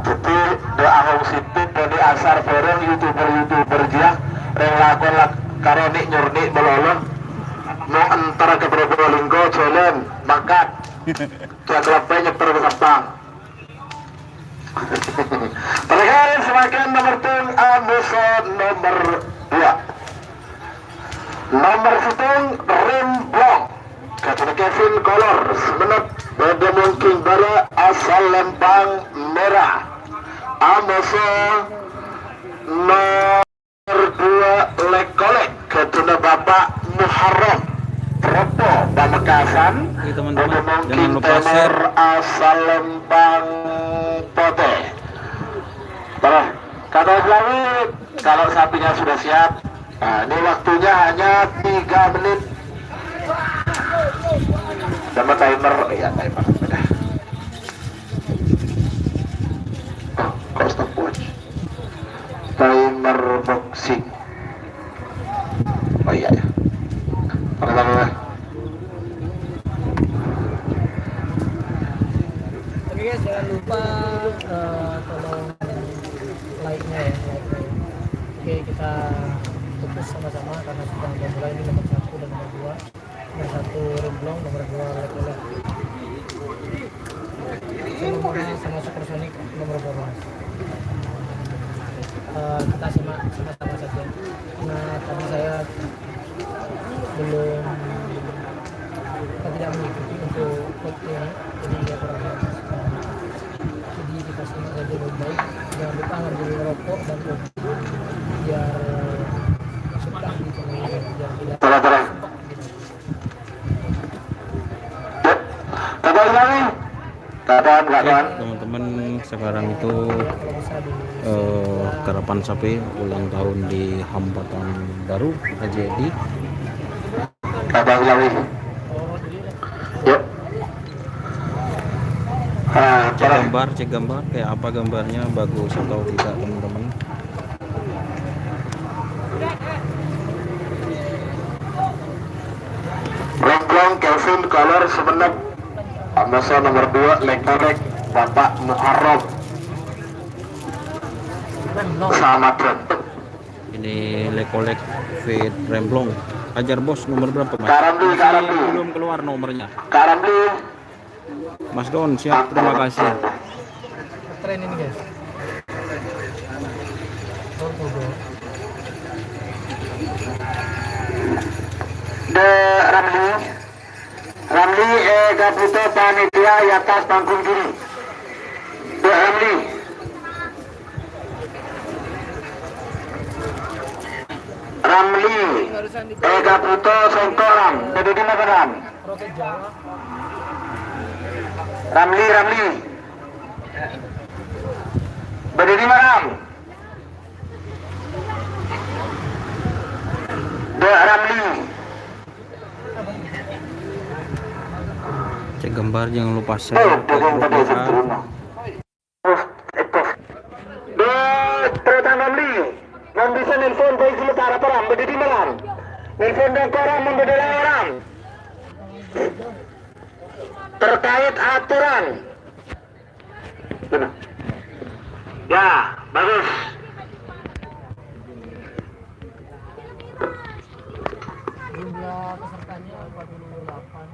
Jadi doa sipit dari asar bareng youtuber dia relakon lah karo nik nyurnik beloloh mau antara ke Probolinggo jalan makat tuan lepai nyeper ke Sampang. Terkait semakin nomor tung Amuso nomor 2 nomor situng Remblong kata Kevin Kolor semenit pada mungkin bara asal Lempang merah Amuso nomor 2 Lekolek kata Bapak Muharram Ropo Pamekasan teman-teman, mungkin jangan lupa share asal Lempang Pote. Baik, kata Islami kalau sapinya sudah siap. Nah, ini waktunya hanya 3 menit. Sama timer, ya timer sudah. Kok stopwatch? Timer boxing. Oh iya ya. Oke. Oke guys, jangan lupa tolong like-nya ya, Oke, kita fokus sama-sama karena sudah mulai ini nomor 1 dan nomor 2. Nomor 1 Remblong, nomor 2 Lek-Lek. Nomornya sama Supersonic nomor 12. Kita simak sama-sama saja. Nah, tadi saya belum tidak mengikuti untuk ini, jadi ya kurang jelas. Jadi kita simak saja baik-baik. Jangan lupa ngambil rokok dan kopi biar sudah ditemui biar tidak teman-teman. Sekarang itu Karapan Sapi ulang tahun di Hambatan Baru Ajedi. Yuk. Cek gambar kayak apa gambarnya, bagus atau tidak teman-teman. Remblong Kevin Kolor semenep Amasa nomor 2 Lekorek Bapak Muharram sama Trepet. Ini Lekolek Fit Remblong. Ajar bos, nomor berapa mas? Karamli. Belum keluar nomornya. Karamli. Mas Don siap, terima kasih. Tren ini guys. De Ramli Gabuto panitia di atas panggung kiri. De Ramli Gabuto Sengkoran jadi di mana? Ramli berdiri maram De Ramli. Cek gambar, jangan lupa share ke grup WA. Pertama Ramli non bisa nelfon baik sementara peram berdiri malam nelfon dan koran membedela orang terkait aturan. Ya, bagus. Jumlah pesertanya 48.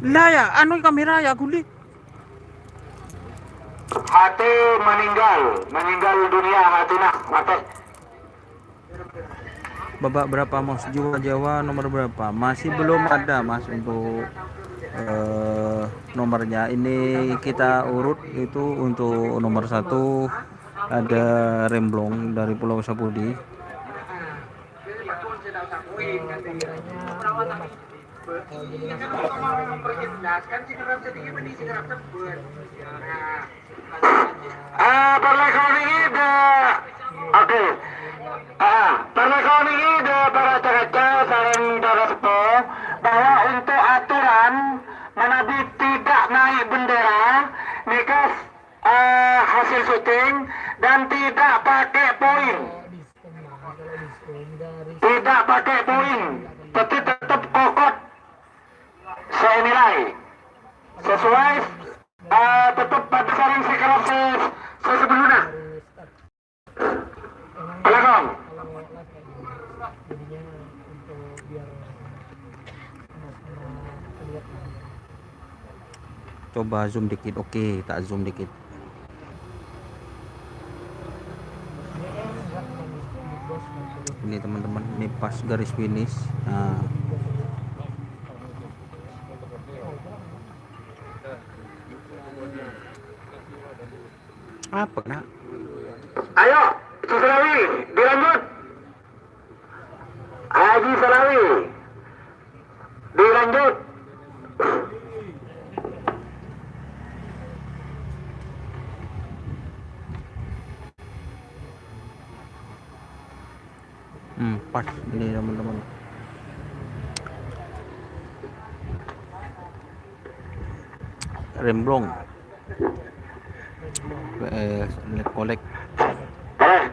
Lah ya, anu kamera ya guli. Hati meninggal dunia hatina mati. Babak berapa mas? Jawa nomor berapa? Masih belum ada mas untuk nomornya. Ini kita urut itu untuk nomor 1 ada Remblong dari Pulau Sapudi. Perlekon ini oke. Perlekon ini para caca sarang para sepo bahwa untuk aturan menabi tidak naik bendera nikas hasil syuting dan tidak pakai poin. dia untuk biar lihat Coba zoom dikit. Oke, tak zoom dikit. Ini teman-teman, ini pas garis finish. Nah, apa nak? Ayo, Salawi, dilanjut. Haji Salawi, dilanjut. Pas ini teman-teman. Remblong. Kolek. Boleh.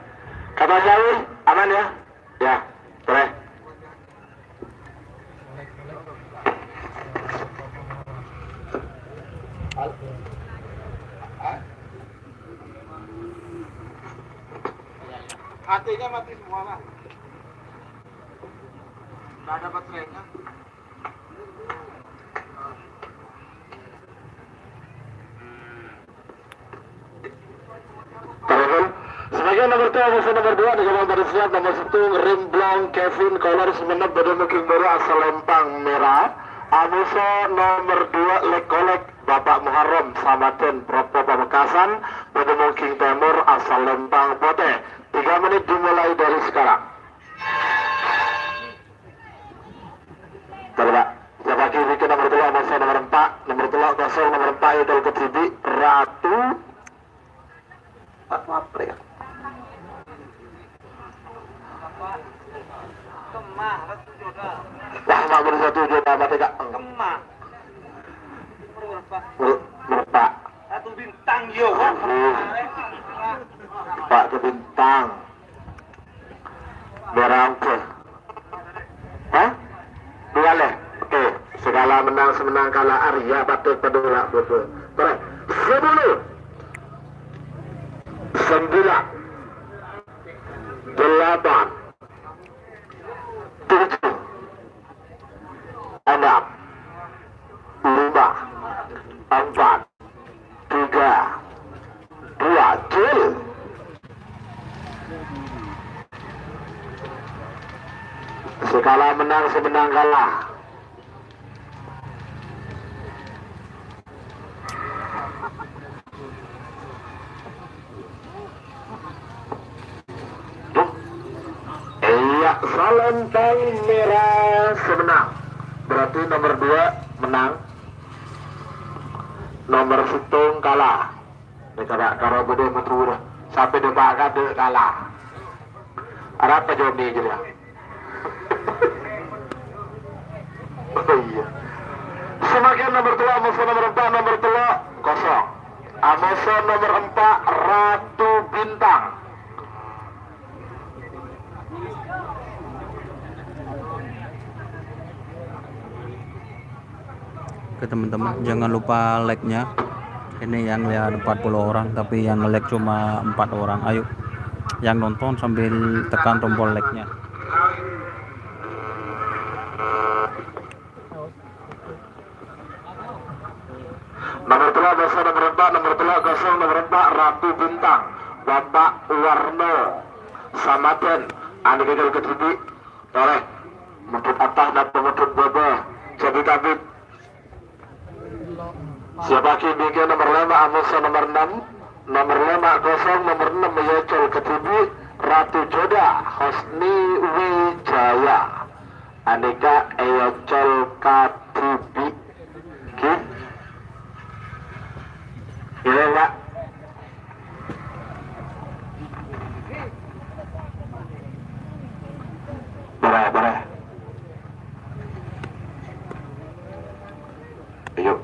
Kata Salawi, aman ya? Ya, boleh. Hatinya mati semua lah. Nggak ada baterainya. Telepon. Sebagai nomor 2, musuh nomor 2 di golongan baris siap nomor 1 Remblong Kevin Color Semenep Badan Muking Baru asal Lempang Merah. Amuso nomor 2 Lek Kolek Bapak Muharram Samaten Propo Pamekasan Badan Muking Timur asal Lempang Pote. 3 menit dimulai dari sekarang. Coba siapa kiri ke nomor 2 Amuso nomor 4 nomor 2 kosong nomor 4 Idol Ketibi Ratu apa ya? Kemah, Ratu Joda. Wah, mak bersatu jodoh apa tidak? Kemah. Merpak. Ratu Bintang yo. Pak ke bintang. Berangke. Hah? Dua leh. Oke. Segala menang semenang kalah Arya Batuk Pedulak betul. Terus 10 9 8 7 6 5 4 3 2 jil. Sekala menang semenang kalah. Iya, Salentang Merah semenang. Berarti nomor 2 menang. Nomor 1 kalah. Ini kada karo bede mutu sampai depan kada kalah. Ada apa jawab ni je dia? Oh iya. Semakin nomor 2 Amuso nomor 4 nomor 3 kosong. Amuso nomor 4 Ratu Bintang. Ke teman-teman, jangan lupa like-nya. Ini yang lihat 40 orang tapi yang like cuma 4 orang. Ayo yang nonton sambil tekan tombol like-nya. Nomor 3 Amuso nomor 4 nomor 3 kosong nomor 4 Ratu Bintang. Bapak Warno Samaten Andi Gagal Ketribi. Oleh mentut atas dan pemetut bebe. Jadi tabib. Siapa kini ke nomor 5 Amuso nomor 6 nomor 5 kosong nomor 6 Yocol Ketibi Ratu Joda Hosni Wijaya Andika Yocol Ketibi Git ini enggak boleh ayo.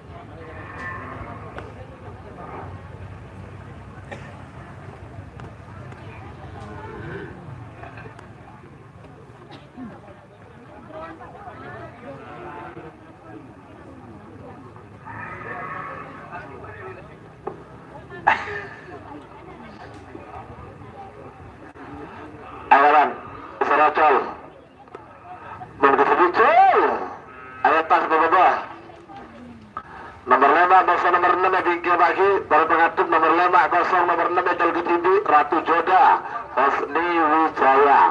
Awalan, Serocol, tetap bosan nomor 6 bingkai bagi baru pengatur nomor 5 kosong nomor 6 Edel Ketindi Ratu Joda Hosni Wijaya.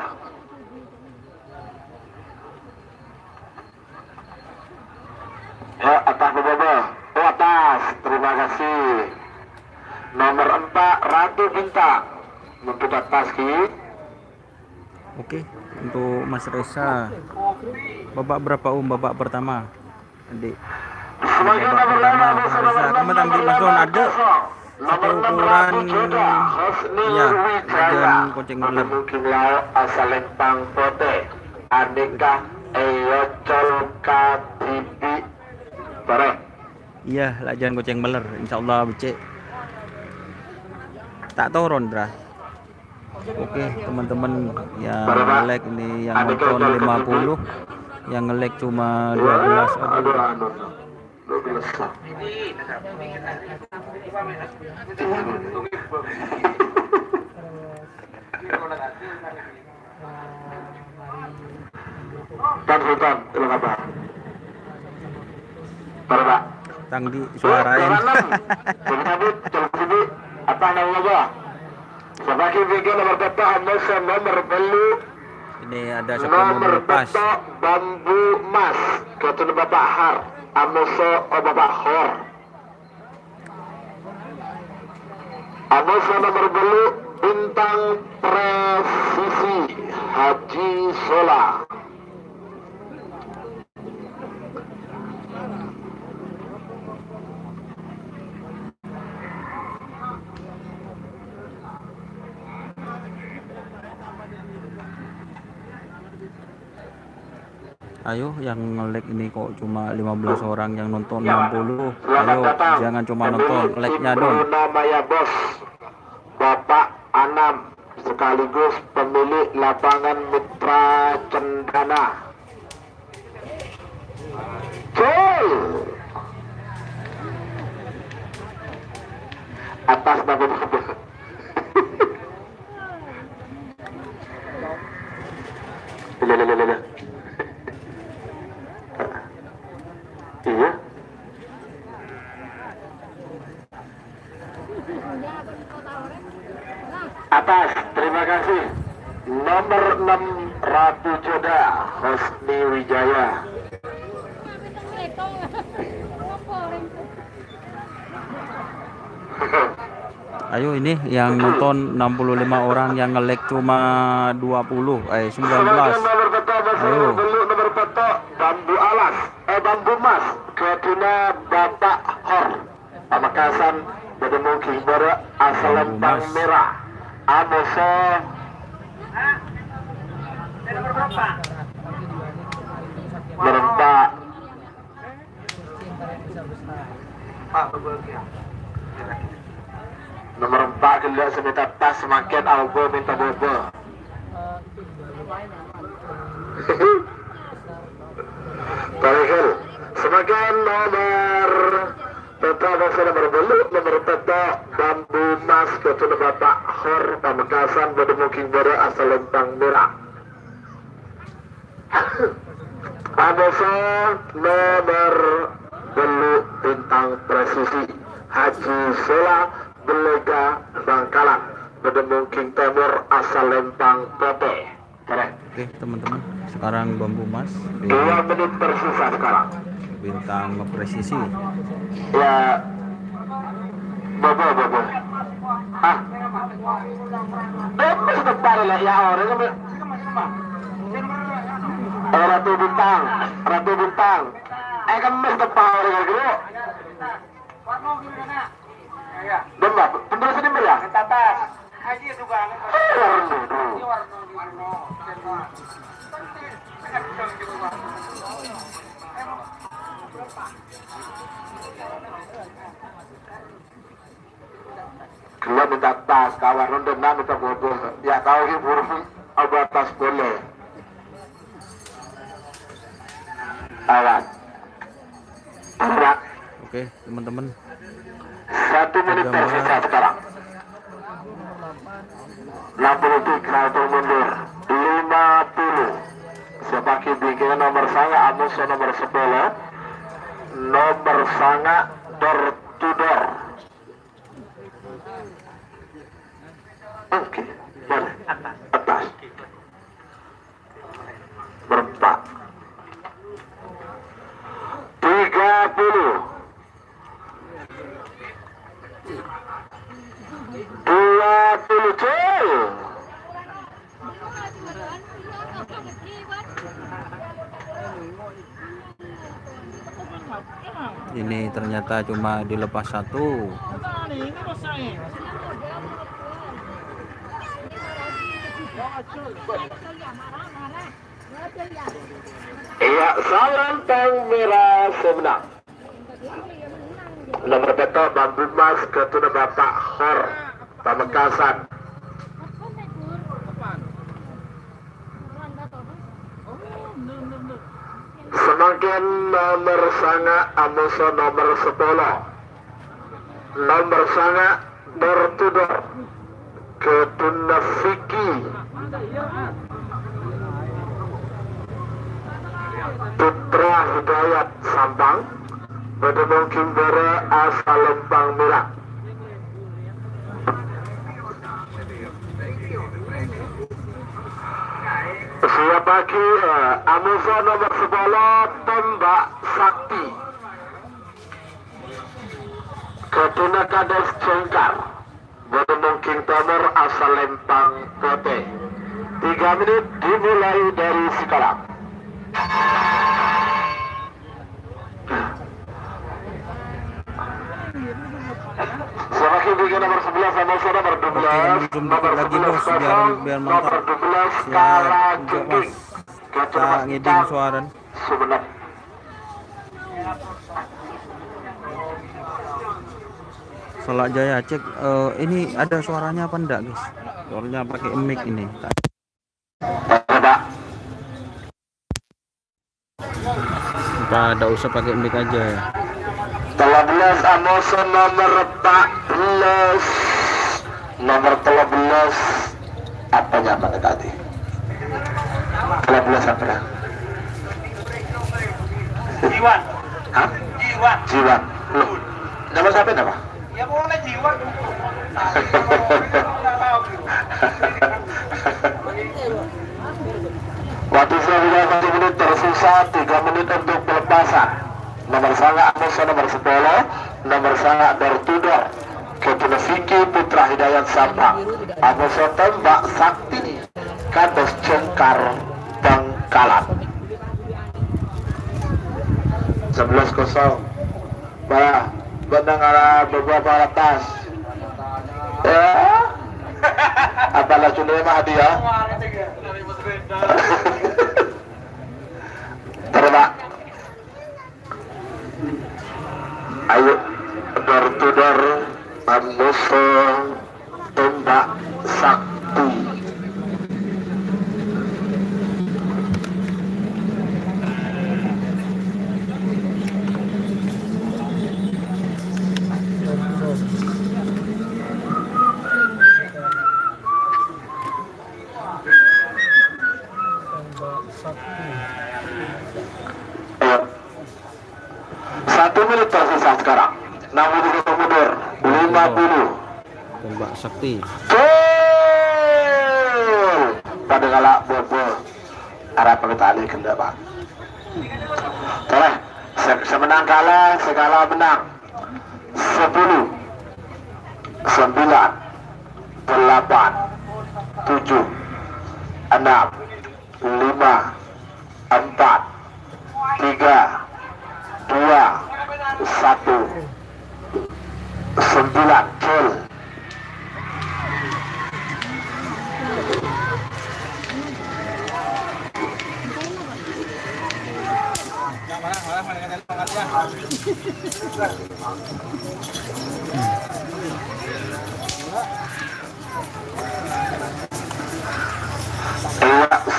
Ya atas bobo. Oh atas. Terima kasih. Nomor 4 Ratu Bintang untuk atas ki. Oke, untuk Mas Reza babak berapa babak pertama adik? Sebagai Babak nomor pertama 5 Mas Reza kemudian di Mas Don ada nomor 6 ukuran Ratu Joda Hosni ya Wijaya. agen kucing Ada ular. mungkin lau asal lempang pote. Aneka eyocol katipi. Bare. Iya, lajan kucing beler insyaallah becek. Tak turun dah. Oke, teman-teman yang nge-like ini yang nonton 50, yang nge-like cuma 12. Aduh. Aduh. 12. Tan Sultan, terima kasih. Pak. Tang di suarain. Cabut, apa namanya? Sebagai bagian nomor peta Amosa nomor belu Ini ada 10 nomor lepas. peta bambu emas ketun Bapak Har Amosa Bapak Hor Amosa nomor belu bintang presisi Haji Sola. Ayo yang nge-like ini kok cuma 15 orang, yang nonton 60. Ayo jangan cuma nonton, like-nya dong. Namanya Bos Bapak Anam sekaligus pemilik lapangan Mitra Cendana. Cool. Atas nama Bapak. Lele. Iya. Atas, terima kasih. Nomor 6 Ratu Joda Hosni Wijaya. Ayo ini yang nonton 65 orang, yang nge-like cuma 20, 19. Nomor peta Ayo. nomor peta bambu alas, bambu emas ketuna Bapak Hor Pamekasan Bedemungking Bora asal Bambu Lempang emas. Merah Amoso berempat nomor 4 kelihatan seminta tas semakin algo minta bobo. Baiklah, semakin nomor peta bangsa nomor belu nomor peta bambu emas ketuna Bapak Hor Pamekasan Bedemungking Bora asal Lempang Merah. Amoso nomor belu bintang presisi Haji Sola Belega Bangkalan Bedemungking Timur asal Lempang Pote. Oke teman-teman, sekarang bambu emas 2 menit tersisa sekarang. bintang presisi. Ya, bobo. Ah, mas depan lah ya orang kan. Ratu Bintang. Kan mas depan orang gitu. Demam, penjelasan ini ya? Tatas. Haji juga. Keluar minta tas, kawan rendang minta bobo. Ya kau hibur obat tas boleh. Alat. Alat. Oke teman-teman, 1 menit tersisa sekarang. 63 atau mundur 50. Sebagai bikin nomor sanga Amus nomor 10. Nomor sanga door to door. Oke, boleh. Atas. Berempat. 30. 20 cil. Ini ternyata cuma dilepas satu. Iya, Salantang Merah semenang. Nomor beto Bambu Mas Ketuna Bapak Hor Pamekasan. Semakin nomor sanga Amuso nomor 10. Nomor sanga Bertudor Ketuna Fiki Putra Hidayat Sampang Bedemong Kimbere asal Lempang Merah. Siap pagi Amuso nomor 10 Tembak Sakti Ketuna Kades Cengkar Bedemong King Timur asal Lempang Pote. 3 menit dimulai dari sekarang. Semakin tinggi nomor 11 sama nomor 12. Oke, Nomor lagi 11 bos, biar nomor mantap. 12 Siap Kala juga Jengking. mas. Kita ngiding suara. Sumenep. Salak Jaya cek ini ada suaranya apa enggak guys? Soalnya pakai mic ini. Coba. Kita ada usah pakai mic aja ya. 13 Amoso nomor 14. Nomor 13 apanya mana tadi? 13 apa dah? Jiwan. Hah? Jiwan. Jiwan. Loh, nama siapa nama? Ya boleh jiwan. Waktu saya 1 menit tersisa 3 menit untuk pelepasan. Nomor sangat Amoso nomor 10. Nomor sangat Bertudor Ketuna Fiki Putra Hidayat Sampang. Amoso Tembak Sakti Kades Cengkar Bangkalan. 11-0. Bah, benang arah beberapa atas. Ya. Apalah cuma mah dia. Terbak. Ayo Bertudor Amoso Tembak Sakti. Ayo. 1 menit tersisa sekarang. 60 mundur. 50. Tembak Sakti. Gol. Pada galak bobo. Arah pengetali kena pak. Toleh. Semenang kalah, segala menang. 10, 9, 8, 7, 6, 5, 4, 3, 2, 1, 9, kill.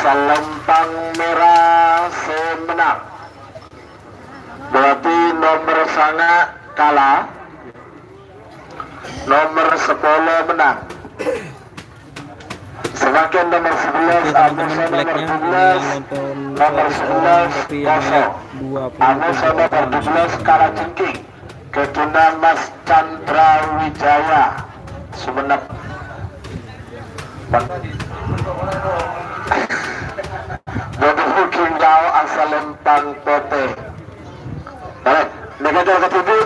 Selempang Merah semenang. Berarti nomor sangat kalah. Nomor 10 menang. Semakin nomor 11 Amoso nomor 12. Nomor 11 kosong. Amoso nomor 12 Kala Jengking Keduna Mas Chandra Wijaya Sumenep. Bodoh Kinggau asal Lempang Pote. Baik, negatif ketujuh.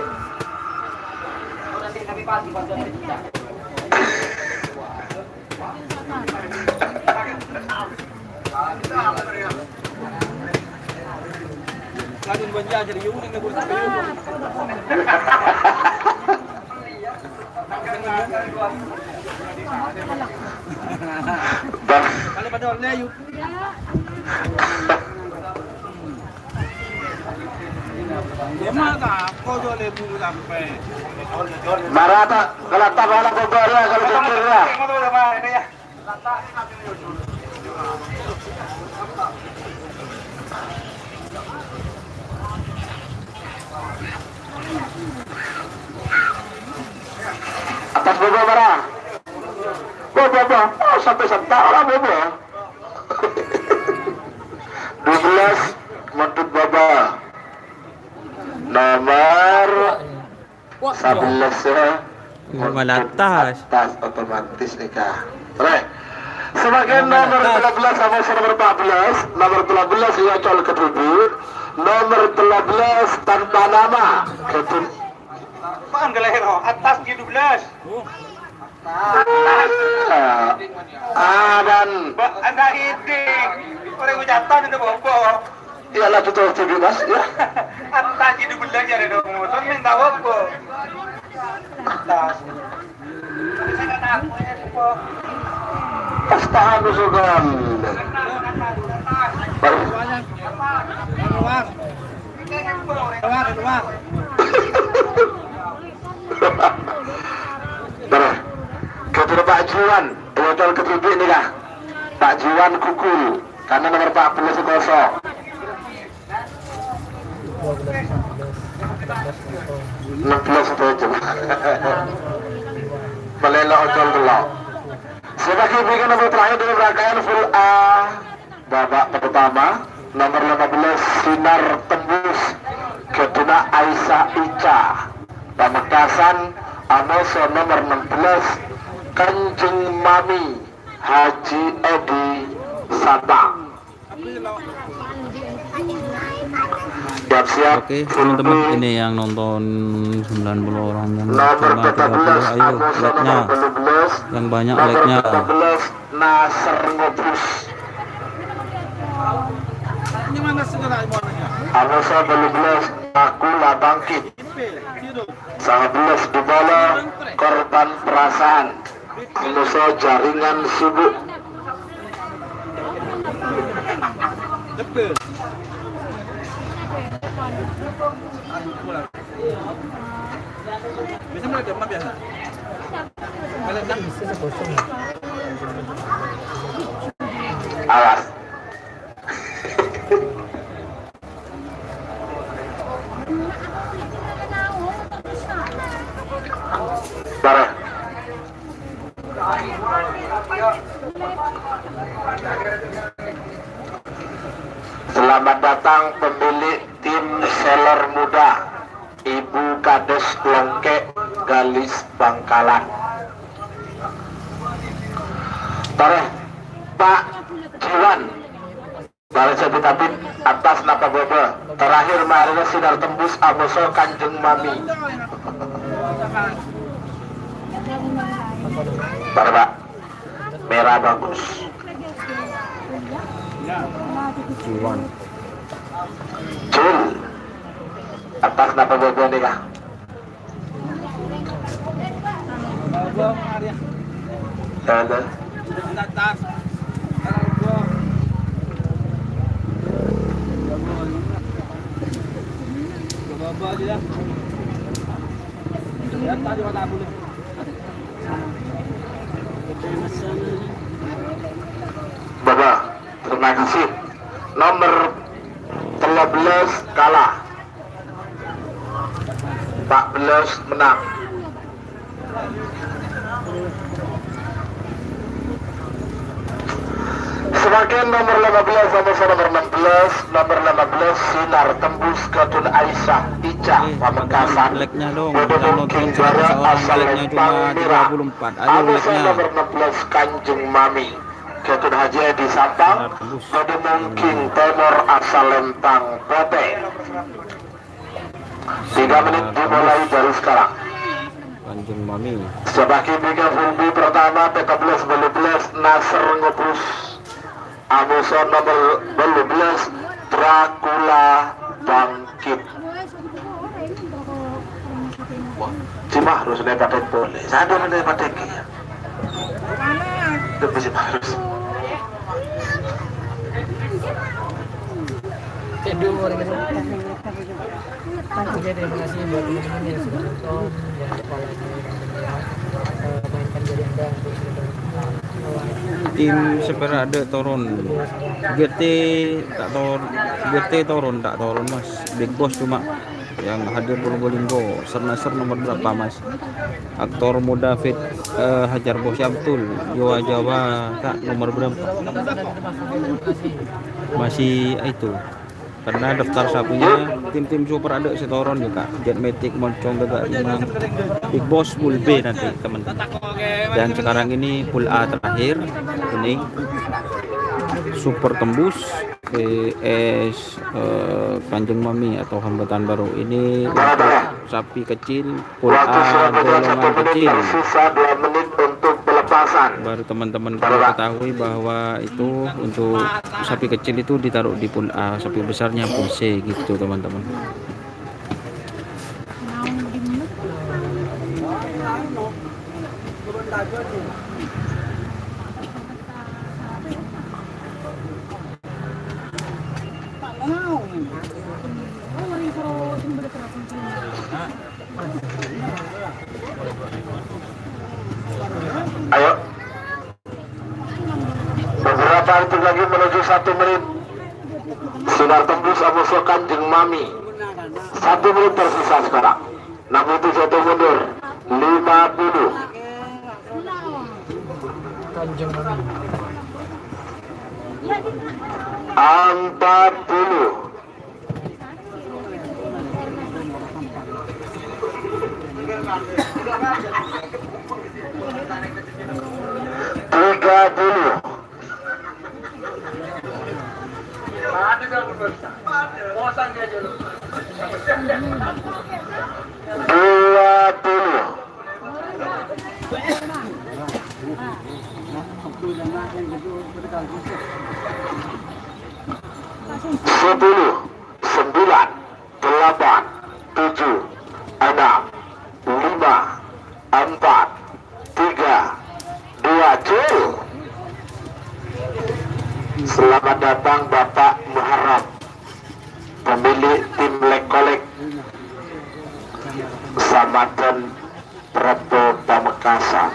Lanjut banja jadi yung ning nabul sa Kalau pada oleh yuk. Gimana kau jole bulu sampai. Marata kelata bala Bogornya kalau pikirnya. Atas Bobo marah. Bobo, oh sampai serta orang Bobo. 12 Mentut Bobo. Nomor 11 ya. Malatas. Tas otomatis nikah. Baik. Sebagai nomor 13 sama nomor 14, nomor 13 ya col ketujuh, nomor 13 tanpa nama ketujuh. Paan galero atas G12. Dan Anda hiding. Orang ucapkan itu bobo. ialah betul mas ya. Atas G12 ya dong. Tuh minta bobo. Atas. Pastahan usugan. Barang. Ketua Pak Jiwan, hotel ketujuh ini kah? Pak Jiwan Kukul, karena nomor 14 kosong. 16 itu Melela hotel telok. Sebagai bikin nomor terakhir dengan rangkaian full A babak pertama, nomor 15 Sinar Tembus Keduna Aisyah Ica Pamekasan. Amoso nomor 16 Kanjeng Mami Haji Edi Sabang. Siap. Oke teman-teman, ini yang nonton 90 orang yang Nomor cuma 30. 13 Ayo Amoso like-nya nomor 12 yang banyak nomor like-nya. 14 Nasr Ngobus. Ini mana segala imannya? Amoso 12 Akula Bangkit. 11 di bola korban perasaan. Amoso jaringan sibuk. Depil. Bisa mulai jam 6 biasa. Kalau 6 Awas. Barang. Selamat datang pemilik tim seller muda Ibu Kades Longke Galis Bangkalan. Tore Pak Jiwan Balai Sepitabit atas napa bobo. Terakhir Maria Sinar Tembus Amoso Kanjeng Mami. Tore Pak merah bagus. Jiwan. Jul atas napa bobo nih kah? Ada. atas. Coba aja ya. Lihat tadi mata dulu. Bapak, terima kasih. Nomor 13 kalah. 14 menang. Sebagai nomor 15 sama nomor 16, nomor 15 Sinar tembus ke Tun Aisyah Ica Pamekasan. Like-nya dong, Pada yang mungkin nonton 100 juara orang, asal like-nya cuma Lempang Merah. 34. Ayo Anusan like-nya. nomor 16 Kanjeng Mami ke Tun Haji Edi Sampang. Sinar tembus. Pada mungkin Timur asal Lempang Pote. 3 menit dimulai dari sekarang. Kanjeng Mami. Sebagai Biga Fulbi pertama P11 Belubles Nasr Ngepus Amuson nomor 12 Dracula Bangkit. Cuma harus dapat boleh. Saya ada dapat ya. Itu sih harus. Tidur gitu. Oke, terima kasih buat teman-teman yang sudah nonton. Jangan lupa like, mainkan jadi Anda untuk Tim Seperade turun. GT tak turun. GT turun tak turun Mas. Big Boss cuma yang hadir Probolinggo. Ser nomor berapa Mas? Aktor muda Fit Hajar Bos ya betul. Jawa tak nomor berapa? Masih itu. Karena daftar sapunya tim-tim super ada setoron juga Jetmatic Moncong juga memang Big Boss pool B nanti teman-teman. Dan sekarang ini pool A terakhir ini super tembus PS Kanjeng Mami atau hambatan baru ini untuk sapi kecil pool A golongan kecil. Sisa 2 menit untuk pelepasan. Baru teman-teman perlu ketahui bahwa itu untuk sapi kecil itu ditaruh di pool A, sapi besarnya pool C gitu teman-teman. Ayo. Beberapa detik lagi menuju 1 menit. Sinar tembus Amuso Kanjeng Mami. 1 menit tersisa sekarang. 61 mundur. 50. Kanjeng Mami. 40. 30. 20. 10, 9, 8, 7, 6, 5, 4, 3, 2, cul. Selamat datang Bapak Muharram, pemilik tim Lekolek Kecamatan Prato Pamekasan.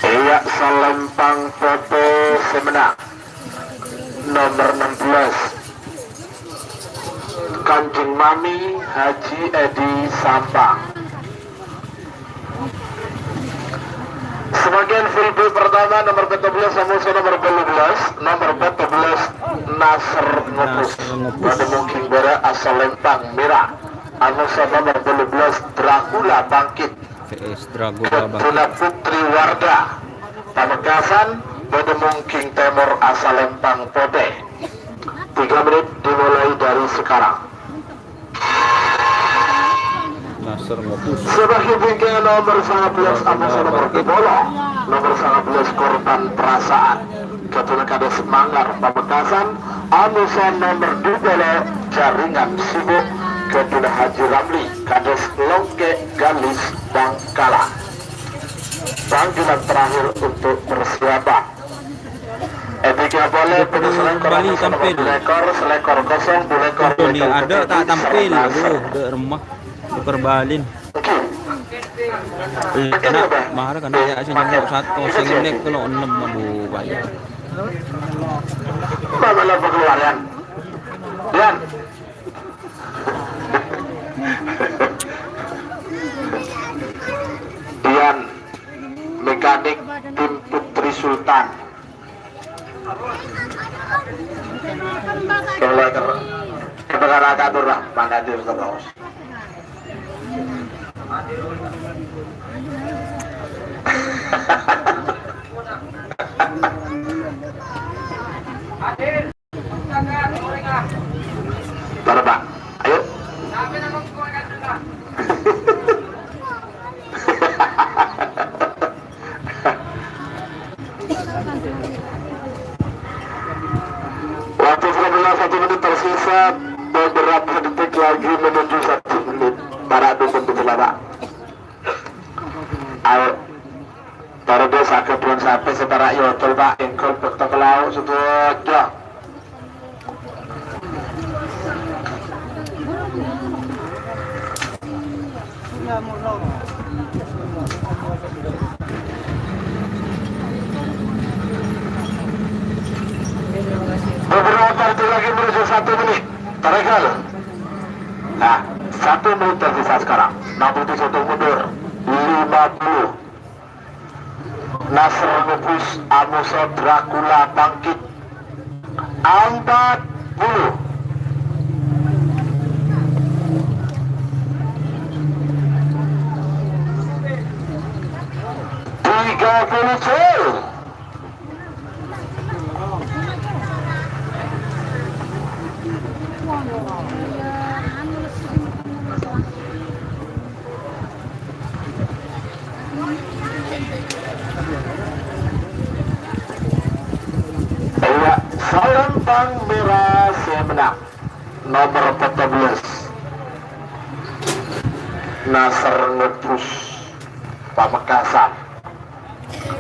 Iya Salempang foto semenang nomor 16 Kanjeng Mami Haji Edi Sampang. Sebagian full B pertama nomor 14 Samusa nomor 12 nomor 14 Nasr Ngopus pada mungkin bara asal Lempang Merah Anusa nomor 12 Dracula Bangkit VS Dracula Ketuna Bangkit. Putri Warda Pamekasan pada mungkin Timur asal Lempang Pote. 3 menit dimulai dari sekarang. Nasr Ngopus. Sebagai bingkai nomor 19 Amusa nomor 12 nomor 19 korban perasaan Ketua Kades Manggar Pamekasan Amusa nomor 12 jaringan sibuk Ketua Haji Ramli Kades Longke Galis Bangkala. Panggilan terakhir untuk persiapan. Etika boleh Kembali tampil. selekor kosong bulekor. Ini ada tak tampil, aduh, udah remah. Diperbalin. Kena mahal kan ya sih nyemplok 1 sing nek kalau 6 aduh banyak. Bagaimana pengeluaran? Dan Dian mekanik tim Putri Sultan. Kalau kebenaran atur lah, mana dia terus. Pak, ayo. Waktu 1 menit tersisa, beberapa detik lagi menuju 1 menit. Para dukun berlama. Ayo. Para desa kebun sampai setara yotol pak engkol bekto kelau sudah. Beberapa detik lagi menuju 1 menit. Tarekel. Nah, 1 menit tersisa sekarang. 61 mundur. 50. Nasr Nubus Amusa Dracula bangkit. 40. 30. Iya, Salembang Merah Semenang nomor 14 Nasr Nubus Pamekasan.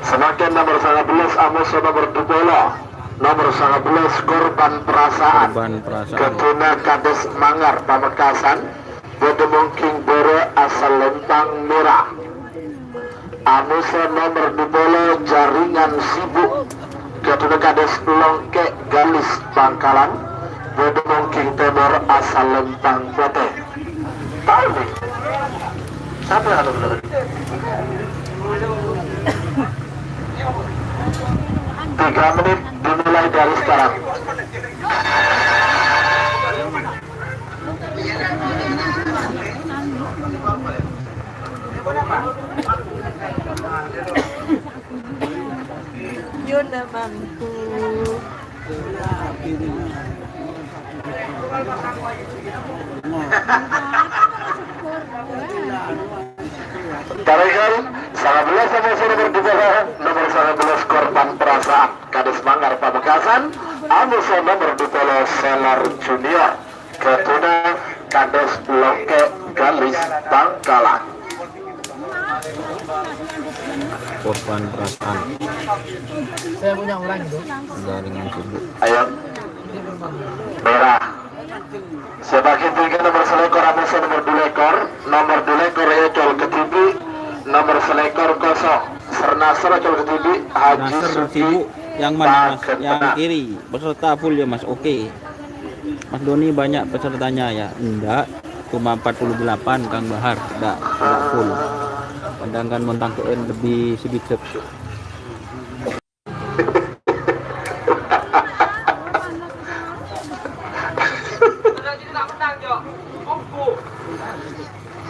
Semakin nomor 19 Amos nomor 20 nomor 19 Korban Perasaan Ketuna Kades Mangar Pamekasan Bodemong King Boro asal Lempang Merah. Amos nomor 20 Jaringan Sibuk Ketuna Kades Longke Galis Bangkalan Bodemong King Timur asal Lempang Bote. Tahu nih siapa yang ada benar? 3 menit dimulai dari sekarang. Yuna mampu. Tarekel 19 nomor 2 nomor 19 Korban Perasaan Kades Manggar Pamekasan Amos nomor 20 Selar Junior Ketuna Kades Longke Galis Bangkalan. Korban Perasaan Saya punya orang itu. Jaringan Sibuk. Ayo Merah sebagai 3 nomor selekor Amos nomor 2 ekor nomor 2 ekor Ecol Ketibi nomor selekor kosong Sernasar Ecol Ketibi Haji Nasr Suci Sibuk yang mana mas? Paketena. Yang kiri peserta full ya mas. Oke. Mas Doni banyak pesertanya ya? Enggak, cuma 48 Kang Bahar. Enggak full. Pandangan montang ke lebih sedikit.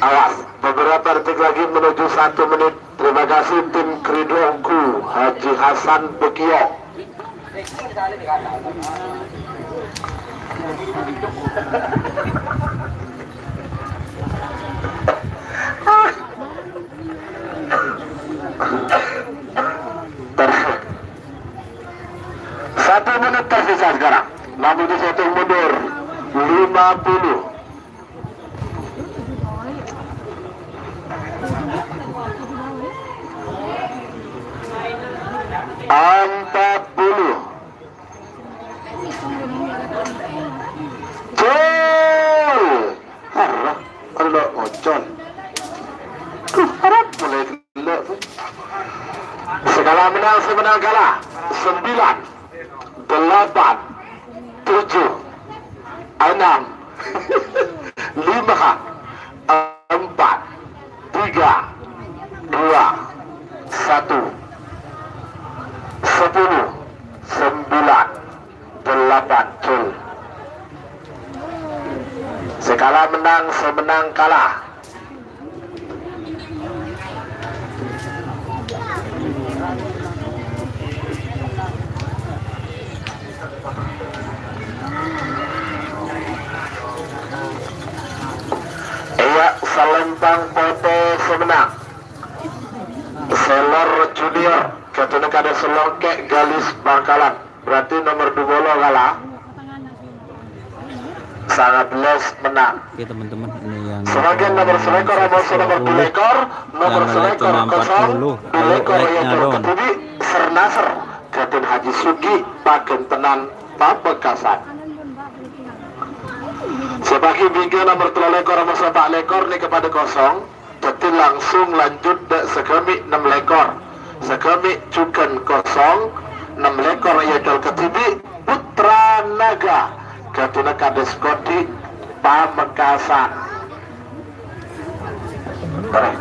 Awas, beberapa detik lagi menuju 1 menit. Terima kasih tim Kridongku Haji Hasan Bekio. Satu menit tersisa sekarang. 61 mundur. 50. 40. Jol. Harap, ada ocon. Harap boleh gila. Segala menang semenang kalah. 9, 8, 7, 6, 5, 4, 3, 2, 1. semenang semenang kalah. Iya, Salempang Pote semenang. Selor Junior katanya kada selongkek Galis Bangkalan. Berarti nomor 2 kalah. Sangat les menang. Oke teman-teman, ini yang Sebagian nomor selekor nomor 2 ekor, nomor Yang selekor cuma 40. 0, 2 ekor Like-nya yang dong. terketibi Sernaser Katin Haji Sugi Bagen Tenan Pamekasan. Sebagai bingkai nomor 3 ekor nomor 4 ekor ni kepada kosong. Jadi langsung lanjut dek sekami 6 ekor. Sekami cukan kosong 6 ekor yang terketibi Putra Naga Katuna Kades Koti Pamekasan. Baik.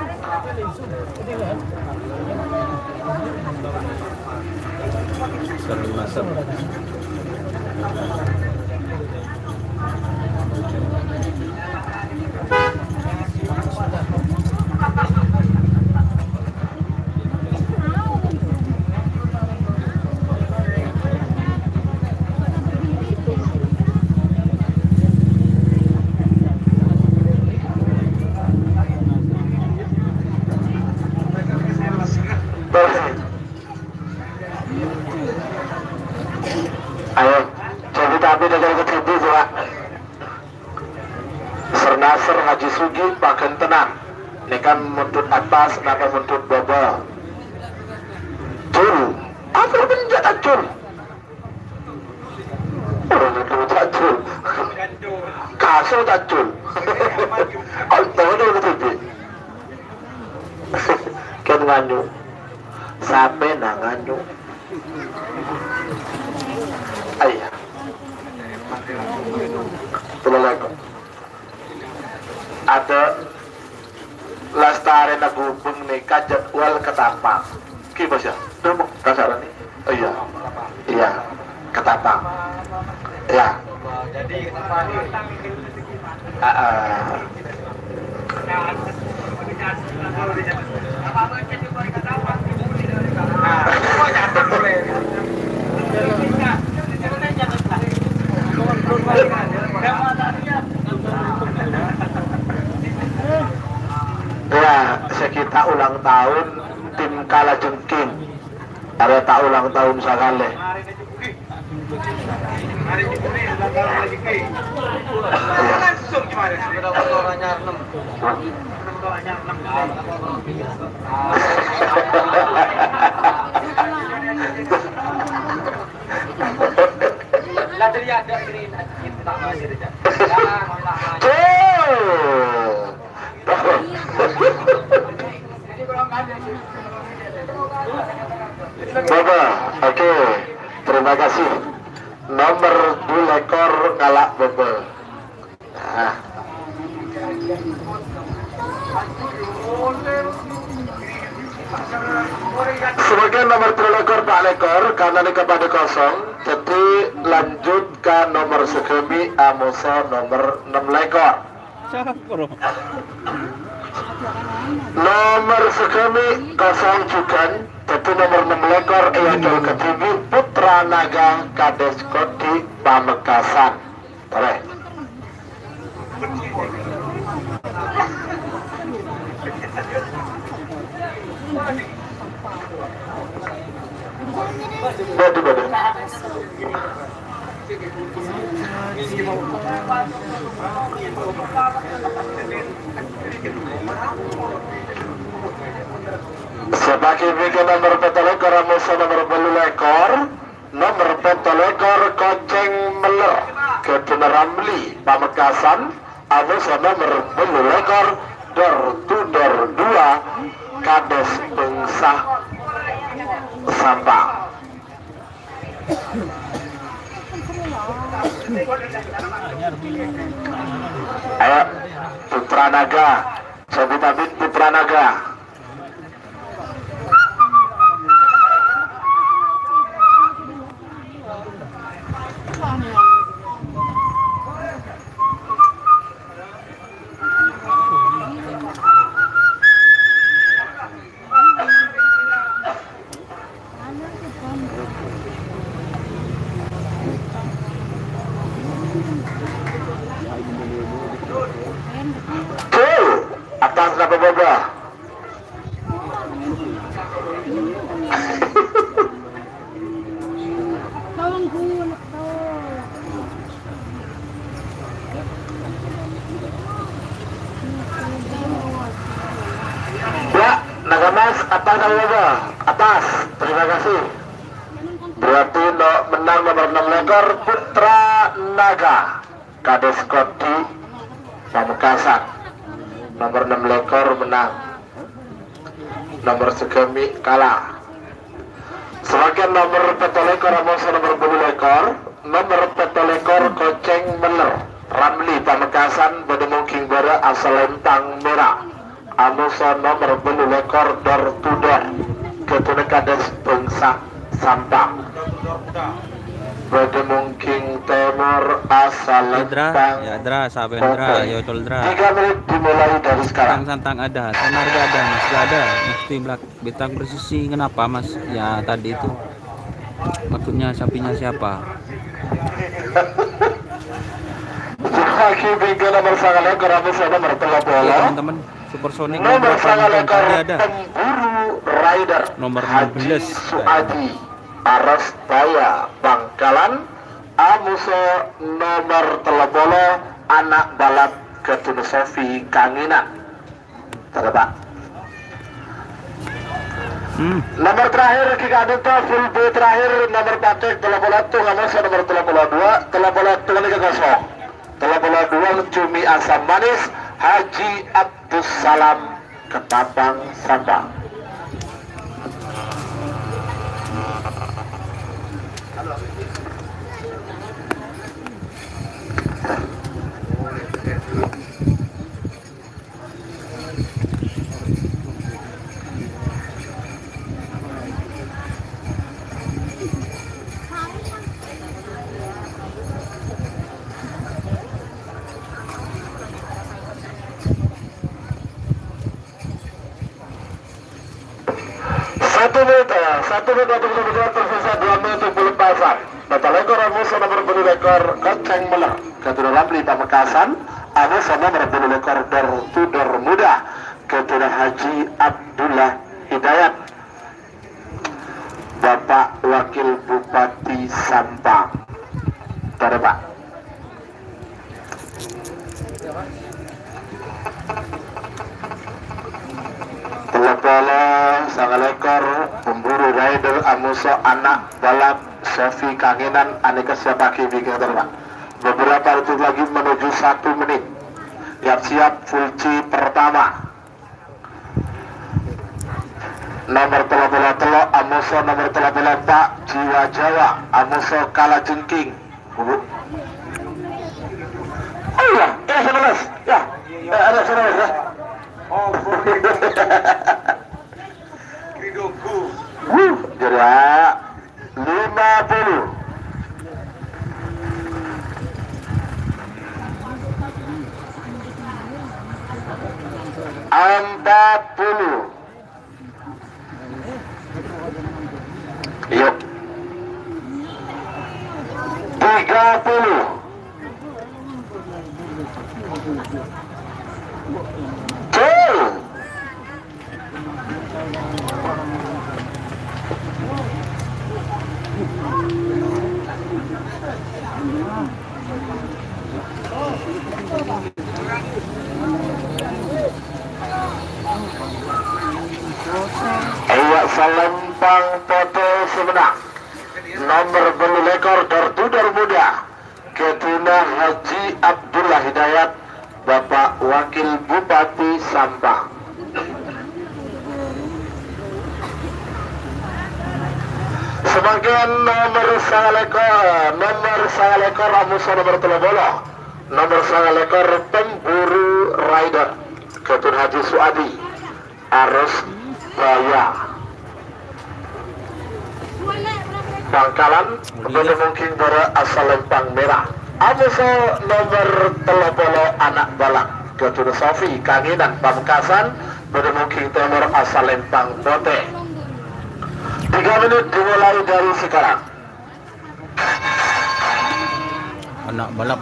Sernaser. Ayo, jadi tapi dengan ketibi juga. Sernaser Haji Sugi Bagen Tenan. Ini kan muntut atas, napa muntut bawah. Cul, apa benjat acul? Orang itu tak cul. Kasut tak cul. Altau ada ketibi. Kan nganyu. Sampai na nganyu. Ayah. Assalamualaikum. Ada lastare na gubeng ni kajadwal ketapang. Kibas ya? Demo kasaran ni. Oh iya. Iya, ketapang. Ya. Jadi ketapang. Ya, sekitar ulang tahun tim Kala Jengking. Ada tak ulang tahun sekali. Langsung gimana? Bapak, oke, terima kasih. Nomor 2 ekor ngalak Bapak. Nah. Sebagian nomor 3 ekor 4 ekor karena ini kepada kosong. Jadi lanjutkan nomor sekemi Amusa nomor 6 ekor. Nomor sekemi kosong juga. Jadi nomor 6 ekor yang ketibi Putra Naga Kades Koti Pamekasan. Boleh. Bodoh. Sebagai bingkai nomor 4 ekor Amusa nomor 2 ekor, nomor 4 ekor Koceng Meler Ketuna Ramli Pamekasan, Amusa nomor 2 ekor Dor Tudor 2 Kades Pengsah Sampang. Ayo, Putra Naga, Sobitabit Putra Naga. Atas nama boga. Ya, Nagamas, atas nama boga. Atas, terima kasih. Berarti menang nomor 6 lekor Putra Naga Kades Koti Pamekasan. Nomor 6 lekor menang. Nomor segemi kalah. Sebagian nomor petolekor Amoso nomor 10 lekor. Nomor petolekor Koceng Meler Ramli Pamekasan Bedemung King Bara Asalentang Merah. Amoso nomor 10 lekor Dor Tudor Ketune Kades Bengsak Sampang. Bedemung King Timur Asalentang. Ya Dra, sahabat Dra, ya tol Dra. 3 menit dimulai dari sekarang. Santang ada, sonar gak ada, masih ada. Mesti bintang presisi, kenapa mas? Ya tadi itu maksudnya sapinya siapa? Lagi bingkai nomor 9 lekor Amoso nomor 10 Oke bola. teman-teman, Supersonic Nomor 9 lekor tadi ada. Pemburu Rider Nomor Haji 16. Suadi Aras Daya Bangkalan. Amoso nomor 10 anak balap Ketune Sofi Kanginan. Terima. Nomor terakhir Kika Adita full B terakhir nomor patek telah bola tung Amoso nomor telah bola 2 telah bola tung 3-0 telah bola 2 Cumi Asam Manis Haji Abdus Salam Ketapang Sampang. Satu menit tersisa 2 menit untuk pelepasan. Total ekor Amoso nomor 10 lekor Koceng Meler Ketune Ramli Pamekasan. Amoso nomor 10 lekor Dor Tudor Muda Ketune Haji Abdullah Hidayat Bapak Wakil Bupati Sampang. Terima. Telepolo sang lekor Pemburu Rider Amoso anak balap Sofi Kangenan aneka siapaki bikin terima. Beberapa detik lagi menuju 1 menit. Siap full C pertama. Nomor telo Amoso nomor telo Pak Jiwa Jawa Amoso Kala Jengking. Oh iya, 19. Ya, ada 19 ya. Oh, Ridhoku. Gerak 50. Yuk 30. Tuh. Iya Salempang foto sebenar. Nomor 10 lekor Dor Tudor Muda Ketune Haji Abdullah Hidayat Bapak Wakil Bupati Sampang. Sebagian nomor 9 lekor Amoso nomor 13 nomor 9 lekor Pemburu Rider Ketune Haji Suadi Aras Daya Bangkalan Bedemung King Bara Asalempang Merah. Amoso nomor 13 anak balak Ketune Sofi Kanginan Pamekasan Bedemung King Timur Asalempang Bote. 3 menit dimulai dari sekarang. Anak balap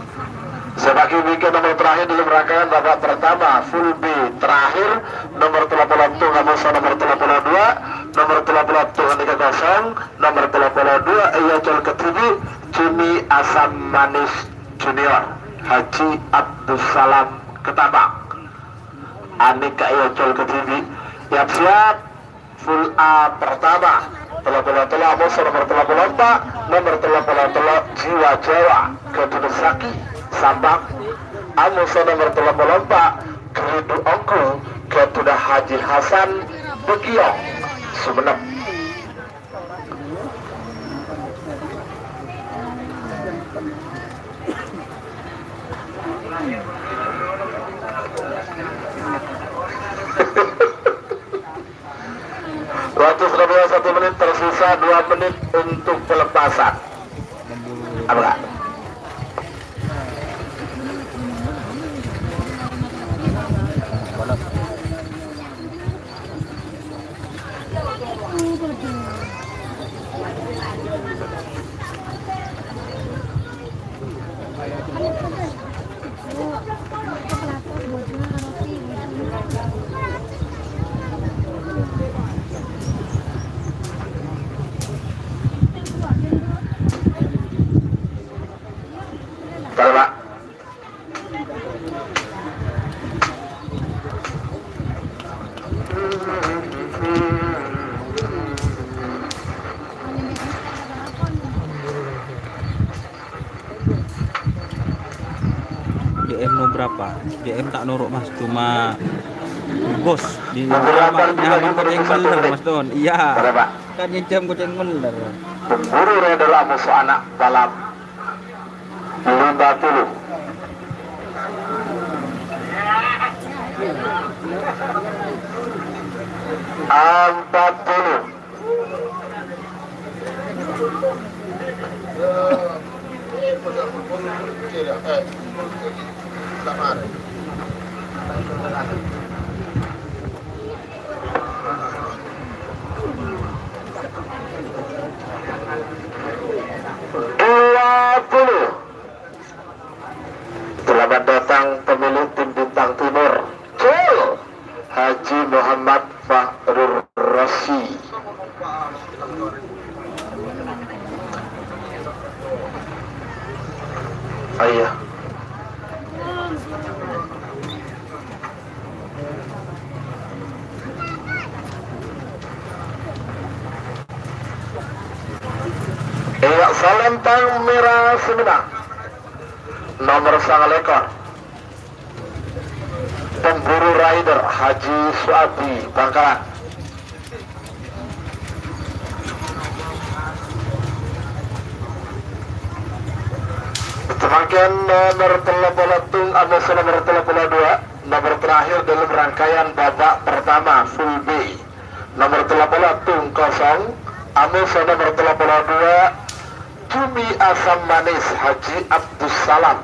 Sebagai weekend nomor terakhir dalam rangkaian babak pertama full B terakhir nomor 30 Ngamosa nomor 32 nomor 30 Andika Kosong nomor 32 Iyacol Ketibi Cumi Asam Manis Junior Haji Abdus Salam Ketabang Andika Iyacol Ketibi siap-siap full A pertama telah Ngamosa nomor 34 nomor 34 Jiwa Jawa Kedua Saki Sabang Amusa nomor 34 Keridu Ongko Ketudah Haji Hasan Begiong Sumenep. Waktu sudah 1 menit, tersisa 2 menit untuk pelepasan. Apa? Pak. DM no berapa? DM tak nuruk mas, cuma bos di nyaman kucing beler mas Don. Iya. Kan nyecem kucing beler. Pemburu adalah musuh anak balap 50. Selamat datang pemilik tim Bintang Timur Haji Muhammad Fakhrur Rasi. Ayah. Salentang Merah Sumedang nomor 9 ekor pemburu rider Haji Suabi Bangkalan. Semakin nomor 30 Amusa nomor 32 nomor terakhir dalam rangkaian babak pertama full B nomor 30 kosong Amusa nomor 32 Cumi Asam Manis Haji Abdus Salam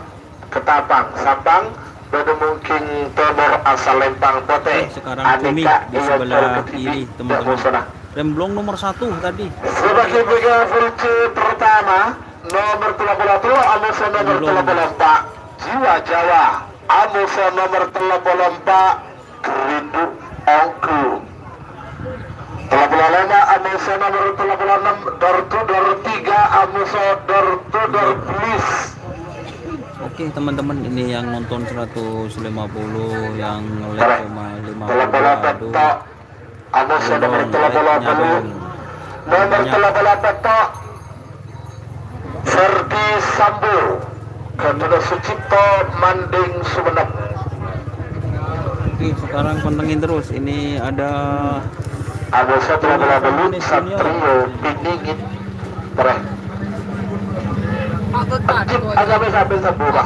Ketapang Sabang pada mungkin Timur asal Lempang Pote. Sekarang Cumi di sebelah kiri teman-teman. Remblong nomor 1 tadi. Sebagai pegang versi pertama nomor 30 Amusa nomor 34 Jiwa Jawa Amusa nomor 34 Kerindu Ongku 35 Amusa nomor 36 Dortu Dortiga Amusa Dortu Dorplis. Oke teman-teman, ini yang nonton 150, yang like cuma 50. Aduh. Amusa nomor 30 nomor 38 Ferdi Sambo Ketua Sucipto Manding Sumenep. Oke, sekarang pantengin terus. Ini ada Amusa 30 Satrio Piningit Pereh agak sampai Sambura.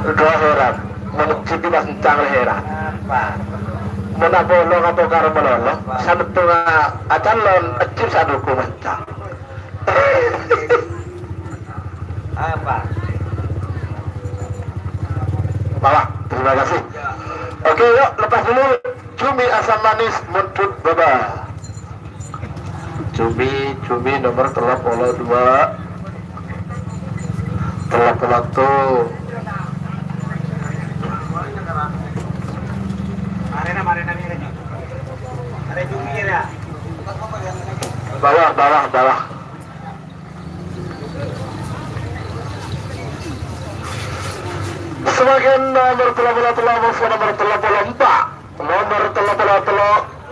Udah heran menuju mas encang heran mana bolong atau karo melolo satu acan lon ecip saduku mencang apa Bapak, terima kasih. Oke, yuk lepas dulu Cumi Asam Manis Muntut Baba. Cumi nomor 32 tuh bawah semakin nomor 34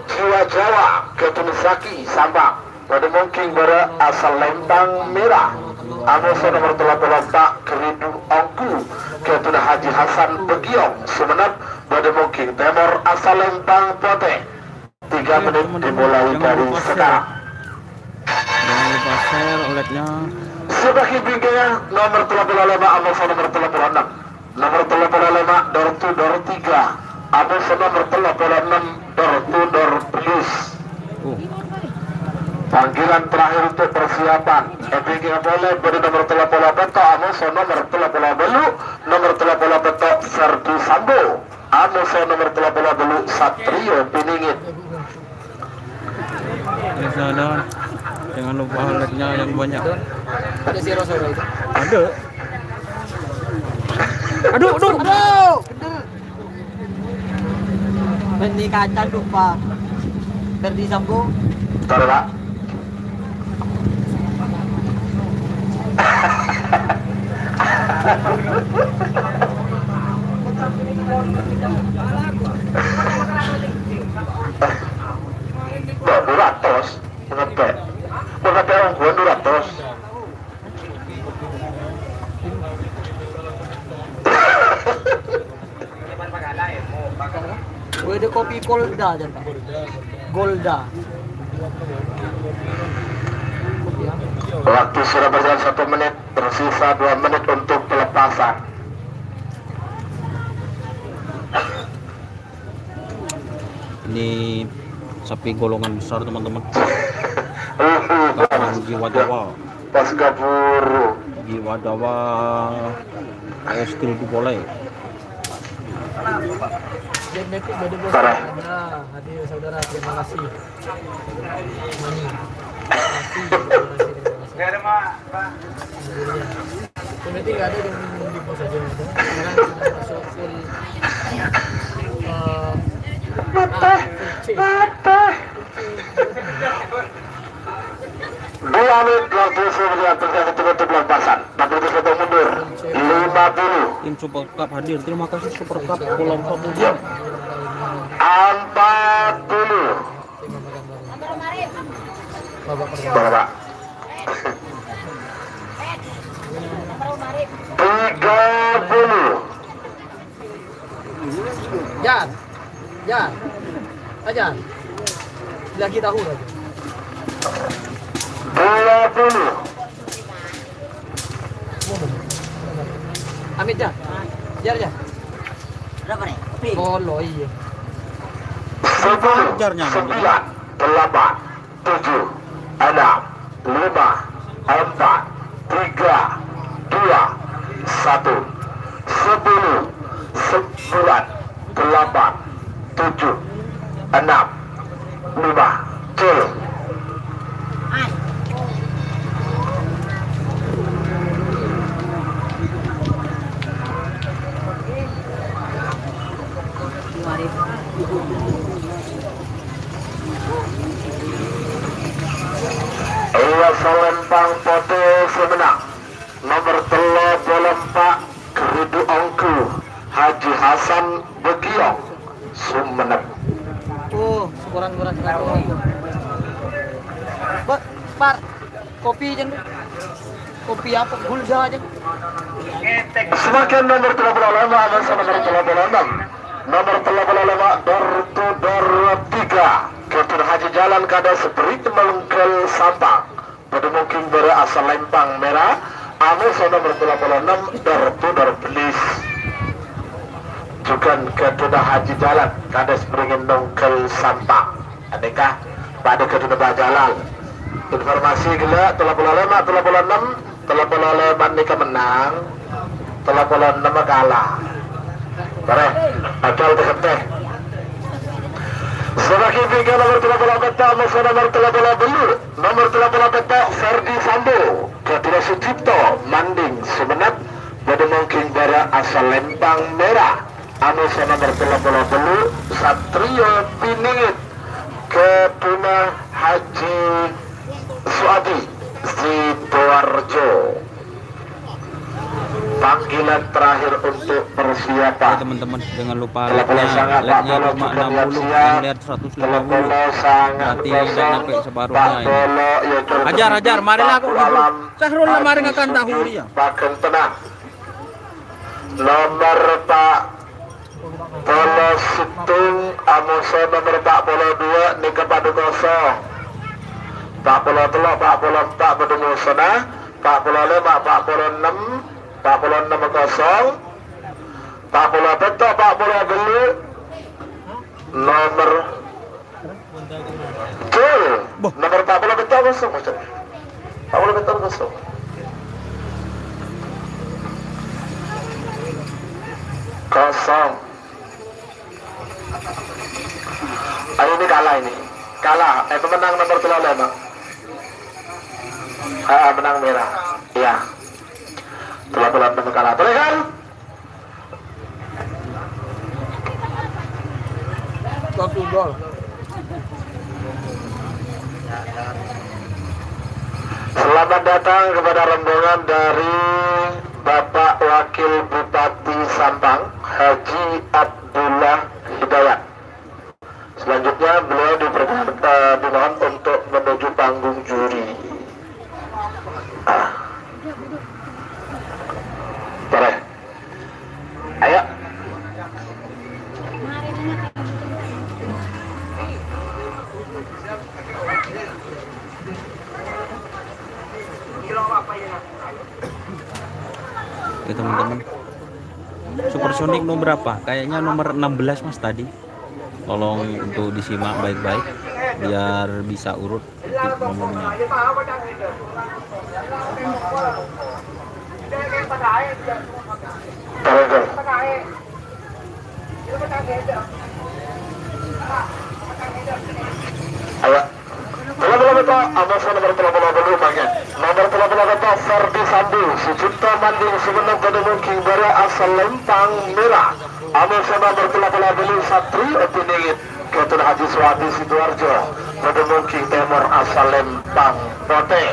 Jiwa Jawa Ketunisaki Sambang pada mungkin berasal Lembang Merah Amoso nomor 34 Keridu Ongku Ketuna Haji Hasan Begiong Sumenep pada mungkin Temor asal Lembang Pote 3 menit dimulai dari sekarang. Jangan lupa share olehnya. Sebagai bingkainya nomor 35 Amoso nomor 36 nomor 35 Dortu Dor 3 Amoso nomor 36 Dortu Dor Plus. Panggilan terakhir untuk persiapan Ebingnya boleh beri nomor 30 petok Amoso nomor 30 belu nomor 30 petok Serdu Sambo Amoso nomor 30 belu Satrio Piningit. Sana jangan lupa like-nya yang banyak. Ada si Rosa itu. Ada. Aduh. Beli kacang lupa. Verdi Sambo. Taruh Pak. Duratos ngepet orang gua Duratos Gue ada kopi Golda aja Pak. Golda. waktu sudah berjalan 1 menit tersisa 2 menit untuk pelepasan. Ini sapi golongan besar teman-teman. Gabungan Jiwa Jawa. Pas gaburu Jiwa Jawa. Skill itu boleh. Dan nanti pada bos Parah. ada hadir saudara, terima kasih. Mani. Gak ada mak. Berarti nggak ada yang di pos aja. Sekarang sudah masuk full. Dua menit waktu sudah terjadi tutup pelepasan. Tapi itu sudah mundur 50 Tim Super Cup hadir. Terima kasih Super Cup bola 40. 40 Babak pertama. Bapak 30 Jan, aja. Lagi tahu aja. 20 Amit Jan. Jar. Berapa nih? Kopi. Oh lo iya. 10 Jarnya, 9 8 7 6 5 4 3 2 1 10 9 8 7 6 5 cil. Iya Selempang Pote Semenang nomor 34 Keridu Ongku Haji Hasan Begiong Sumenep. Kurang Par, kopi aja. Kopi apa? Gulda aja. Semakin nomor 35 Anas nomor 36 nomor 35 Dortu Dor 3 Ketur Haji Jalan Kada Seprit Melengkel Sampang pada mungkin berasal Lempang Merah Anas nomor 36 Dortu Dor Belis juga Ketur Haji Jalan Kada Seprit Melengkel Sampang adakah pada Ketur Bajalan informasi gila 35 36 nikah menang 36 kalah. Bare, akal teh. Sebagai bingkai nomor 38 nomor 30 belur Nomor 8 petok Ferdi Sambo Ketira Sucipto Manding Sumenep Bode Mungking Bara asal Lempang Merah anu nomor 30 Satrio Piningit Ketuna Haji Suadi Sidoarjo. Panggilan terakhir untuk Ya persiapan teman-teman, jangan lupa Telepon sangat Pak like-nya Bolo cuma juga 60 siap. yang lihat 150. Telepon sangat Berarti tidak kosong sampai Pak separuhnya ini. Bolo ya coba Ajar, marilah aku Alam Sahrul lah mari Haji ngakan tahu Sugi, dia. Bagen tenang. Nomor Pak Bolo Situng Amuso nomor Pak Bolo 2 nih kepadu kosong Pak Bolo telok Pak Bolo 4 bertemu sana Pak Bolo 5 Pak Bolo 6 Pak Bolo 6 kosong Pak Bolo Beto Pak Bolo Gelu nomor Jul nomor Pak Bolo Beto kosong macam Pak Bolo Beto kosong kosong. Ayo ini kalah ini. Kalah. Pemenang nomor 35. Menang merah. Iya. 36 kalah. Boleh kan? Satu gol. Selamat datang kepada rombongan dari Bapak Wakil Bupati Sampang Haji Abdullah Hidayat. Selanjutnya beliau dimohon untuk menuju panggung juri. Boleh. Ayo. Oke teman-teman, Supersonic nomor berapa? Kayaknya nomor 16 mas tadi. Tolong untuk disimak baik-baik biar bisa urut titik nomornya. Ayo. Nomor itu Amas nomor 30 pakai. Nomor 30 itu Ferdi Sambu, Sucipto Manding Sumenep Bode Mungking Bara asal Lempang Merah. Amas nomor 30 Satrio Piningit Ketun Haji Suadi Sidoarjo Bode Mungking Timur asal Lempang Bote.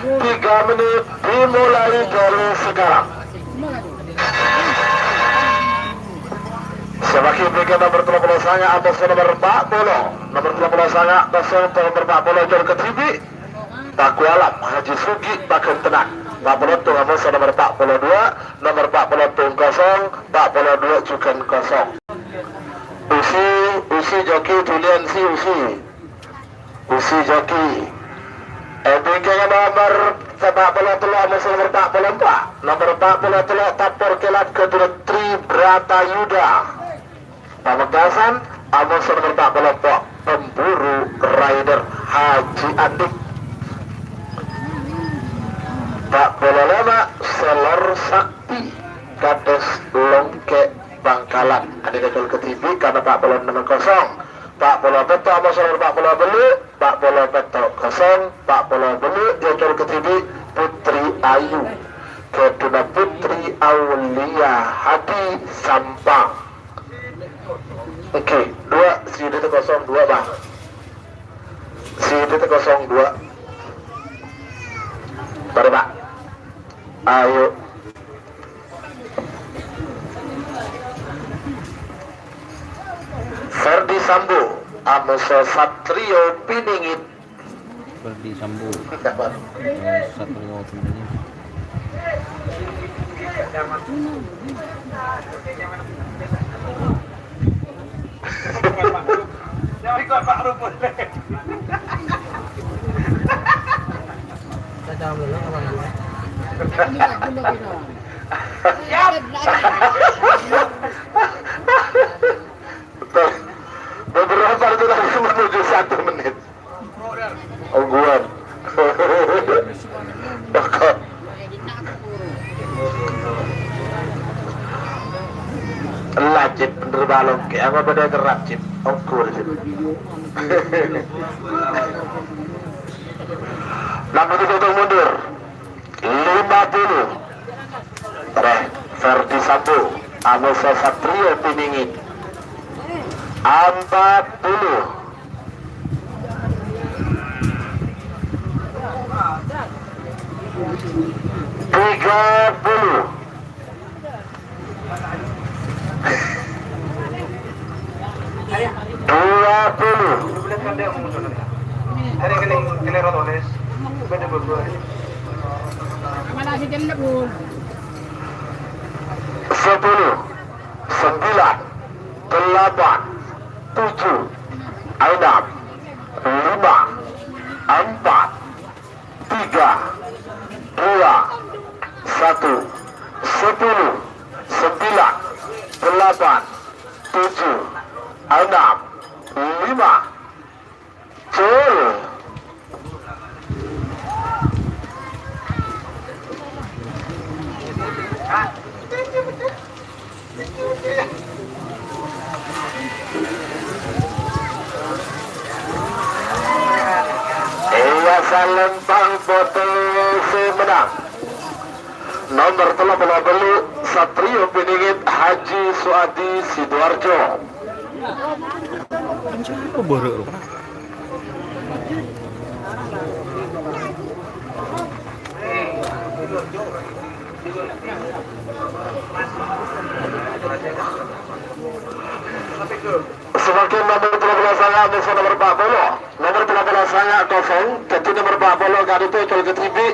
3 menit dimulai dari sekarang. Sebagai berikan nomor 30 sangat atas nomor 40 nomor 30 sangat kosong nomor 40 jor ketibi Paku Alam Haji Sugi Bagen Tenang 40 tuh atas nomor 42 nomor 40 tuh kosong 42 juga kosong Usi joki Julian si Usi joki berikan nomor 40 tuh atas nomor 44 nomor 40 tuh tapor kelat kedua Tri Brata Yuda Pamekasan, Amos nomor 40 pemburu rider Haji Adik. Pak Bola Lama Selor Sakti Kades Longke Bangkalan. Ada kecil ke TV karena Pak Bola nomor 0. Pak Bola Beto Amos nomor Pak Bola Belu, Pak Bola Beto 0, Pak Bola Belu kecil ke TV Putri Ayu. Kedua Putri Aulia Hadi Sampang. Oke, 2 CD itu 02 bang. CD itu 02. Baru pak. Ayo. Ferdi Sambo, Amuso Satrio Piningit. Ferdi Sambo, Dapat. Satrio Piningit. Pak Rumput. Kita jawab dulu apa namanya? Betul. Beberapa itu langsung menuju 1 menit. Ongguan. Lacip bener balong. Apa beda kerap cip? Ukur sih. Namun itu mundur 50. Ferdi Sambo Amosa Satrio Piningit 40. Mana sih janda pun? 10, 9, 8, 7, 6, 5, 4, 3, 2, 1, 10, 9, 8, 7, 6, 5, cul. Lempang potensi menang nomor 30 Satrio Piningit Haji Suadi Sidoarjo. Siapa baru? Semakin nomor 13 saya musuh nomor 40. Nomor 13 saya kosong. Ketua nomor 40 gadu itu col ketibi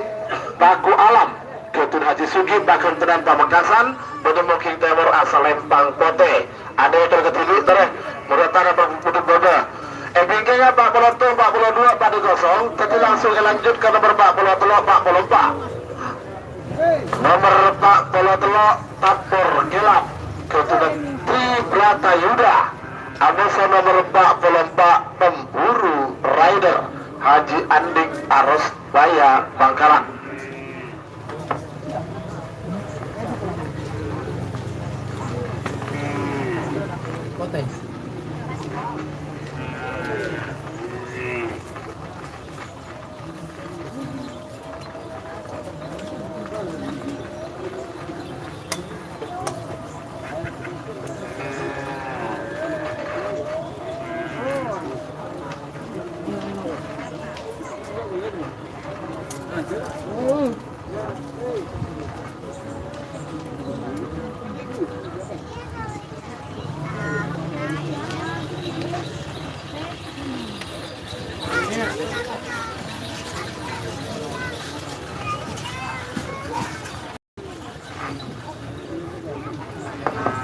Baku Alam. Ketua Haji Sugi Bakun Tenan Pamekasan. Bertemu King Timur asal Lempang Pote. Ada yang col ketibi terus muratan apa putih boda. Bingkingnya 41, 42 pada kosong. Ketua langsung lanjut ke nomor 43, 44. Nomor 43 Tapur Gelap. Ketua Tri Brata Yuda. Amusa nomor 44 Pemburu Rider Haji Andik Aros Baya Bangkalan. Kote.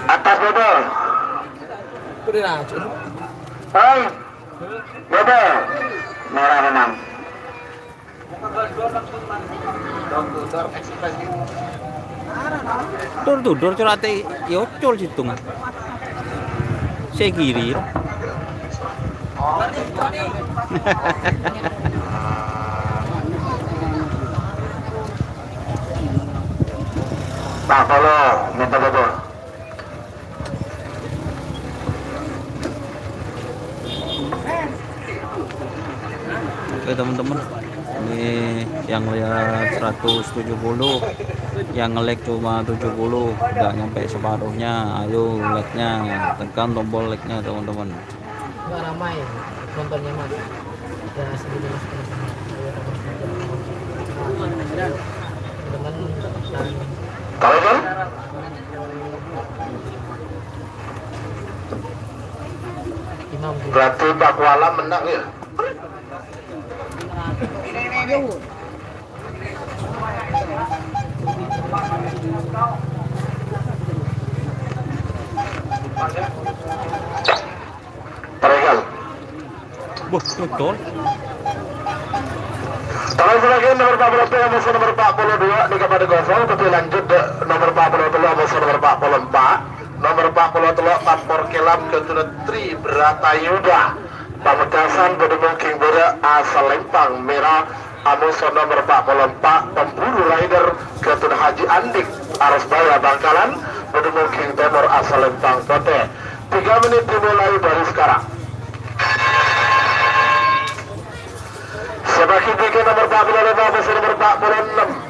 Atas Bebel. Udah racun. Hai Bebel. Merah menang. Dor curate yo col situ nggak? Saya kiri. Pak Polo minta Bebel. Oke teman-teman, ini yang lihat 170, yang nge-like cuma 70, nggak nyampe separuhnya. Ayo like-nya, tekan tombol like-nya teman-teman. Nggak ramai nontonnya mas. Ya sedikit mas. Dengan Kalau kan? Imam Berarti Pak Kuala menang ya? Terenggal. Wah, betul. Kalau sebagai nomor 40 musuh nomor 42 di kepada gosong, tapi lanjut nomor 43 musuh nomor 44. Nomor 43 Tapor Kelap Ketua Tri Brata Yuda. Pamekasan bertemu King Beda asal Lempang Merah. Amusa nomor 44 Pemburu Rider Ketua Haji Andik Aros Baya Bangkalan bertemu King Timur asal Lempang Pote. 3 menit dimulai dari sekarang. 46.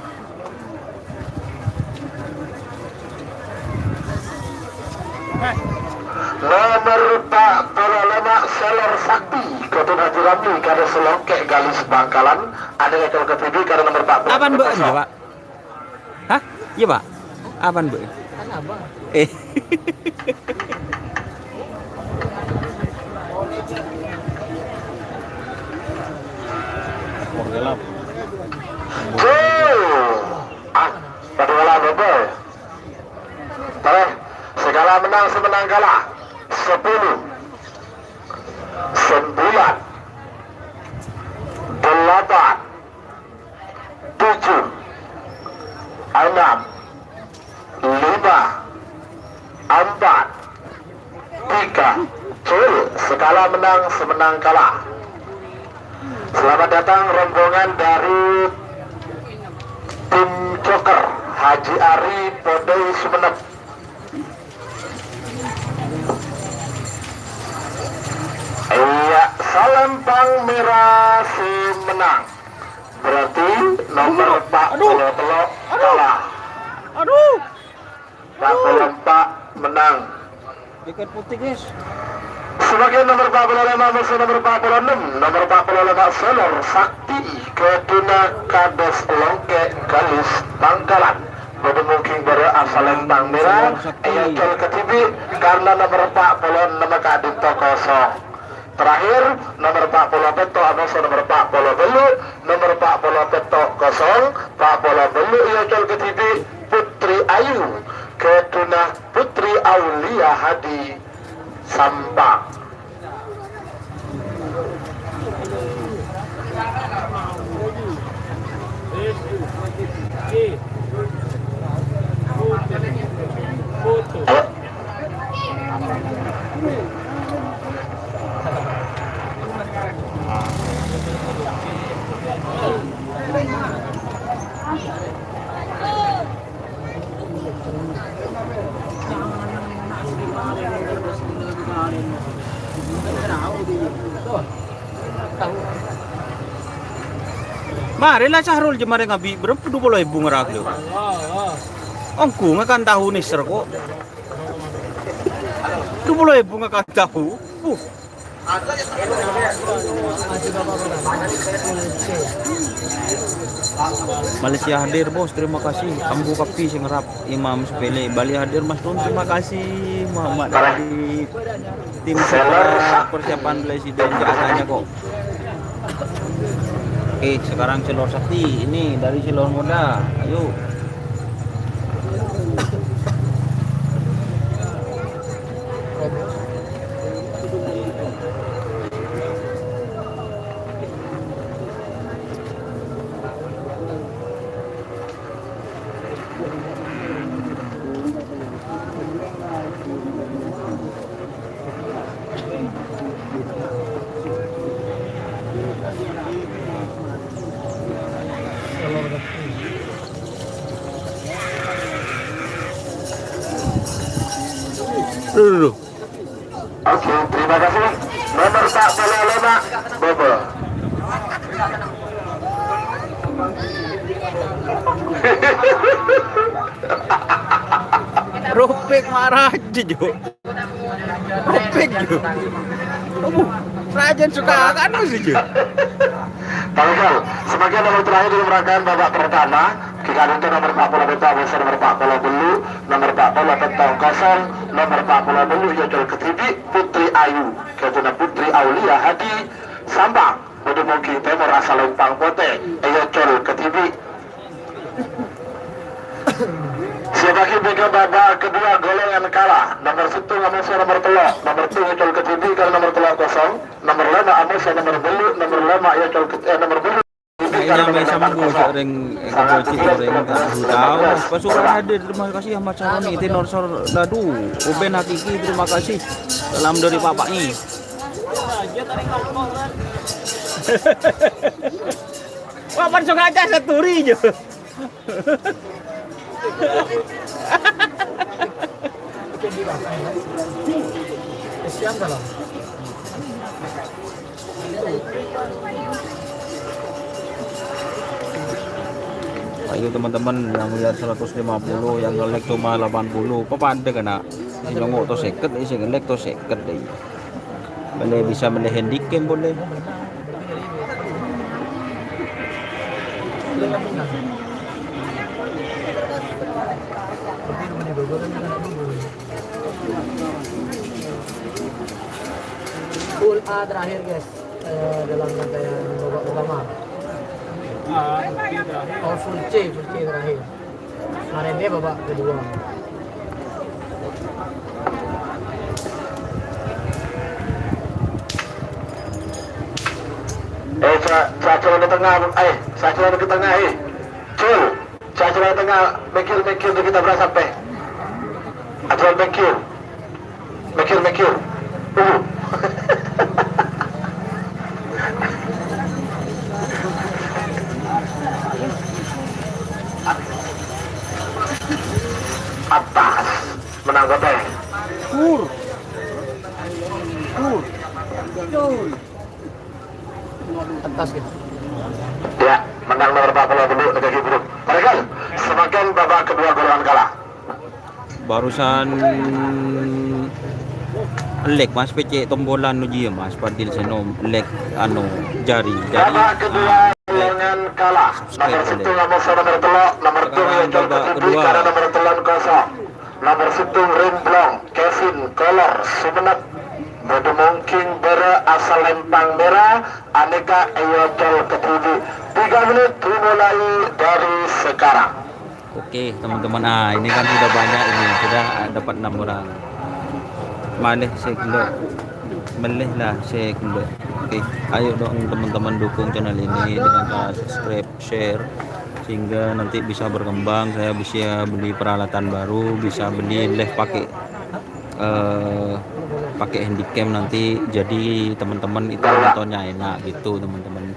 Nomor 45 Seller Sakti Kota Haji Ramli karena selongkek galis Bangkalan. Ada ekor ketiga karena nomor 40. Apaan mbak? Iya pak. Hah? Iya pak. Apaan mbak? Kan abang. Gelap. Padahal apa? Segala menang semenang kalah. 10 9 8 7 6 5 4 3 Cul, skala menang semenang kalah. Selamat datang rombongan dari tim Joker Haji Ari Podoi Sumenep. Iya, Salempang Merah si menang. Berarti nomor 40 kalah. Aduh. 44 menang. Ikan putih guys. Sebagai nomor 45 musuh nomor 46, nomor 45 Seller Sakti Keduna Kades Longke Galis Bangkalan. Pada mungkin berasal Lempang Merah, Eyacol Ketibi karena nomor 40 nama Kadito kosong. Terakhir nomor 40 Peto Amoso nomor 40 Belu, nomor 40 Peto kosong, 40 Belu Eyacol Ketibi Putri Ayu Keduna Putri Aulia Hadi Sampang. Mari lah Syahrul jemare ngabi berapa 20.000 ngerak lu. Ongku ngakan tahu nih ser kok. 20.000 ngakan tahu. Malaysia hadir bos, terima kasih. Ambu Kapi sing ngerap Imam Sepele. Bali hadir Mas Don, terima kasih. Muhammad dari tim persiapan presiden katanya kok. Oke, sekarang Celor Sakti ini dari Celor Muda. Ayo. Dulu. Oke, terima kasih. Nomor 45 Bobo. Ropek marah aja Jo. Ropek Jo. Rajan suka kan sih Jo. Tanggal sebagai nomor terakhir dalam rangkaian babak pertama, kita untuk nomor 40 Beto Abusa nomor 40 Belu, nomor 40 Beto Kosong, nomor 40 Belu Yocol Ketibi, Putri Ayu, Keduna Putri Aulia Hadi Sampang, pada mungkin Timur asal Lempang Pote, Yocol Ketibi. Sebagai bega babak kedua golongan kalah, nomor 1 Amusa nomor 3, nomor 2 Yocol Ketibi kalau nomor 3 kosong, nomor 5 Amusa nomor Belu, nomor 5 Yocol nomor Belu. Kayaknya sampai sama gue sering kebocik sering tahu. Pasukan hadir, terima kasih Ahmad Saroni, Tinor Sordadu, Uben Hakiki, terima kasih. Salam dari papaknya. Wah, pansong aja seturi jo. Siang dalam. itu teman-teman yang lihat 150, yang nge-lag cuma 80. Apa pada kena? Si nyongok to seket, si nge-lag to seket deh. Boleh bisa boleh handicam boleh. Dia nggak menang. Tapi rumahnya Bogor kan anak dulu. Pool A terakhir guys, dalam rangkaian babak pertama. Oh full C terakhir. Kemarin dia babak kedua. Cacuran di tengah, cacuran di tengah, Cul, cacuran di tengah, mekir tu kita berasa sampai. Cacuran mekir. Atas, menang kote. Atas gitu. Ya, menang nomor 40 dulu negeri buruk. Mereka semakin babak kedua golongan kalah. Barusan leg mas PC tombolan nuji ya mas padil senom leg anu jari Babak kedua golongan kalah. Nomor 1 nomor 1 nomor telok, nomor 2 yang babak kedua. karena nomor telon kosong. Nomor 1 Rimblong, Kevin Kolor, Sumenep. Bodo mungkin asal lempang merah, aneka eyotol ketujuh. 3 menit dimulai dari sekarang. Oke teman-teman, ini kan sudah banyak, ini sudah dapat 6 orang. Malih sekilo, melih lah sekilo. Oke, ayo dong teman-teman dukung channel ini dengan cara subscribe, share, sehingga nanti bisa berkembang. Saya bisa beli peralatan baru, bisa beli live pakai handycam nanti, jadi teman-teman itu nontonnya enak gitu teman-teman.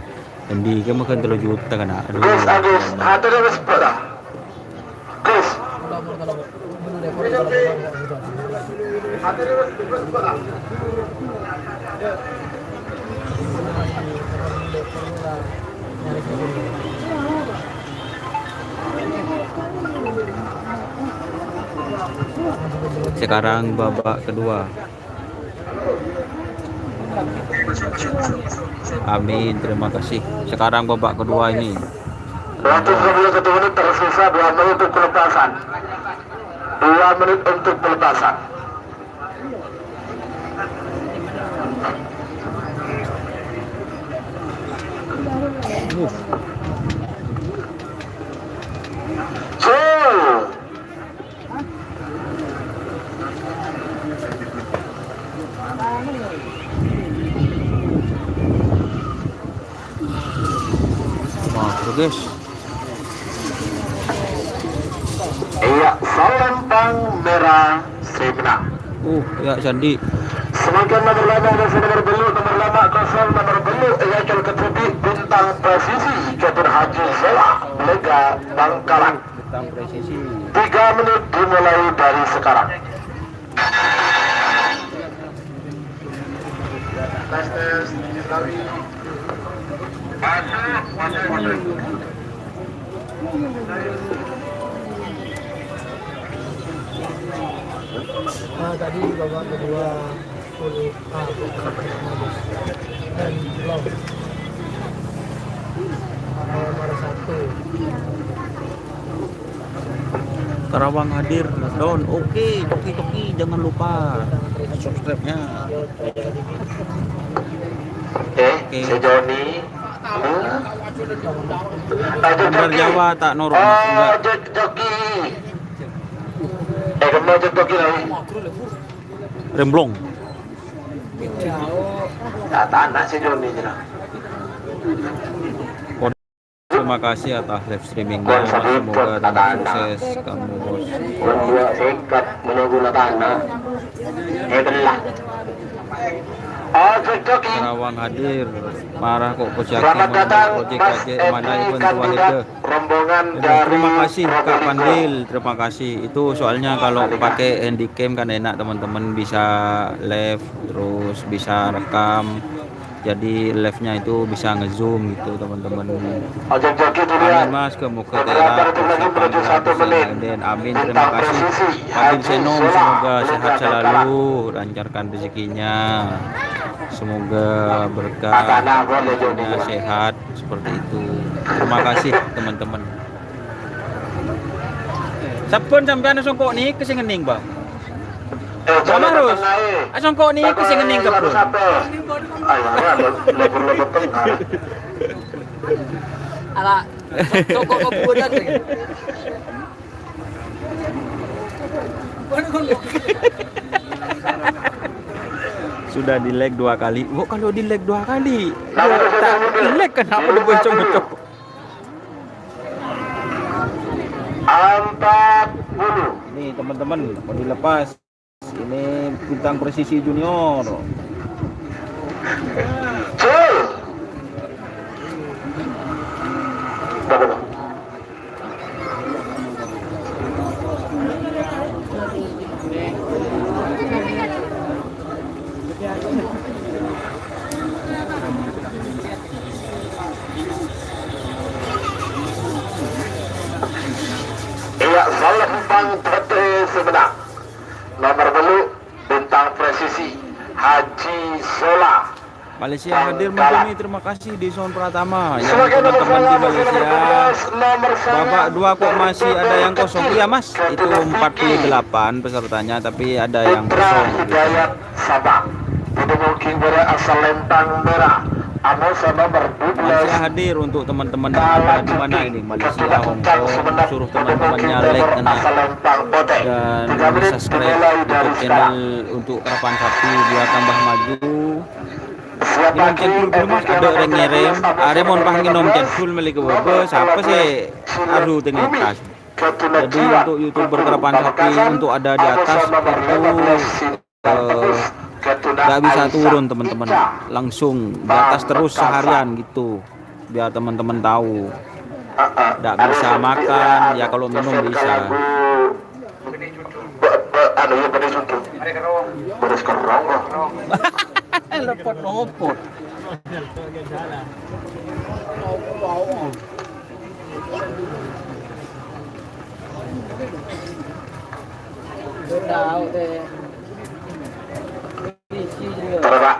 Handycam kan 3 juta kan. Aduh. Agus, ada yang sepeda. Gus. Sekarang babak kedua. Amin, terima kasih. Sekarang babak kedua ini. Waktu sebelum 1 menit tersisa 2 menit untuk pelepasan. 2 menit untuk pelepasan. Masuk guys. Iya, Salempang merah Srimna. Ya Sandi. Semakin nomor lama nomor belu nomor lama kosong nomor belu Eyakul Ketubi bintang presisi Ketur Haji Zela Lega Bangkalan. Bintang presisi. 3 menit dimulai dari sekarang. Tadi babak kedua full A dan belum nomor 1 Karawang hadir down. Oke, toki jangan lupa subscribe-nya. Si Joni. Gambar Jawa tak normal enggak. Joki. Kamu joki lagi. Remblong. Anak si Joni jenah. Terima kasih atas live streamingnya. Semoga dengan sukses kamu bos. Dua sekat menunggu tanah. Belah. Joki. Karawang hadir. Marah kok Coach Yaki. Selamat datang Mas mana Edi itu kandidat rombongan dari terima kasih Kak Probolinggo. Pandil, terima kasih. Itu soalnya kalau pakai handycam kan enak teman-teman, bisa live terus bisa rekam Jadi live-nya itu bisa ngezoom gitu teman-teman. Ojek joki Amin durian. Mas, ke Muka Beberapa Tera, detik lagi menuju 1 menit. dan amin, terima Bintang kasih. presisi Adin Haji Senom, Zola semoga belum sehat gagal kalah. selalu, lancarkan rezekinya, semoga berkah, Akana boleh jadi. hidupnya sehat, seperti itu. Terima kasih teman-teman. Sapun sampean songkok nih kesing ngening bang. Bang Marus, songkok nih kesing ngening kapun. Lebur-lebur tengah. Ala toko kopi dan Sudah di lag 2 kali. Oh, kalau di lag 2 kali, ya, tak di lag kenapa diboncong-boncong? 40. Ini teman-teman mau dilepas. Ini bintang presisi junior. Cil. Iya, salah bintang putri sebenang. Nomor dulu bintang presisi Haji Zola. Malaysia hadir menjadi terima kasih di Son Pratama yang Sebagai nomor teman-teman di salah, Malaysia. nomor Babak 2 kok masih ada yang kosong. Iya Mas, itu Ketulung 48 pesertanya tapi ada yang Putra kosong gitu. Hidayat Sabah. Pemukul Kimbara asal Lempang Merah. Amosa nomor 12. Malaysia hadir untuk teman-teman yang ada di mana ini Malaysia, Hong Kong, suruh teman-temannya like dan subscribe untuk channel untuk Karapan Sapi biar tambah maju. Inom centul dulu Mas, ada orang ngerem, Aremon pahingin nom centul milik ke siapa sih aru tenikas. Jadi untuk YouTuber Karapan Sapi untuk ada di atas itu nggak bisa turun teman-teman, langsung di atas terus seharian gitu biar teman-teman tahu. Nggak bisa makan ya, kalau minum bisa. Anu ya beres untuk beres kerong. Lepot-lepot. tahu deh. Terima.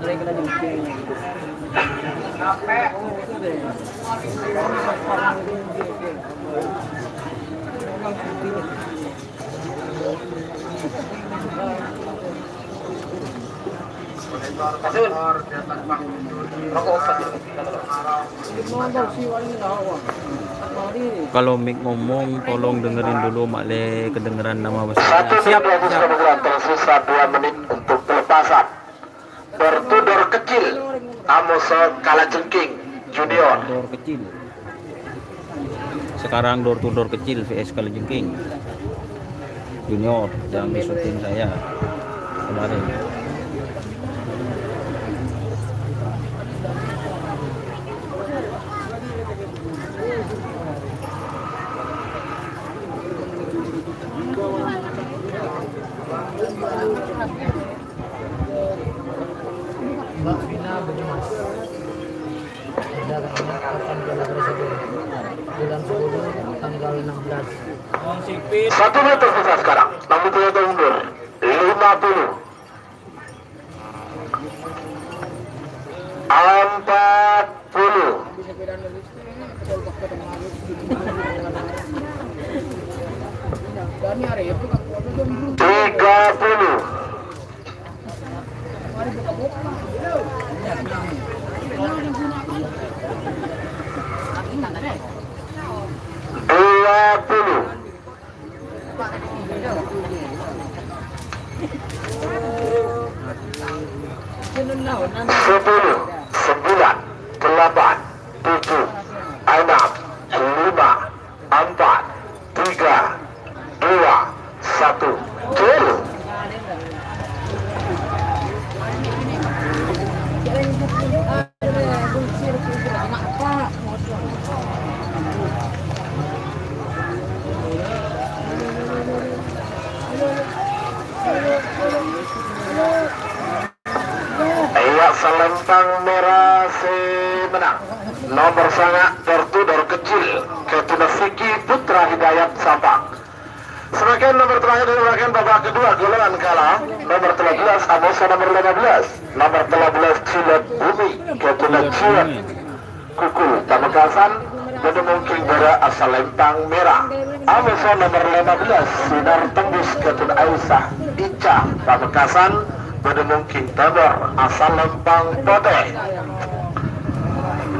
Mereka lagi bikin. Kalau Mik ngomong tolong dengerin dulu Makle kedengeran nama Satu besarnya. siap, Siap, siap. tersisa 2 menit untuk pelepasan. Bertudor kecil, Amos Kalajengking Junior. Door kecil. Sekarang door to door kecil VS Kalajengking Junior yang di syuting saya kemarin. Mbak Vina Banyumas. Undangannya akan dilaksanakan bulan 10 tanggal 16. 1 meter tersisa sekarang, namun ternyata mundur 50 40 30 20 10 9 8 7 6 5 4 3 2 1 turun. lempang merah si menang. Nomor sangat tertudor kecil Ketuna Siki Putra Hidayat Sampang. Semakin nomor terakhir dilakukan babak kedua golongan kalah. Nomor 13 Amosa, nomor 15 nomor 13 Cilet Bumi Ketuna Cilet Kuku Pamekasan mungkin bara asal lempang merah. Amosa nomor 15 Sinar Tembus Ketuna Aisyah Ica Pamekasan mungkin tabor asal lempang poteh.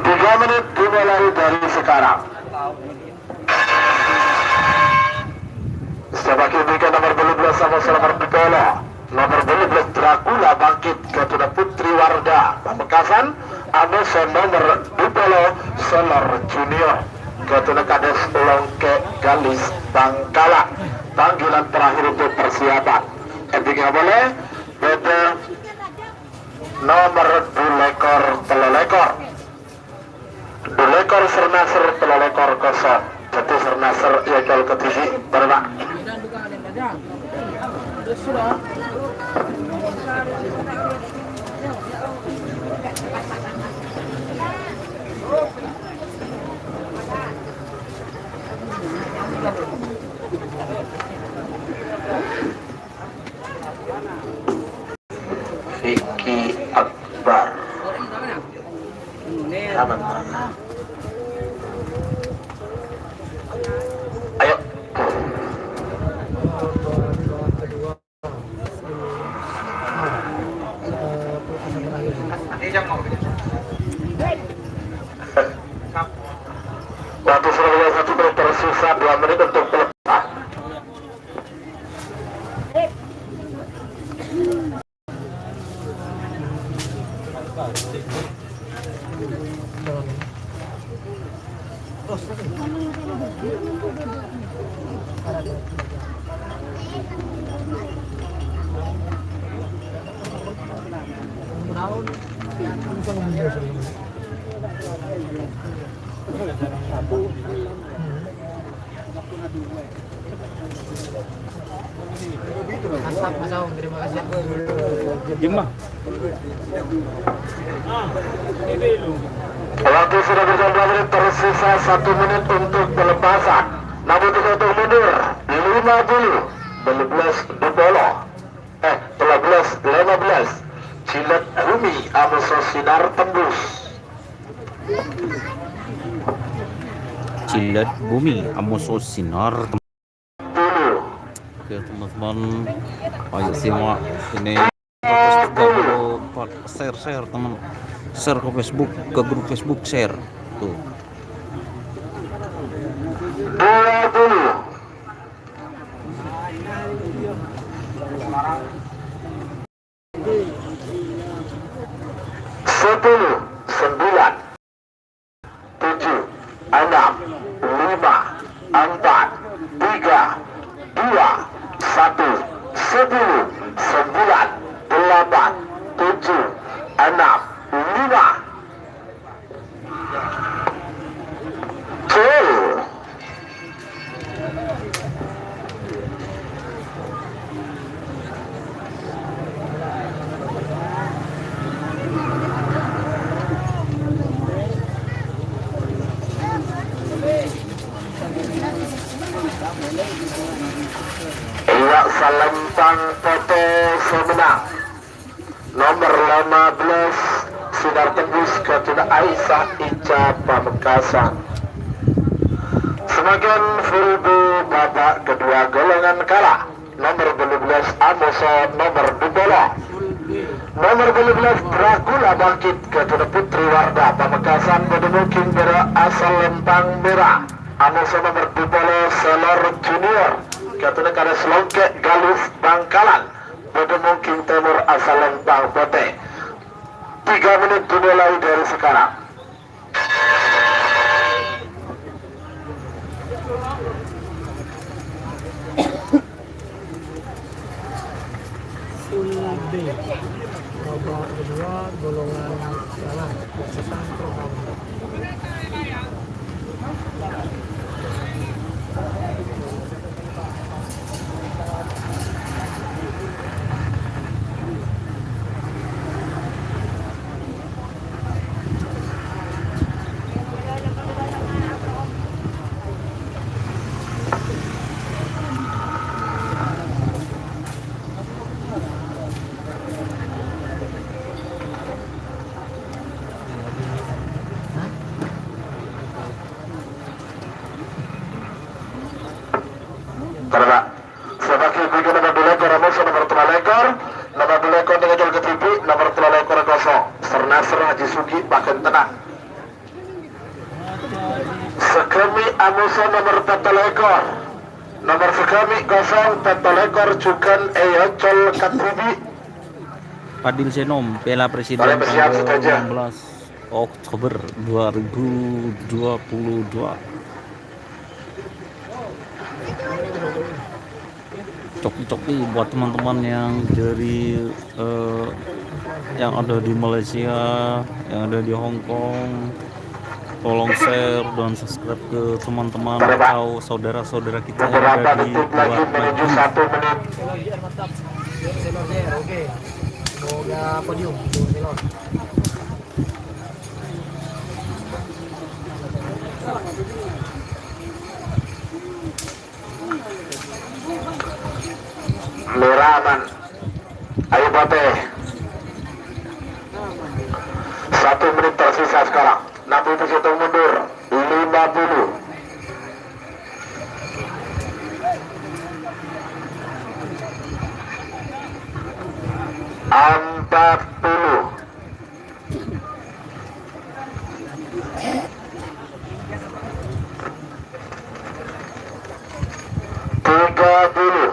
3 menit dimulai dari sekarang. Sebagai berikan nomor 12 sama nomor 12 nomor 12 Dracula bangkit Ketuna Putri Warda Pamekasan. Amosa nomor 12 Solar Junior Ketuna Kades Longke Galis Bangkala. Panggilan terakhir untuk persiapan. Ketika boleh beda nomor 2 lekor telelekor 2 lekor sernaser telelekor kosong. Jadi sernaser ekor ketiga bermak. Sudah. Vicky Akbar. Aman. Ayo. Waktu Surabaya 1 menit tersisa 2 menit untuk pelepas. Mantap Mas Aung, terima kasih. Jemah. Waktu sudah berjalan 2 menit tersisa 1 menit untuk pelepasan. Namun untuk mundur 50 12 15 Cilet Bumi Amosa Sinar Tembus. Cilet Bumi Amosa Sinar. 10 Oke teman-teman, ayo simak ini podcast share teman, share ke Facebook, ke grup Facebook, share tuh. 20 10 9 7 6 5 4 3 2 1 10 9 8 7 6 5 Full. Iya Salempang foto semenang nomor 15 Sinar Tembus Ketuna Aisyah Ica Pamekasan. Semakin full babak kedua golongan kalah. Nomor 12 Amosa, nomor 12 nomor 12 Dracula bangkit Ketuna Putri Warda Pamekasan mungkin bera asal lempang merah. Amosa nomor 12 Solar Junior Ketuna Kades Longke Galus Bangkalan mungkin Timur asal lempang Pote. 3 menit dimulai dari sekarang. Full B. Babak kedua golongan kalah. Kesan pertama. ekor, nomor 2 ekor dengan jual ke TV, nomor 3 ekor kosong. Sernasr Haji Sugi Baken Tenang. Sekemi Amusa nomor 4 ekor. Nomor sekemi kosong 4 ekor Cukan Eyocol Katribi. Padil Senom, Piala Presiden Boleh bersiap tanggal saja. 16 Oktober 2022. Coki-coki buat teman-teman yang dari yang ada di Malaysia, yang ada di Hong Kong, tolong share dan subscribe ke teman-teman atau saudara-saudara kita yang Beberapa ada di detik lagi luar menuju negeri. 1 menit. Selor mantap. Selor JR, oke. Semoga podium untuk Selor. Merah aman. Ayo Bate. 1 menit tersisa sekarang. 60 hitung mundur. 50. Empat puluh. Tiga puluh.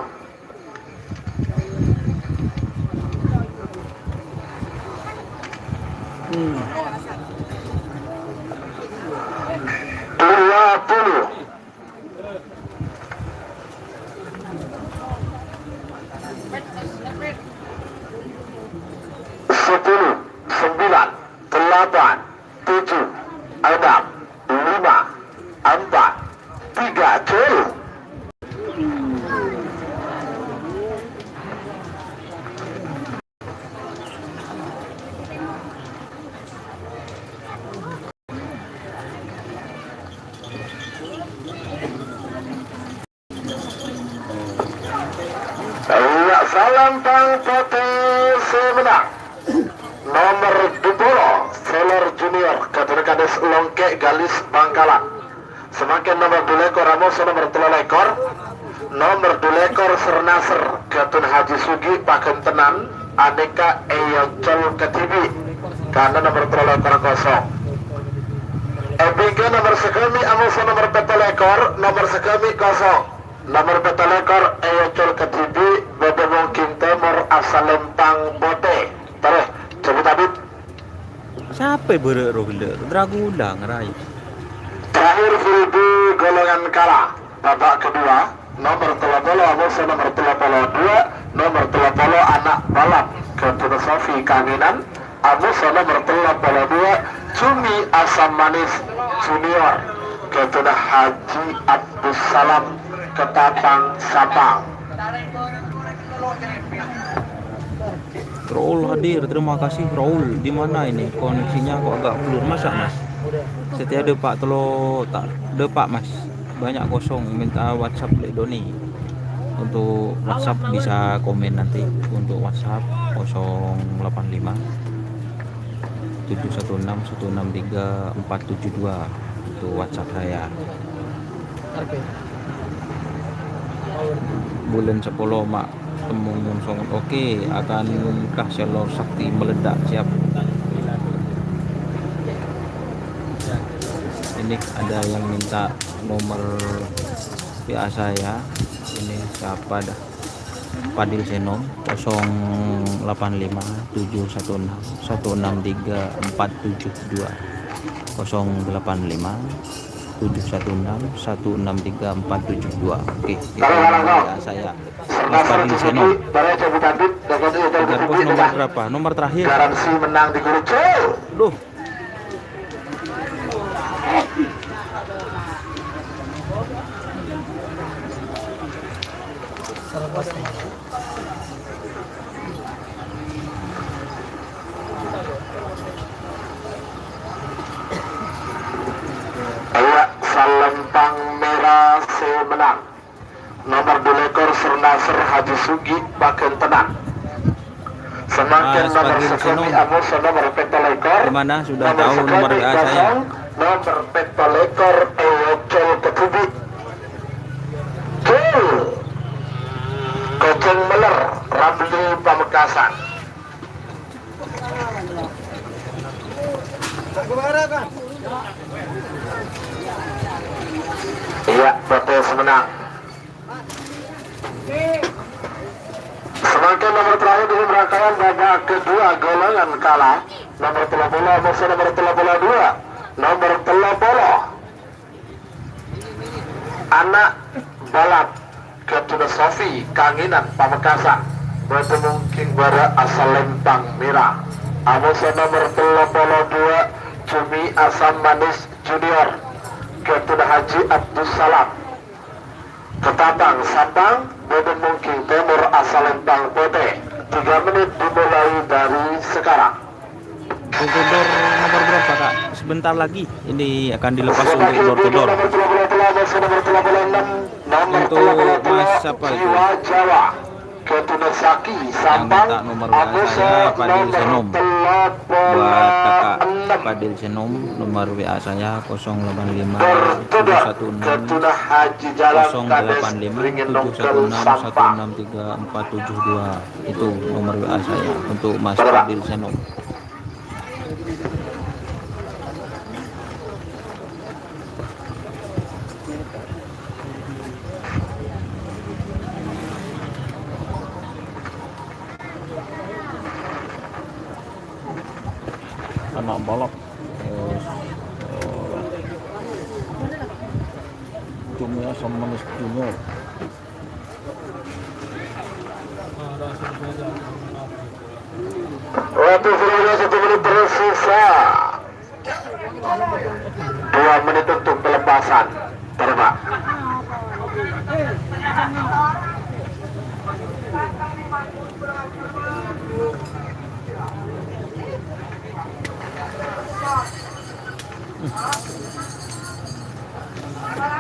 Dua puluh. Sepuluh, 9, 8, 7, 6, 5, 4, 3, cul. Iya, salam pang potensi menang. Nomor 20 Selor Junior Kaderkades Longke Galis Bangkalan. Semakin nomor 2 ekor Ramos, nomor 3 ekor. Nomor 2 ekor Sernasr Ketun Haji Sugi Paken Tenan Aneka Eyocol Ketibi. Karena nomor 3 ekor kosong. EPG nomor sekami Amos nomor 4 ekor, nomor sekami kosong. Nomor 4 ekor Eyocol Ketibi Bebemong Timur asal Lempang Bote. Terus coba tadi Siapa berrohile? Dragula ngerai. terakhir Filbi golongan kalah babak kedua. Nomor 30 Amos nomor 32, nomor 30 anak balap Ketun Sofi Kanginan. Amos nomor 32 Cumi Asam Manis Junior Ketun Haji Abdus Salam Ketapang Sabang. Raul hadir, terima kasih Raul. Di mana ini koneksinya kok agak blur masa Mas? Setia ada Pak telo tak ada Pak Mas. Banyak kosong, minta WhatsApp Lek Doni. Untuk WhatsApp bisa komen nanti untuk WhatsApp 085 716 163 472 itu WhatsApp saya. RP. Bulan 10 mak temu song. Oke, akankah Selor Sakti meledak? Siap. Ini ada yang minta nomor WA saya. Ini siapa dah? Padil Senom 085 716 163 472 085 716 163 472. Oke, itu WA saya. Mas Padil Senom. Dengan pos nomor berapa? Nomor terakhir. Garansi menang di Guru Cul. Duh. Salah pasti. Iya, Salempang Merah menang. Nomor 2 ekor Sernasr Haji Sugi Baken Tenan. Semakin Mas nomor Padil sekami Senom. Amos nomor 4 ekor. Gimana? Sudah tahu nomor WA saya? Nomor 4 ekor Eyocol Ketubi. Cul. Koceng Meler Ramli Negeri Pamekasan. Iya, betul menang. Semakin nomor terakhir di rangkaian babak kedua golongan kalah nomor 30 musuh nomor 32 nomor 30 anak balap Ketuna Sofi Kanginan Pamekasan bertemu King Bara asal Lempang Merah musuh nomor 32 Cumi Asam Manis Junior Ketuna Haji Abdus Salam Ketapang Sabang Boden Mungking Timur asal Lempang Putih 3 menit dimulai dari sekarang. Untuk door nomor berapa kak? Sebentar lagi ini akan dilepas untuk door to door. Untuk mas siapa itu? Jawa Ketuna Saki Yang minta nomor WA saya Fadil Senom. Buat kakak Fadil Senom, nomor WA saya 085 716 Ketuna Haji Jalan 085 716 163 472. Itu nomor WA saya untuk Mas Fadil Senom. Anak balap Cumi Asam Manis Junior. Waktu sudah 1 menit tersisa 2 menit untuk pelepasan terbang.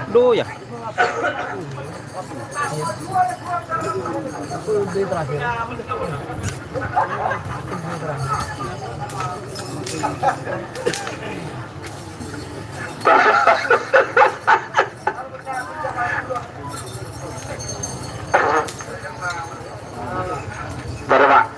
Duh ya. Itu terakhir. Terbang.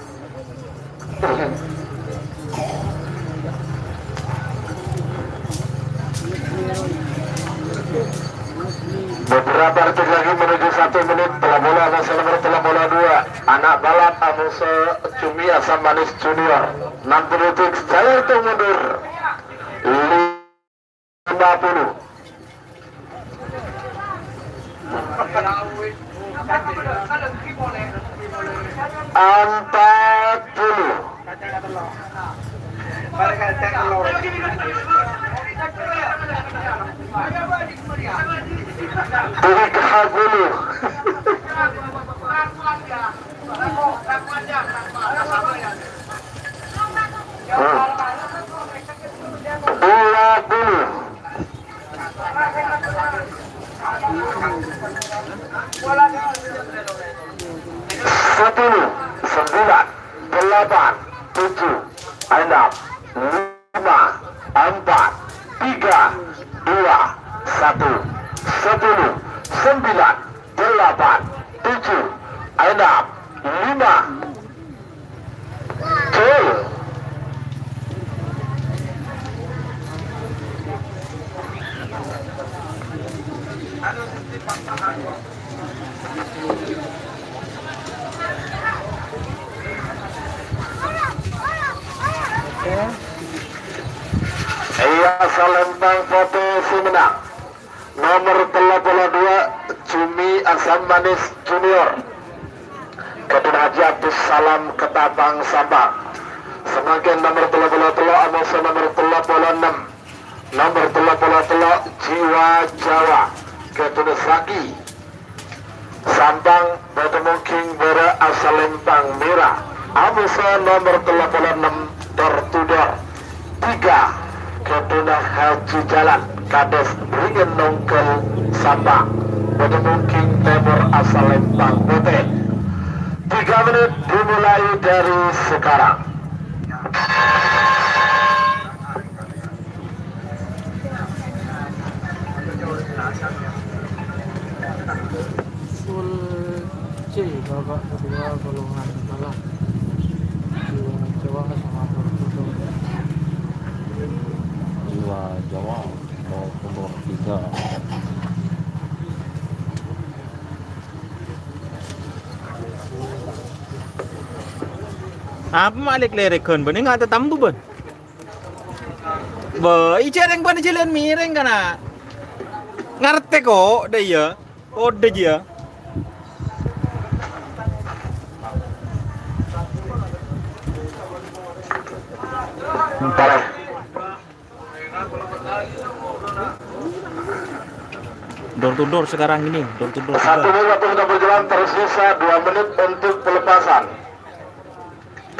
Beberapa detik lagi menuju 1 menit telah bola masih nomor 32 anak balap Amuse Cumi Asam Manis Junior 60 detik saya itu mundur 50 Lempang potensi menang nomor 32 Cumi Asam Manis Junior Ketuna Haji Abdus Salam Ketapang Sabang semakin nomor 33 Amose nomor 36 nomor 33 Jiwa Jawa Ketuna Saki Sampang bertemu King Bara asal Lempang Merah Amose nomor 36 Tertudor 3 Ketuna Haji Jalan Kades Beringin Nongkel Sabang bertemu King Timur asal Lempang Putih 3 menit dimulai dari sekarang. Full C sih babak kedua golongan kalah di Jawa sama Portugal. Jiwa Jawa nomor 3. Apa malik lerekon bening ada tambu ben. Be, icereng pan jalan miring kana. Ngarte kok deh ya. Ode dia. Boleh. Door to door sekarang ini, door to door. 1 menit waktu sudah berjalan, tersisa 2 menit untuk pelepasan.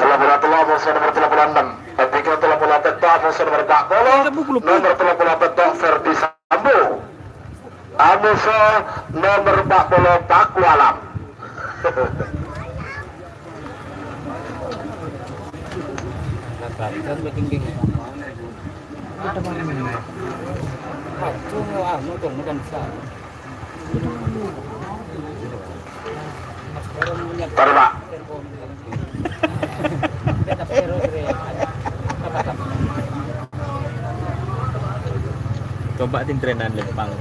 Telah bola musuh nomor 36. Ketika telah bola petok musuh nomor 40. Nomor telah bola petok Ferdi Sambo. Musuh nomor 40 Paku Alam. Taruh Pak. Coba tim trenan Lempang.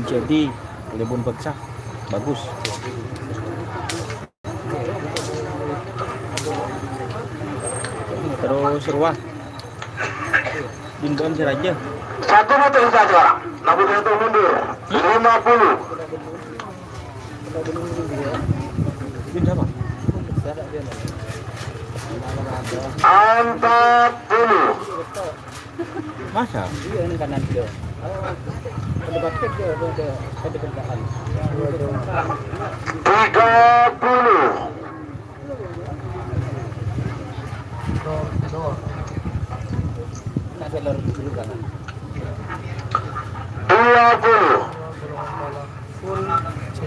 Jadi Lebon pecah bagus. Terus ruah Dinbon aja. 1 meter saja. Namun itu mundur. 50. Din apa? 40. Masa? 30. Door. 20. Full C.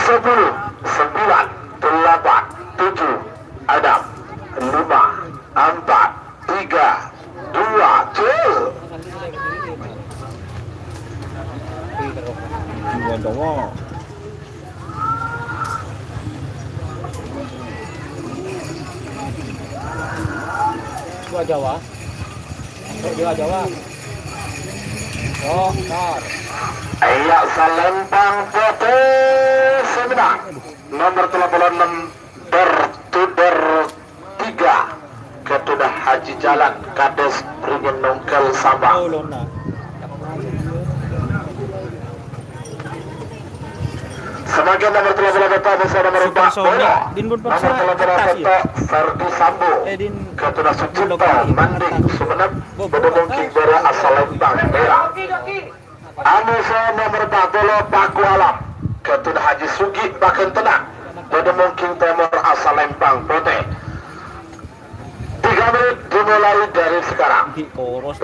10, 9, 8, 7, 6, 5, 4, 3, 2, cil. Jiwa Jawa. Jawa Jawa. Oh, tar. Ayak Salempang Putih Semedang. Nomor 36 Bertuder 3. Ketudah Haji Jalan Kades Beringin Nongkel Sabang. Oh, Lona. Semakin nomor 38 Musa nomor 4 bola. Dinbon Nomor paksa atas 38 ya. Ferdi Sambo. Din Ketudah Sucipto Manding Sumeneb. Bedemungking Bere Asalempang Merah. Musa nomor 40 Paku Alam. Ketudah Haji Sugi Baken Tenang. Bedemungking Timur Asalempang Putih. 3 menit dimulai dari sekarang. di poros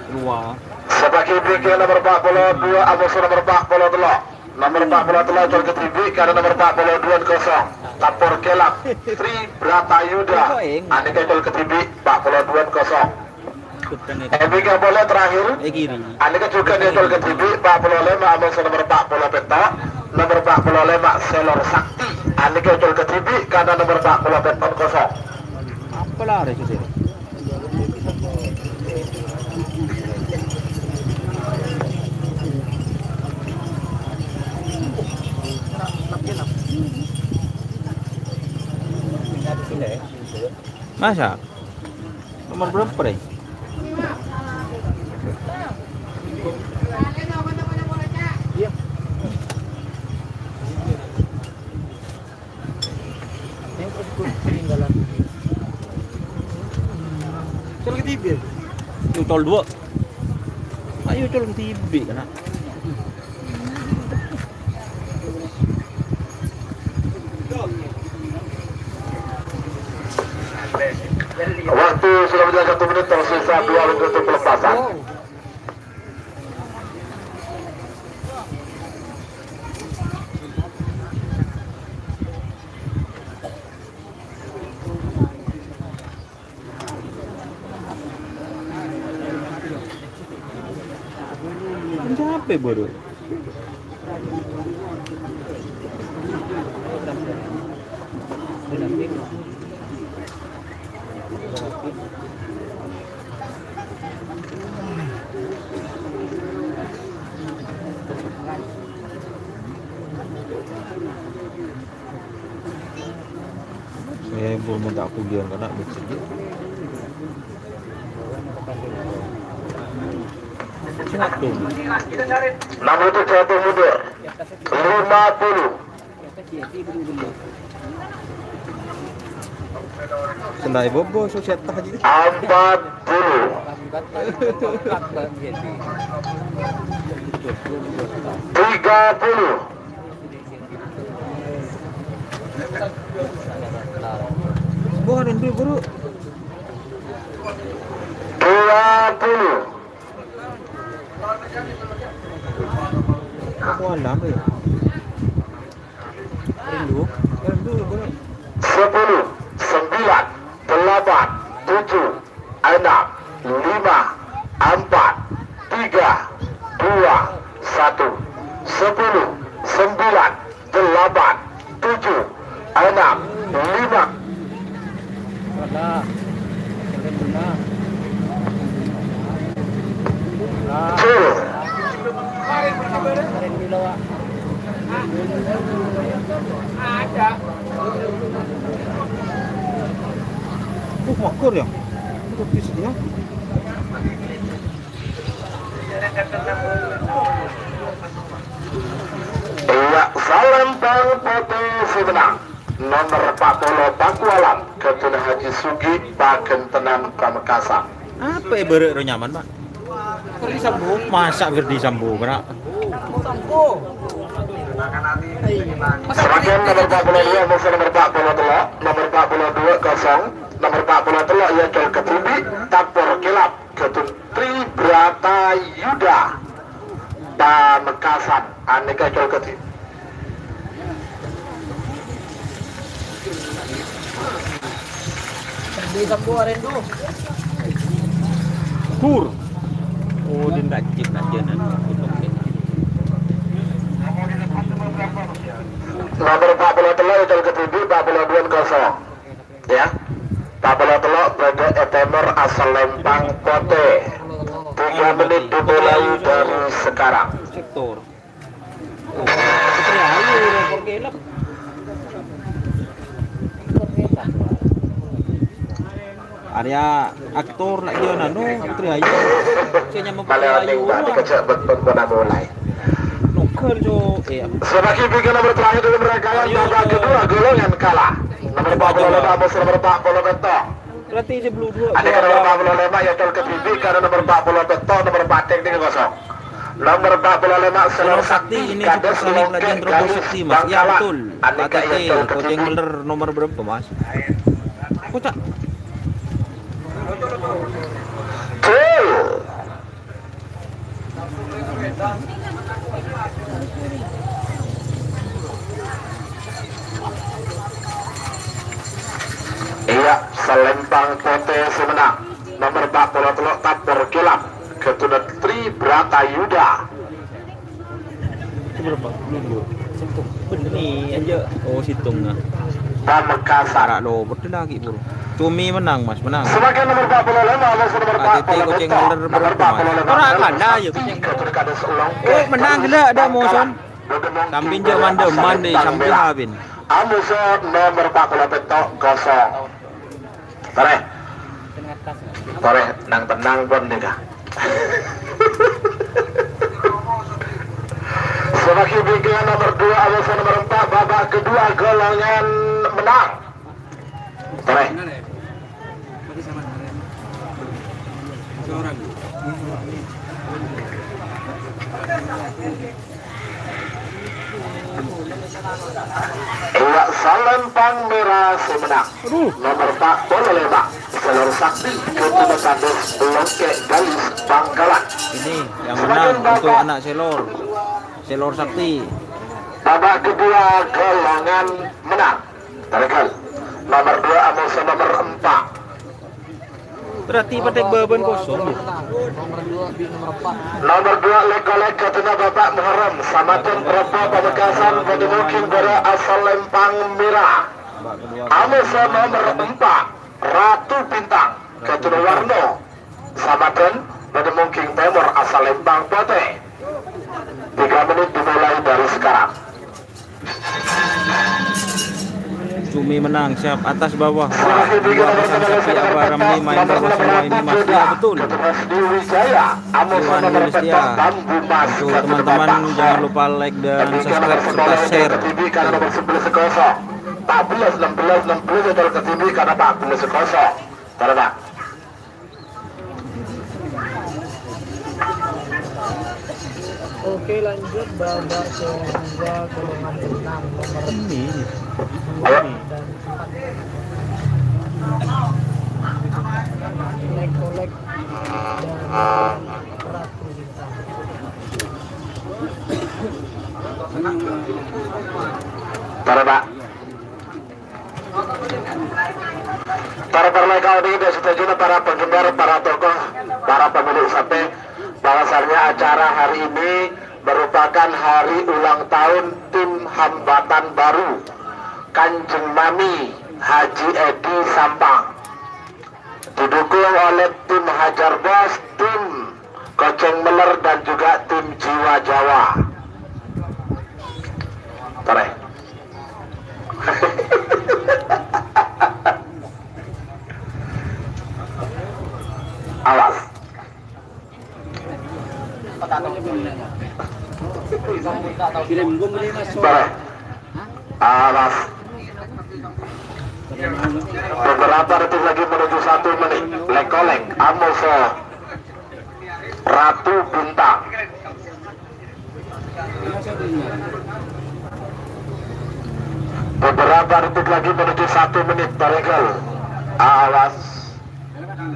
luar. Sebagai BK nomor 42, Musa nomor 40 Nomor 40 jual ke Tribi karena nomor 42 kosong. Lapor kelap Tri Bratayuda. Anika jual ke Tribi 42 kosong. MBK boleh terakhir. Kiri. Anika juga dia jual ke Tribi 45 Musa nomor 40 petok. Nomor 45 Selor Sakti. Anika jual ke Tribi karena nomor 40 petok kosong. Apalah ada sih. Masa? Nomor berapa deh? Col ke TV. Yung tol 2. Ayo col ke TV kana. menjaga 1 menit tersisa 2 menit untuk pelepasan. Capek baru. Saya belum tak kuliah karena bersedia. Satu. 6 menit jatuh mundur. 50. Sendai bobo sosial tak aja. 40. 30. Bukan dulu bro. 20. Aku alam ya. Rindu bro. 10, 9, 8, 7, 6, 5, 4, 3, 2, 1. 10, 9, 8, 7, 6, 5. Full. Makor ya. Kopi sedia. Iya, Salempang potensi menang. Nomor 40 Pakualam, Ketua Haji Sugi, Pakentenan Pamekasan. Apa ya baru nyaman pak? Verdi Sambo. Masa Verdi Sambo kena? Semakin nomor 42 musuh nomor 43, nomor 42 kosong, nomor 43 ia Jol Ketubi, Tapor Kilap, Ketutri Brata Yuda, Pamekasan, Aneka Jol Ketubi. Di Sambo Arendo. Kur. Oh, dia nak cip nak jalan. Nomor 43 Jol Ketubi, 42 kosong. Ya. 43 Brede Etemer asal Lempang Kote. 3 menit dimulai dari sekarang. Sektor. Oh, Putri Ayu rekor kelap. Area aktor nak dia nano Putri Ayu. Saya nyamuk Putri Ayu. Balik kecil benar mulai. Nuker jo. Semakin bikin nomor terakhir dari mereka yang babak kedua golongan kalah. Nomor 45 musuh nomor 40 Betong. Berarti dia belum dua. Ada nomor 45 yang Jol Ketubi karena nomor 40 Betong, nomor 4 teknik kosong. Nomor 45 Selor Sakti, ini Kades Super Sonic Longkeng Legend Robo Garis Sakti mas. Ya Bangkalan. betul. Aneka KTT yang Jol Koceng Ketubi. Meler nomor berapa mas? Kocak. Tuh. Iya, Selempang potensi menang. Nomor 40 telok Tapor Kilap, Ketua Tri Brata Yuda. Itu berapa? Belum. Sentuh. Bener nih aja. Oh situng nah. Pamekasan. Sarak lo betul lagi bro. Cumi menang mas, menang. Semakin nomor 45 musuh nomor KTT 40 Koceng Betong. Meler Nomor berapa mas? 45 Orang kalah ya Koceng Meler. Ketua Kades Longkeng Oh menang gila ada Bangkalan. moson. Samping je mandem deh samping habin. Amuso nomor 40 Betong kosong. Tore, nang tenang pun nih kak. Semakin bikin nomor 2 Amuso nomor 4 babak kedua golongan menang. Tore. Iya, Salempang Merah menang. Nomor 45 Selor Sakti Ketuna Tandus Longke Galis Bangkalan. Ini yang menang untuk anak Selor Sakti. Babak kedua golongan menang. Tarekel nomor 2 Amosa nomor 4. Berarti patek beban kosong. Nomor 2 di nomor 4. Nomor 2 Lekolek Ketuna Bapak Muharram Samatun Propo Pamekasan Pademuking Bara Asal Lempang Merah. Amosa nomor 4 Ratu Bintang Ketuna Warno Samatun Pademuking Timur Asal Lempang Pote. 3 menit dimulai dari sekarang. Cumi menang, siap atas bawah. Wah, dua pasang sapi Abah Ramli main bawah semua ini Mas. Ya betul. Iwan Yulistia. Untuk teman-teman jangan lupa like dan subscribe serta share. 14, 16, 60 total ke TV karena 14 kosong. Taruh. Oke, lanjut babak kedua golongan 6 nomor Ini. Ayo. dan 4. Lekolek dan Ratu Bintang. Taruh, Pak. Para perleka ini sudah setuju para penggemar, para tokoh, para pemilik sapi bahwasannya acara hari ini merupakan hari ulang tahun tim hambatan baru Kanjeng Mami Haji Edi Sampang, didukung oleh tim Hajar Bos, tim Koceng Meler dan juga tim Jiwa Jawa. Tore. Awas. Tore. Awas. Beberapa detik lagi menuju 1 menit. Lekolek Amoso Ratu Bintang. Beberapa detik lagi menuju 1 menit. Tarekel. Awas. 1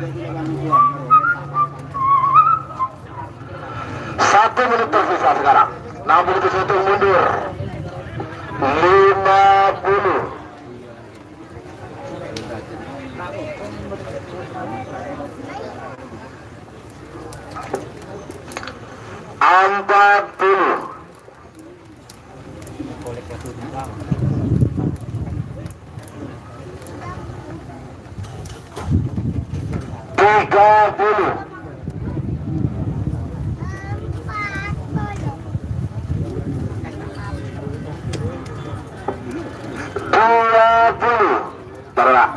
menit tersisa sekarang. 60 detik mundur. 50. Empat puluh. 30. 20. Taruh.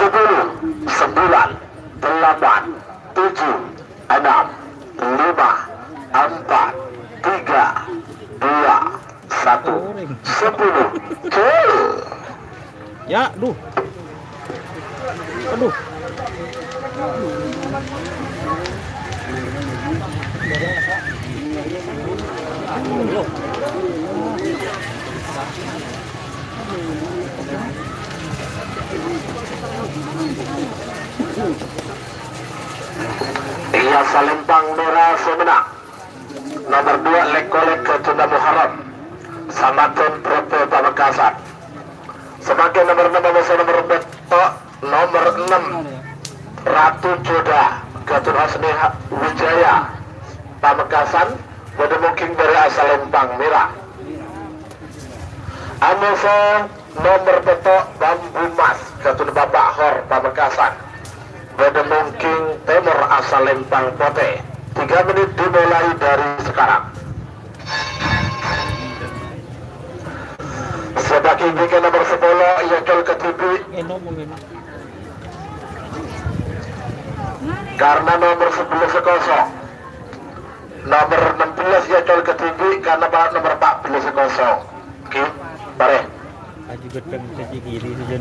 10, 9, 8, 7, 6, 5, 4, 3, 2, 1, 10. Cul. Ya, aduh. Aduh. Iya Salempang Merah Semenang. Nomor 2 Lekolek Ketuna Muharram Samatun Propo Pamekasan. Semakin nomor 6 nomor Beto nomor 6 Ratu Joda Gatun Hasni Wijaya Pamekasan Wademuking dari asal Lempang Merah. Amoso nomor Beto Bambu Mas Gatun Bapak Hor Pamekasan Wademuking Timur asal Lempang Pote. 3 menit dimulai dari sekarang. Sebagai bikin nomor 10 Yakul Ketibi karena nomor 11 kosong. Nomor 16 Yakul Ketibi karena nomor 14 kosong. Oke, bare.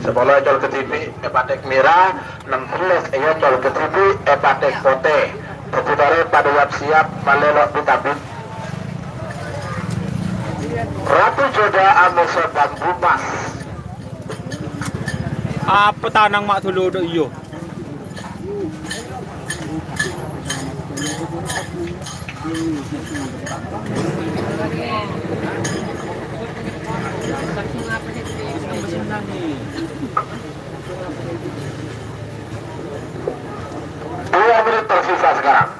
Sepuluh Yakul Ketibi Epatek Merah, 16 Yakul Ketibi Epatek Pote. Ketibare pada siap malelok ditabit. Ratu Joda Amoso Bambu Mas. Apa tanang mak dulu do iyo. Dua menit tersisa sekarang.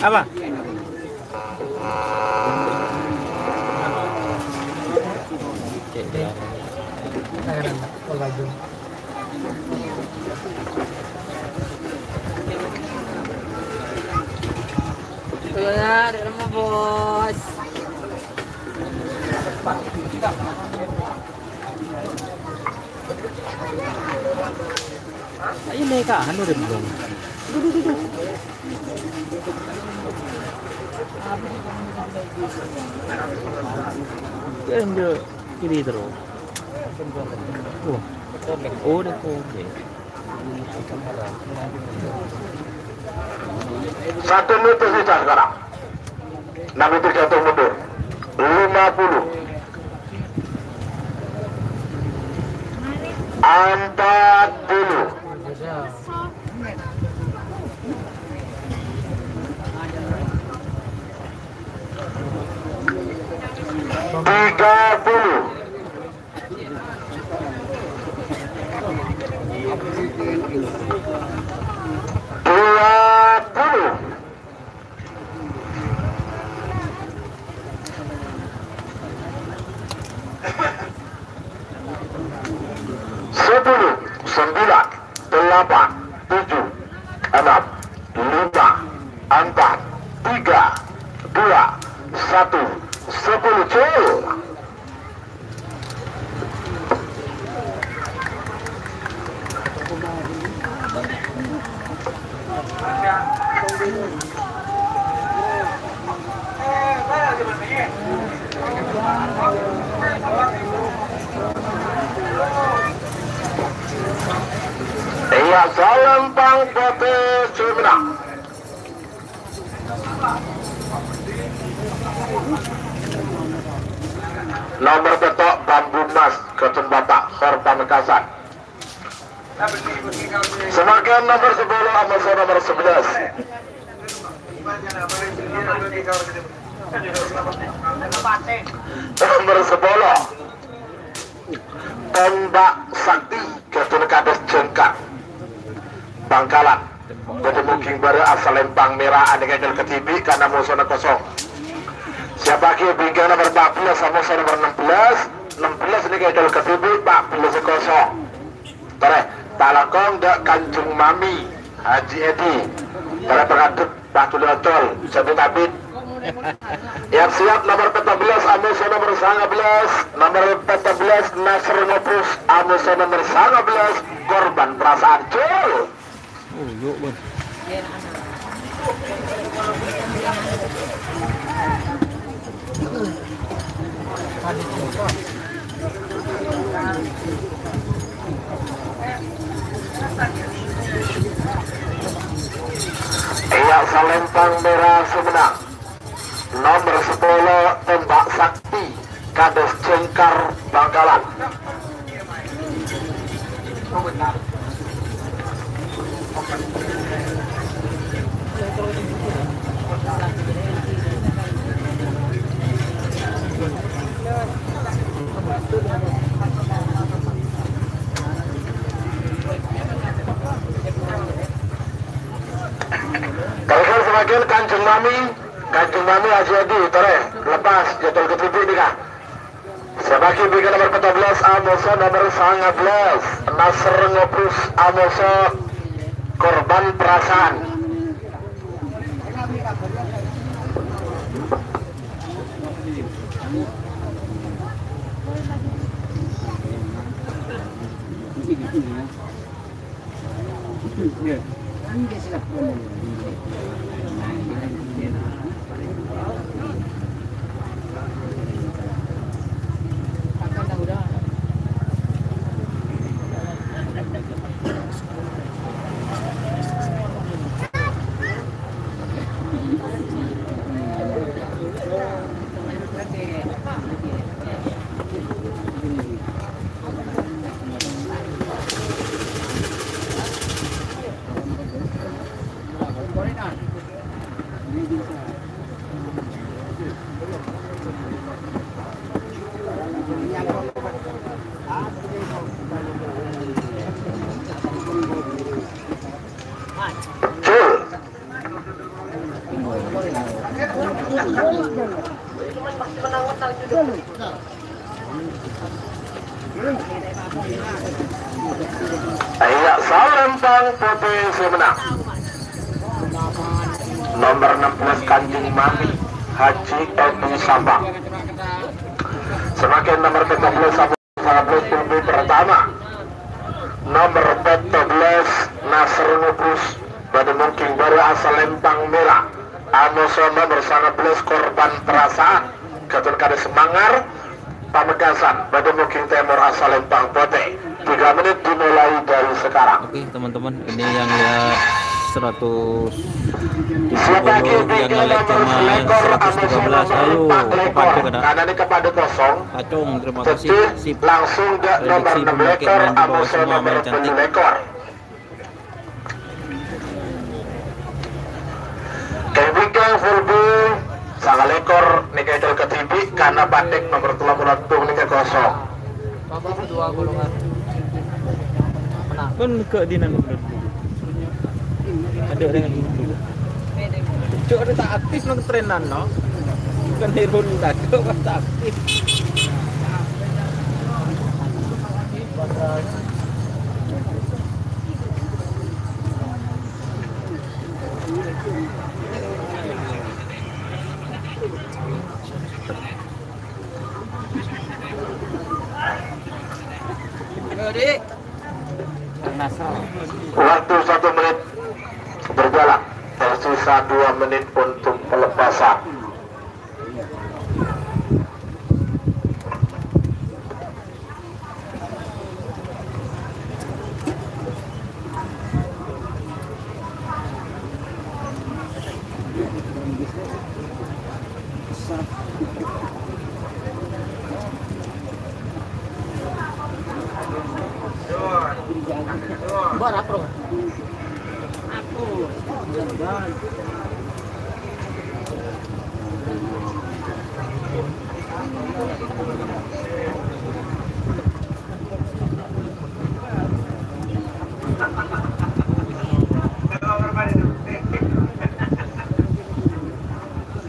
Apa? Tangan kalau baju. Ya, ada nama bos. Ayo naik ke anu deh belum. Kan dia kiri terus. Oh, deh oke. 1 menit tersisa sekarang. 6 detik jatuh mundur. 50. 40. Tiga puluh. 20. 10, 9, 8, 7, 6, 5, 4, 3, 2, 1, 10, cul. Iya, Salempang Pote Sumedang. Nomor petok Bambu Mas Kecun Batak Korban Mekasan. Semakin nomor 10 Amoso nomor 11. Nomor 10 Tembak Sakti Kecun Kades Jengkar Bangkalan. Ketemu King Bara asal Lempang Merah aneh gagal ketibi karena musuhnya kosong. Siapa lagi bingkai nomor 14 sama nomor 16. 16 ini gagal ketibi 14 kosong. Tore Talakong dak Kanjeng Mami Haji Edi. Tore pengadut Batu Lotol Sabit Abid. Yang siap nomor 14 Amuso nomor 19. Nomor 14 Nasr Ngopus Amuso nomor 19 korban perasaan cul. Oh, yuk bun. Iya, Salempang Merah Sumedang. Nomor 10 Tembak Sakti Kades Jengkar Bangkalan. Telepon semakin Kanjeng Mami Haji Edi, tore lepas jadwal ketujuh ini kah? Sebagai bingkai nomor 14 Amoso nomor 19 Nasr Ngopus Amoso korban perasaan. Iya, Salempang Putih Semenang. Nomor 16 Kanjeng Mami Haji Edi Sabang. Semakin nomor 14 Sahabat Putih pertama. Nomor 14 Nasr Nubus pada mungkin baru asal Lempang Merah. Amoso nomor 19 korban perasaan Ketua Kades Semangar Pamekasan pada mungkin timur asal Lempang Putih. 3 menit dimulai dari sekarang. Oke teman-teman, ini yang lihat 100 Sebagai yang lihat cuma 113. Ayo kepada karena ini kepada kosong. Acung, terima kasih. Tetih Sip. langsung ke nomor Prediksi 6 pemakai lekor main di bawah Amoso semua nomor main cantik. 7 lekor. Kebikang Fulbu sangat lekor nika itu ke TV karena batik nomor 30 nika kosong. Bapak kedua golongan menang. Kan ke dinan ada dengan dulu. Cuk ada tak aktif nang trenan no. Kan hero tak tak aktif. Waktu 1 menit berjalan, tersisa 2 menit untuk pelepasan. Bar apa?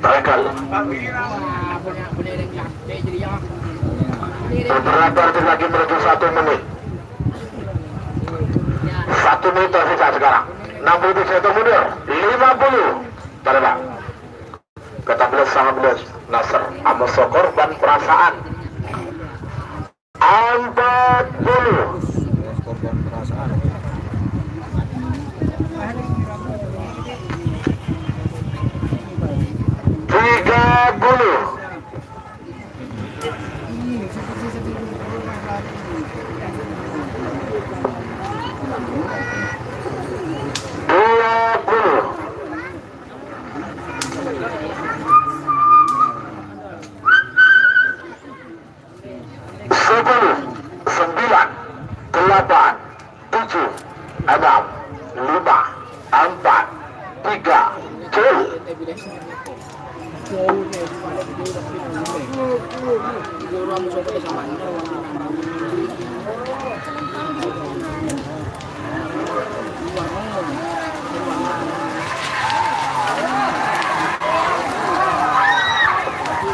Baiklah. Beberapa detik lagi menuju 1 menit. 1 menit tersisa sekarang. 60 detik mundur. 50. Berapa? Kata 19 Nasr Amoso korban perasaan. 40. Korban perasaan. 30. 20. 10, 9, 8, 7, 6, 5, 4, 3, 2.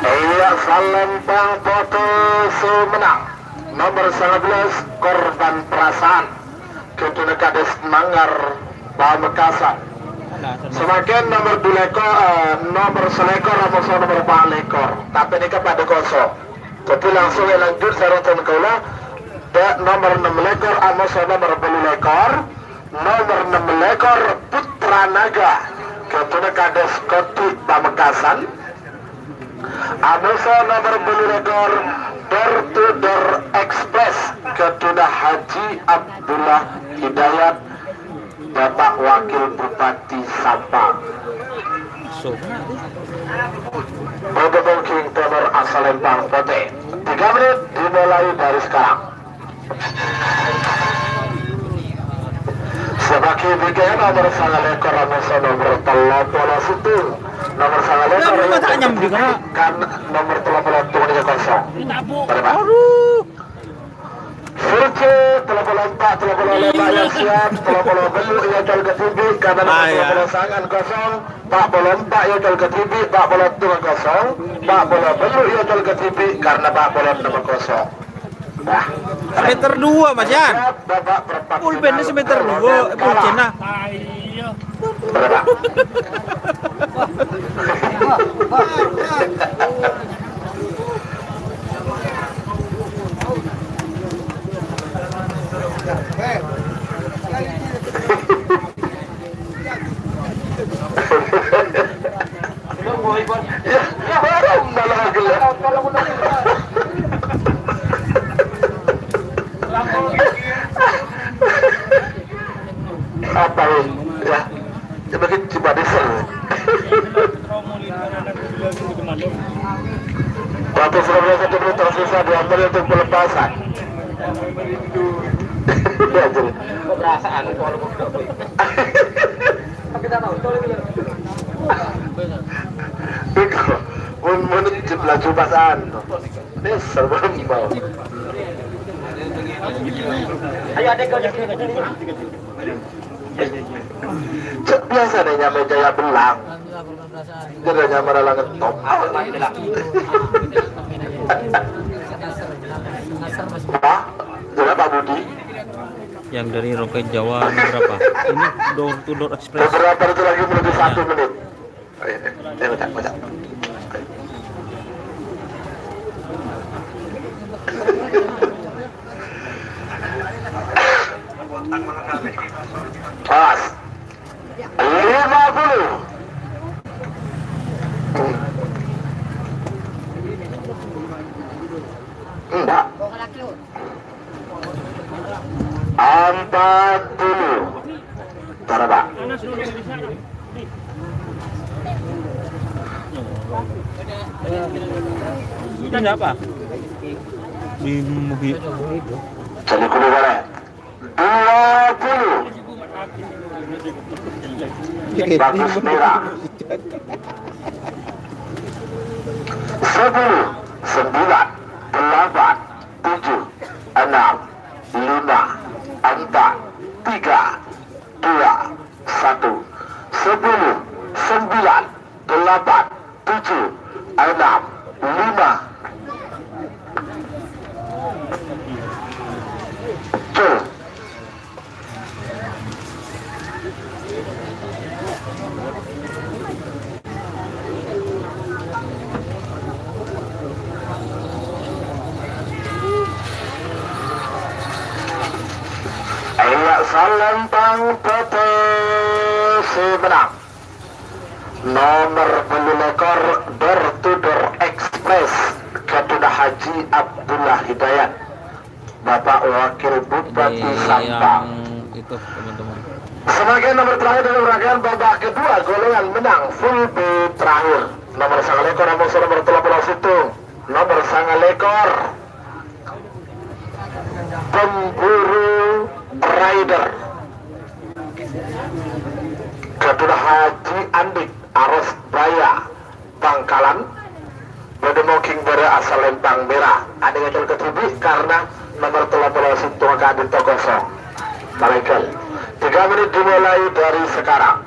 Iya, Salempang Putih Semenang. Nomor 19 korban perasaan Ketua Kades Manggar Pamekasan. Semakin nomor 2 lekor, nomor selekor Amoso nomor 4 lekor. Tapi ini kepada kosong. Tapi langsung lanjut serotan kaula. Nomor 6 lekor Amoso nomor 10 lekor. Nomor 6 lekor Putra Naga Ketua Kades Koti Pamekasan. Amoso nomor 10 lekor Door to Door Express Ketua Haji Abdullah Hidayat Bapak Wakil Bupati Sampang. Untuk King Tenor asal Lempang Putih. 3 menit dimulai dari sekarang. Sebagai bikin nomor 9 lekor Amoso nomor 31. Nomor 9 lekor kan nomor 31 ini kosong. Berapa? Furce, telepon 4, telepon 5 yang siap, telepon belu ia jual ke TV, karena telepon sangan kosong, Pak bola 4 ia jual ke TV, Pak bola 2 kosong, Pak bola belu ia jual ke TV, karena Pak bola 6 kosong. Nah, Semeter 2 Mas Yan. Bapak perempat Pulpennya final, semeter 2, Roden pulpen kalah. nah. Berapa? Ya, barang malah gelap. Apa ini? Ya, coba kita coba diesel. Waktu Surabaya 1 menit tersisa diambil untuk pelepasan. Ya, jadi Perasaan kalau kita tahu itu menit jumlah jubasan. Ini serba mau. ayo adek kau jadi Cek biasa deh nyampe Jaya Belang. Jadi nyampe Ralang Ngetop. Pak, jadi Pak Budi. Yang dari Roket Jawa ini berapa? Ini door to door express. Beberapa itu lagi menuju 1 menit. Baca. Pas 50. Enggak 40. Tara Pak. Ini apa? Di mobil. Jadi kudu boleh 20. Bagus merah 10, 9, 8, 7, 6, 5, 4, 3, 2, 1. 10, 9, 8, 7, 6, 5. Cul. Ayak Salentang PT Sebenang nomor pelekor door to door express Ketua Haji Abdullah Hidayat Bapak Wakil Bupati Sampang. Yang itu teman-teman. Sebagai nomor terakhir dalam rangkaian babak kedua golongan menang full B terakhir nomor sangalekor nomor 31 nomor sangalekor pemburu rider Ketua Haji Andik Aros Baya Bangkalan Bedemoking Bera asal Lempang Merah ada ngecol ke TV karena nomor 31 Kadin Tokoso Malaikat 3 menit dimulai dari sekarang.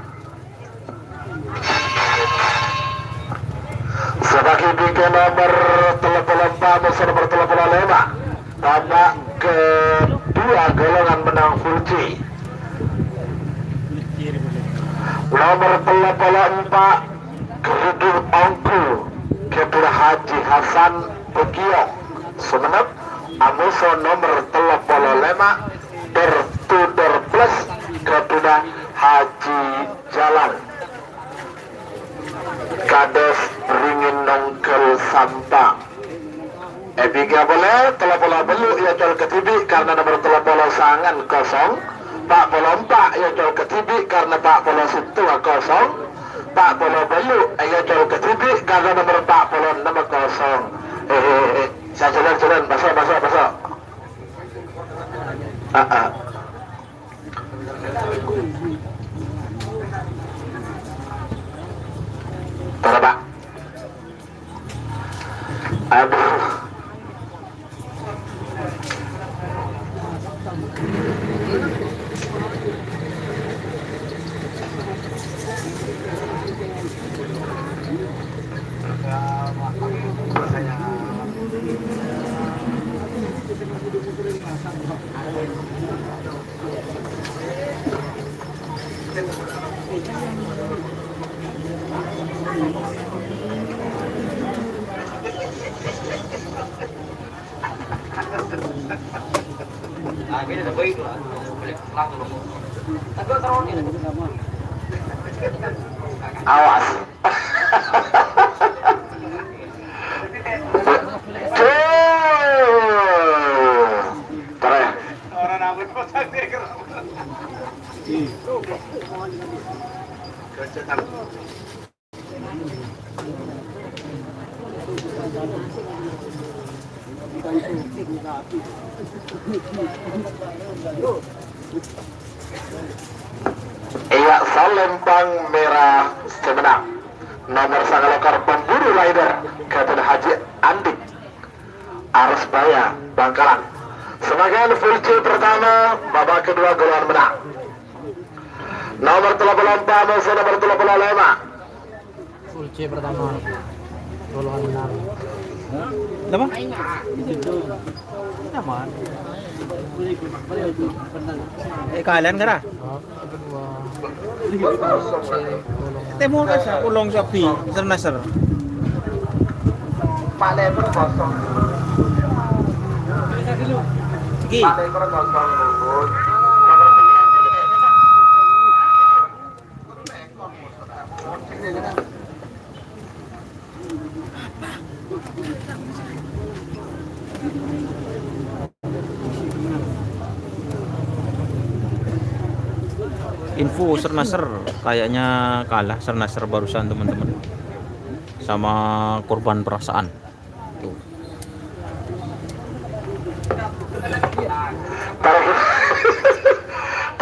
Sebagai tiga nomor telepon 4 musuh nomor telepon 5 babak kedua golongan menang full C. Nomor telepon 4 Gerudung Ongku Ketua Haji Hasan Bekiong Sumenep Amuso nomor telepon 5 Door plus Ketua Haji Jalan Kades Ringin Nongkel Sampang Ebiga boleh telepon belu ia jual ke TV karena nomor telepon sangan kosong Pak Polo 4 ia jual ke TV karena Pak Polo situ kosong Pak Polo belu ia jual ke TV karena nomor Pak Polo 6 kosong saya jalan basah Pak. Aduh. Awas. Keren. Orang nabut pasang dia. Iya, Salempang Merah Semenang. Nomor sangalokar pemburu rider Kapten Haji Andik Arsbaya Bangkalan. Sebagai full C pertama, babak kedua golongan menang. Nomor 34 musuh nomor 35. Full C pertama. Golongan menang. Apa? Nyaman. Kalian kara? Kedua. Temo ka sa ulong sa P, Sir Nasser. Pak Lever kosong. Sige. Pak Lever kosong. Info Sir Nasser kayaknya kalah Sir Nasser barusan teman-teman sama korban perasaan. Tuh.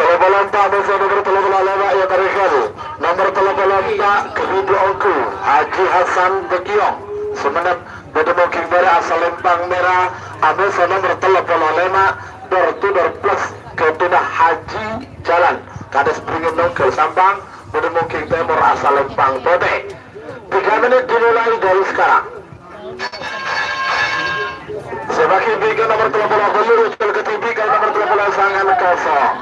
Telepon musuh nomor 35 ya tarikan. Nomor 35 Kehidu Ongku Haji Hasan Bekiong Semenep Bedemo Kingbere asal Lempang Merah. Musuh nomor 35 door plus Ketuna Haji Jalan Kades Beringin Nongkel Sampang Bedemo King Timur asal Lempang Bote. 3 menit dimulai dari sekarang. Sebagai bikin nomor 30 Belur Ucul ketiga nomor 30 Sangan kosong.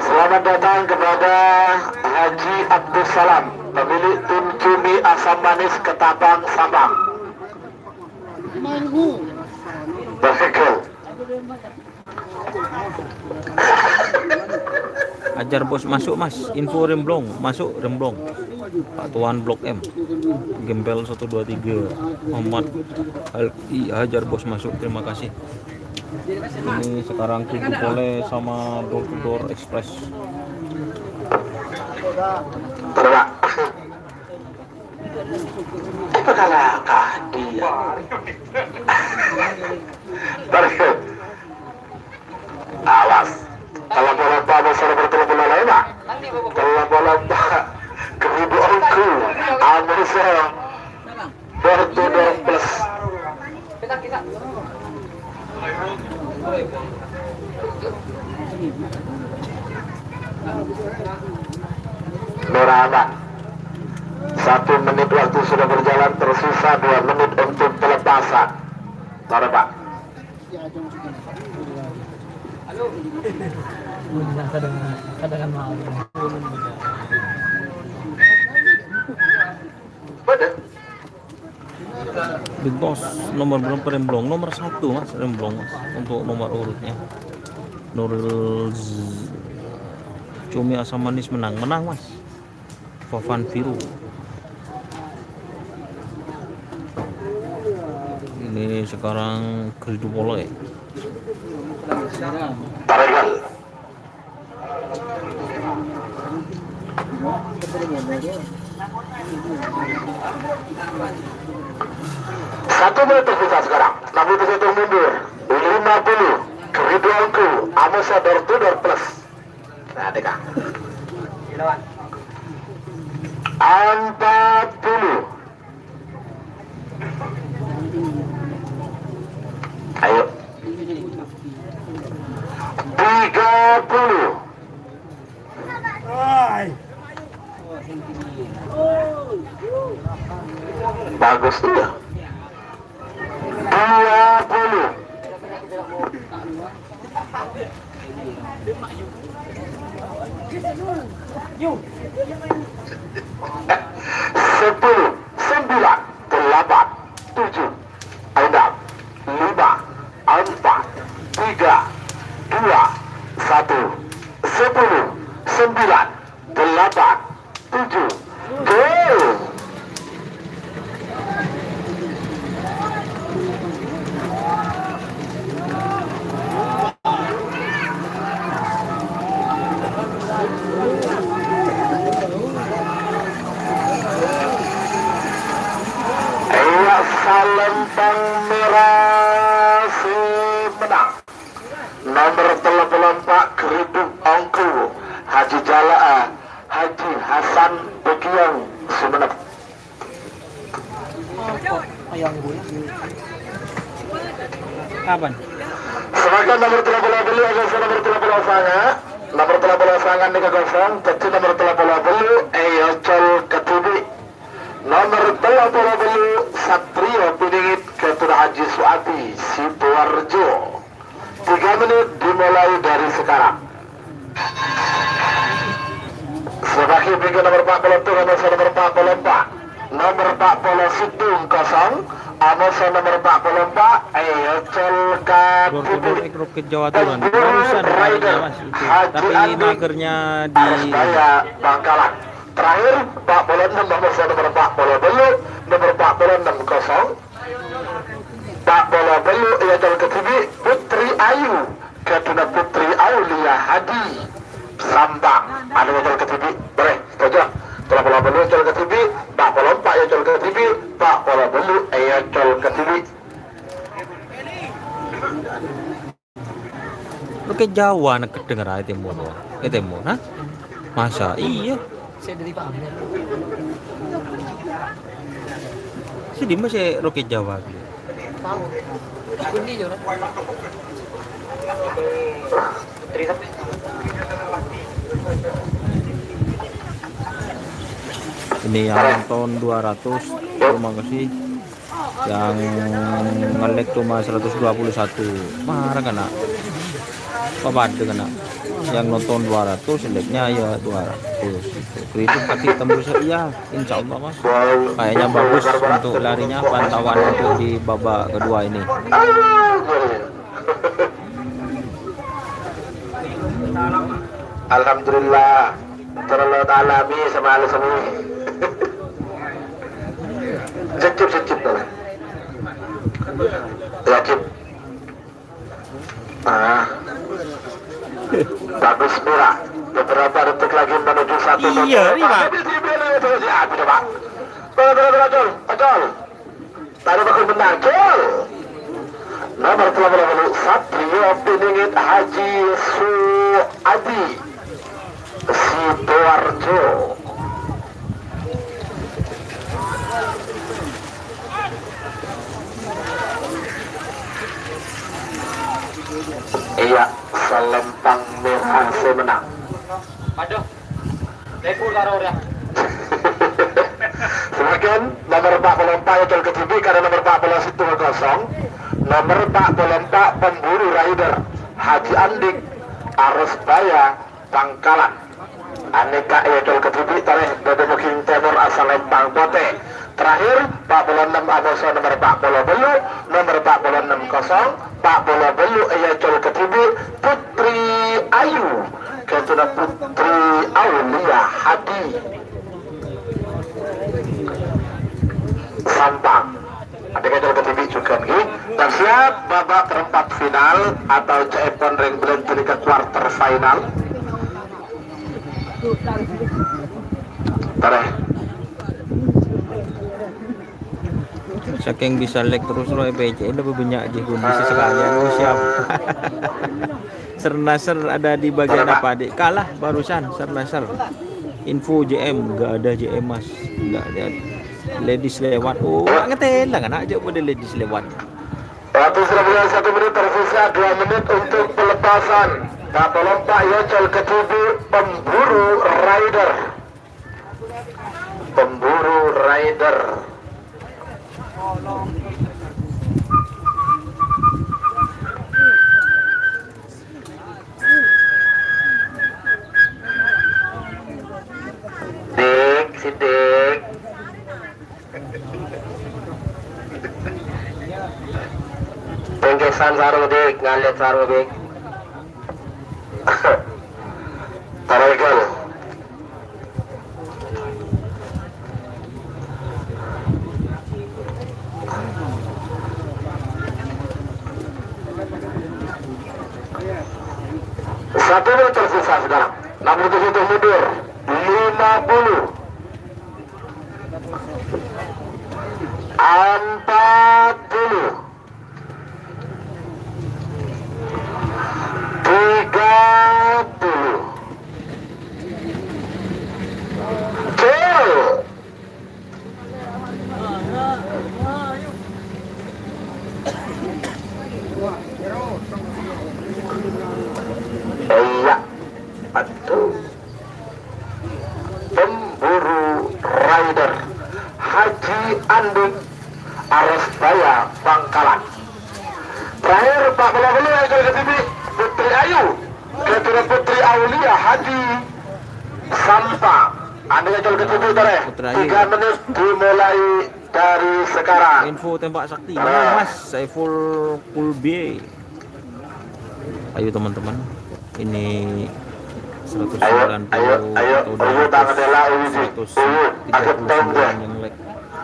Selamat datang kepada Haji Abdus Salam, pemilik tim Cumi Asam Manis Ketapang Sabang. Berfikir. Ajar bos masuk mas, info remblong, masuk remblong. Pak Tuan Blok M, Gembel 123, Muhammad Alki, ajar bos masuk, terima kasih. Ini sekarang Kiku Pole sama Door to Door Express. Terima. Pekalakah dia? Berfikir. Awas. Kalau bola musuh nomor 35. Kalau bola Kehidu Ongku Musuh door plus. Merah aman. 1 menit waktu sudah berjalan, tersisa 2 menit untuk pelepasan. Taruh Pak. Kadang mau. Betul. Big Boss nomor berapa remblong? Nomor 1 mas remblong mas untuk nomor urutnya. Nurul Cumi Asam Manis menang mas. Fofan Biru. Ini sekarang Kridu Pole. Tarikan. Satu menit tersisa sekarang. 61 mundur. 50. Kehidu Ongku Musuh door plus. Nah, deka. 40. Ayo. 30. Bagus tuh ya. 20. 10, 9, 8, 7, 6, 5, 4, 3, 2, Salempang Merah si menang. Nomor 34 Keripik Ongku Haji Jalaa Haji Hasan Bekiong Sumenep. Ayang gue. Kapan? Sebagai nomor 30 beli aja nomor 30 sanga. Nomor 30 sanga nika kosong. Jadi nomor 30 beli Eyocol Ketubi. Nomor 30 beli Satrio Piningit Ketua Haji Suati Sidoarjo. 3 menit dimulai dari sekarang. Sebagai pinggir nomor 40 nomor 44. Nomor 40 Situng kosong. Amoso nomor 44 Eyocol Ketubi. Roket Jawa Timur barusan rider Mas itu. Tapi magernya di Arusbaya Bangkalan. Terakhir 46 nomor 40 belu nomor 46 kosong. 40 belu Eyocol Ketubi Putri Ayu Ketuna Putri Aulia Hadi Sambang. Ada Eyocol Ketubi boleh setuju. 30 belu Eyocol Ketubi 44 Eyocol Ketubi 40 belu Eyocol Ketubi. Roket Jawa nak kedengar itu mo. Itu mo, ha? Masa iya. Saya dari Pak Amir. Sedih masih Roket Jawa. Tahu. Ini juga. Ini yang tahun 200. Terima kasih. Yang ngelek cuma 121. Marah kena. Apa kena? Yang nonton 200, seleknya ya 200. Itu pasti tembus ya, insya Allah Mas. Kayaknya bagus untuk larinya, pantauan untuk di babak kedua ini. Alhamdulillah terlalu alami sama semua. Secip tuh. Secip. Bagus murah. Beberapa detik lagi menuju satu. Iya, ini Pak. Ya, bisa Pak. Betul. Tadi bakal benar, Col. Nomor 30 Satrio Piningit Haji Suadi Sidoarjo. Iya, Salempang Merah menang. Aduh. Lekur karo ora. Semakin nomor 44 Eyocol Ketubi karena nomor 40 itu kosong. Nomor 44 Pemburu Rider Haji Andik Arusbaya Bangkalan. Aneka Eyocol Ketubi tarikh dari Bukit Timur asal Lempang Bote. Terakhir 46 Amoso nomor 40 belu nomor 46 kosong 40 belu Eyocol Ketubi Putri Ayu Ketuna Putri Aulia Hadi Sampang. Ada Eyocol Ketubi juga nih. Dan siap babak perempat final atau Cepon Ring Blend ke quarter final. Tarikh Saking bisa lek terus lo EPC lebih banyak aja kondisi sekalian siap. Sernaser ada di bagian apa adik? Kalah barusan Sernaser. Info JM nggak ada JM Mas, nggak ada. Ladies lewat. Oh ngetel lah kan aja pada ladies lewat. Waktu sudah berjalan 1 menit tersisa 2 menit untuk pelepasan. Pak lompat Eyocol Ketubi Pemburu Rider. Pemburu Rider. Sidik. Pengkesan sarung dik, ngalet sarung dik. Taregal. Satu menit tersisa sekarang. 67 mundur. 50. 40 30 Tuh. Iya, aduh. Pemburu rider Haji Anding Aresbaya Bangkalan. Terakhir Pak Bela-Bela yang ke TV Putri Ayu Ketua Putri Aulia Haji Sampang. Anda yang ke TV tadi 3 menit dimulai dari sekarang. Info tembak sakti. Mas Saiful Kulbi. Ayo teman-teman. Ini 190 ayo tangan dela uji. yang like.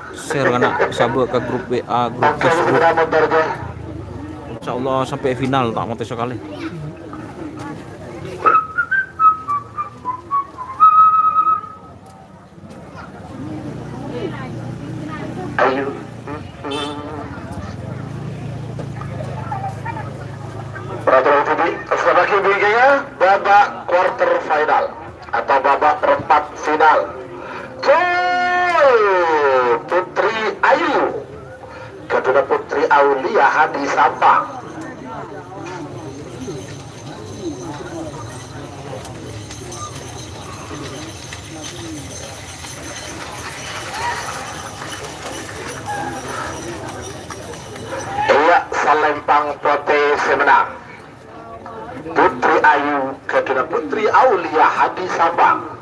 Share karena sahabat ke grup WA, grup Facebook. Insyaallah sampai final tak mau sekali. Ayo. Peraturan TV sebagai begini babak quarter final atau babak perempat final. Putri Ayu Ketua Putri Aulia Hadi Sampang. Iya, Salempang Pote semenang. Putri Ayu Ketua Putri Aulia Hadi Sampang.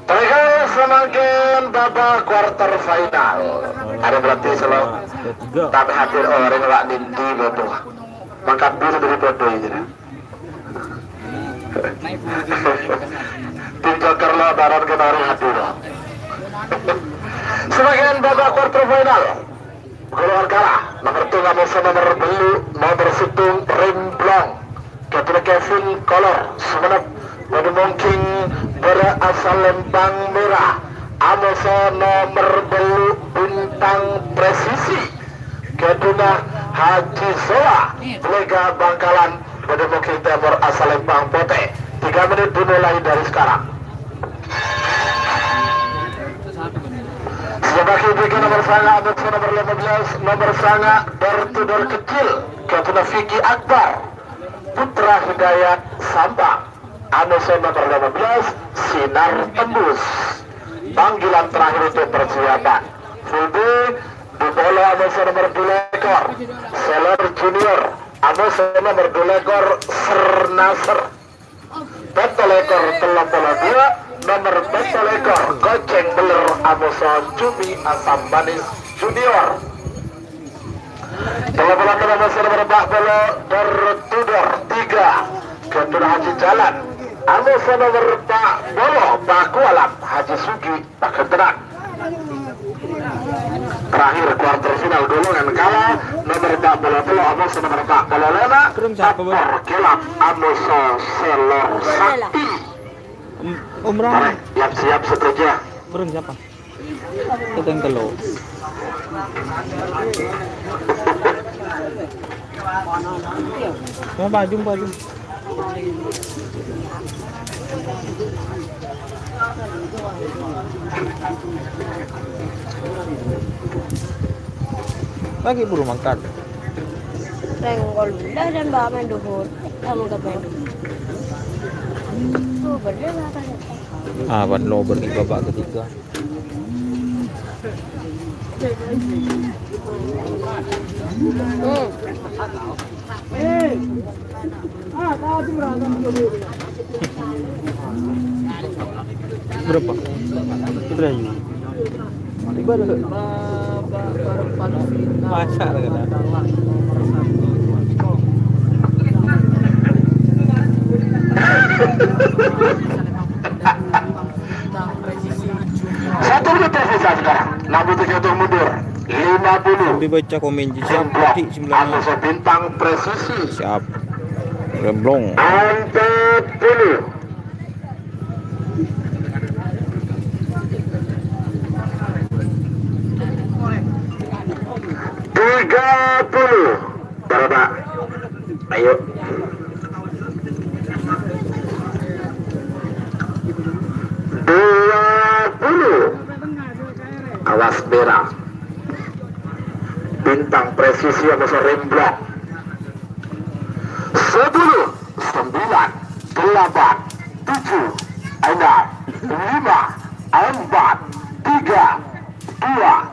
Terakhir semakin babak quarter final. Ada berarti selalu tapi hadir orang lak dindi bodoh. Mangkat dulu dari bodoh ini. Tim joker lo baron ke orang hadir. Semakin babak quarter final. Golongan kalah. Nomor 2 nomor belu, nomor situng Rimblong. Ketua Kevin Kolor semenep. Pada mungkin berasal Lempang Merah. Amoso nomor belu bintang presisi. Kedua Haji Soa Lega Bangkalan. Pada mungkin timur asal Lempang Pote. 3 menit dimulai dari sekarang. Sebagai bikin nomor sanga Amoso nomor 15 nomor sanga bertudor kecil. Kedua Vicky Akbar Putra Hidayat Sampang. Amoso nomor 15 Sinar Tembus. Panggilan terakhir untuk persiapan. Full di bola Amoso nomor 2 ekor Seller Junior. Amoso nomor 2 ekor Sernaser. Betul ekor Telap bola 2 nomor betul ekor Goceng Beler Amoso Cumi Asam Manis Junior. Telap bola Amoso nomor 4 bola bertudor 3 Ketua Haji Jalan. Amoso nomor Pak Bolo Pak Kualam Haji Sugi Pak Kenteran. Terakhir kuarter final golongan kalah nomor Pak Bolo Bolo Amoso nomor Pak Bolo Lena Tapor Kilap Amoso Selor Sakti. Umrah. Siap seterusnya. Burung siapa? Itu yang telo. Mau baju. Lagi buru mangkat. Renggol belah dan bawa main duhur. Kamu gak main duhur. Oh, bener lah. Ban lo pergi babak ketiga. Berapa? Berapa? Ibadah. Masa lah kata. Satu menit tersisa sekarang. 63 mundur. 50. Dibaca komen siap putih 9. Amoso bintang presisi. Siap. Remblong. 40. 30. Berapa? Ayo. 20. Awas merah. Bintang presisi yang besar remblong. 10, 9, 8, 7, 6, 5, 4, 3, 2,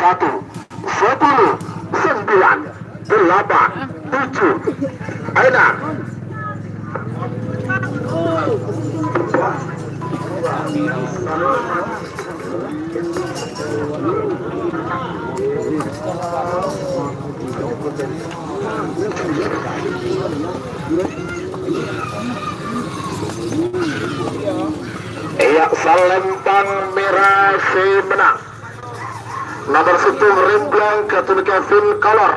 1, 10, 9, 8, 7, 6. Iya, Salempang merah si menang. Nomor 1 Remblong Katun Kevin Color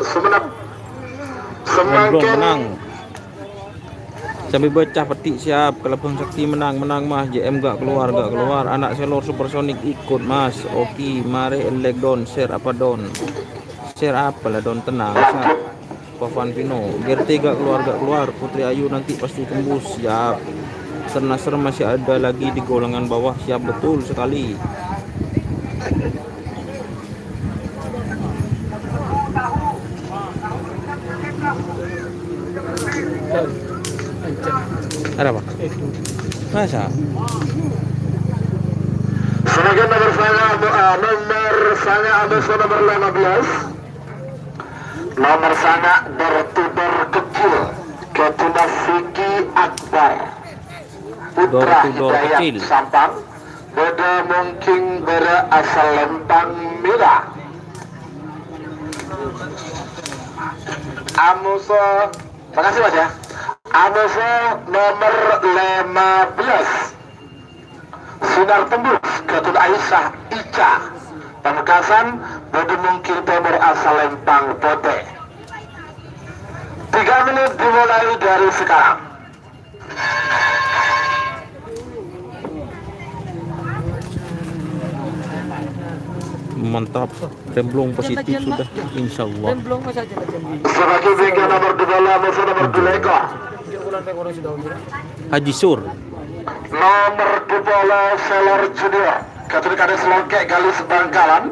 Sumenep. Remblong Semakin menang. Sambil bocah petik siap. Kelebang Sakti menang mah. JM gak keluar. Anak Selor Supersonic ikut mas. Oki mari elek don. Share apa don? Share apa lah don, tenang. Pavan Pino. GRT gak keluar. Putri Ayu nanti pasti tembus. Siap. Ser masih ada lagi di golongan bawah. Siap betul sekali. Ada apa? Masa? Sebagai nomor saya Abeso nomor 15. Nomor saya bertuber kecil Ketuna Vicky Akbar Putra Door Hidayat kecil. Sampang. Beda mungkin berasal Lempang Merah. Amuso, makasih mas ya. Amuso nomor 15. Sinar tembus Ketun Aisyah Ica Pamekasan. Beda mungkin berasal Lempang Pote. 3 menit dimulai dari sekarang. Mantap. Remblong positif sudah. Insya Allah. Remblong saja janji. Sebagai bingkai nomor 2 musuh nomor 2 ekor. Haji Sur. Nomor 2 Selor Junior Ketun Kades Longkek Galis Bangkalan.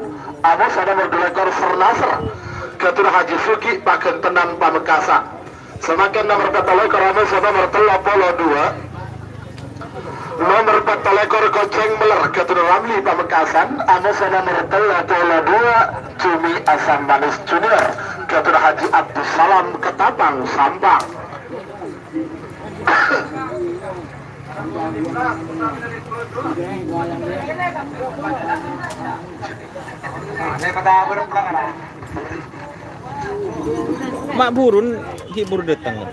Amos nomor 2 ekor Sernasr Ketun Haji Suki Paken Tenan Pamekasan. Semakin nomor 4 ekor Amos nomor 32. Nomor 4 ekor Koceng Meler Ketun Ramli Pamekasan. Amos nomor 32 Cumi Asam Manis Junior Ketun Haji Abdus Salam Ketapang Sampang. Mak burun hibur datang.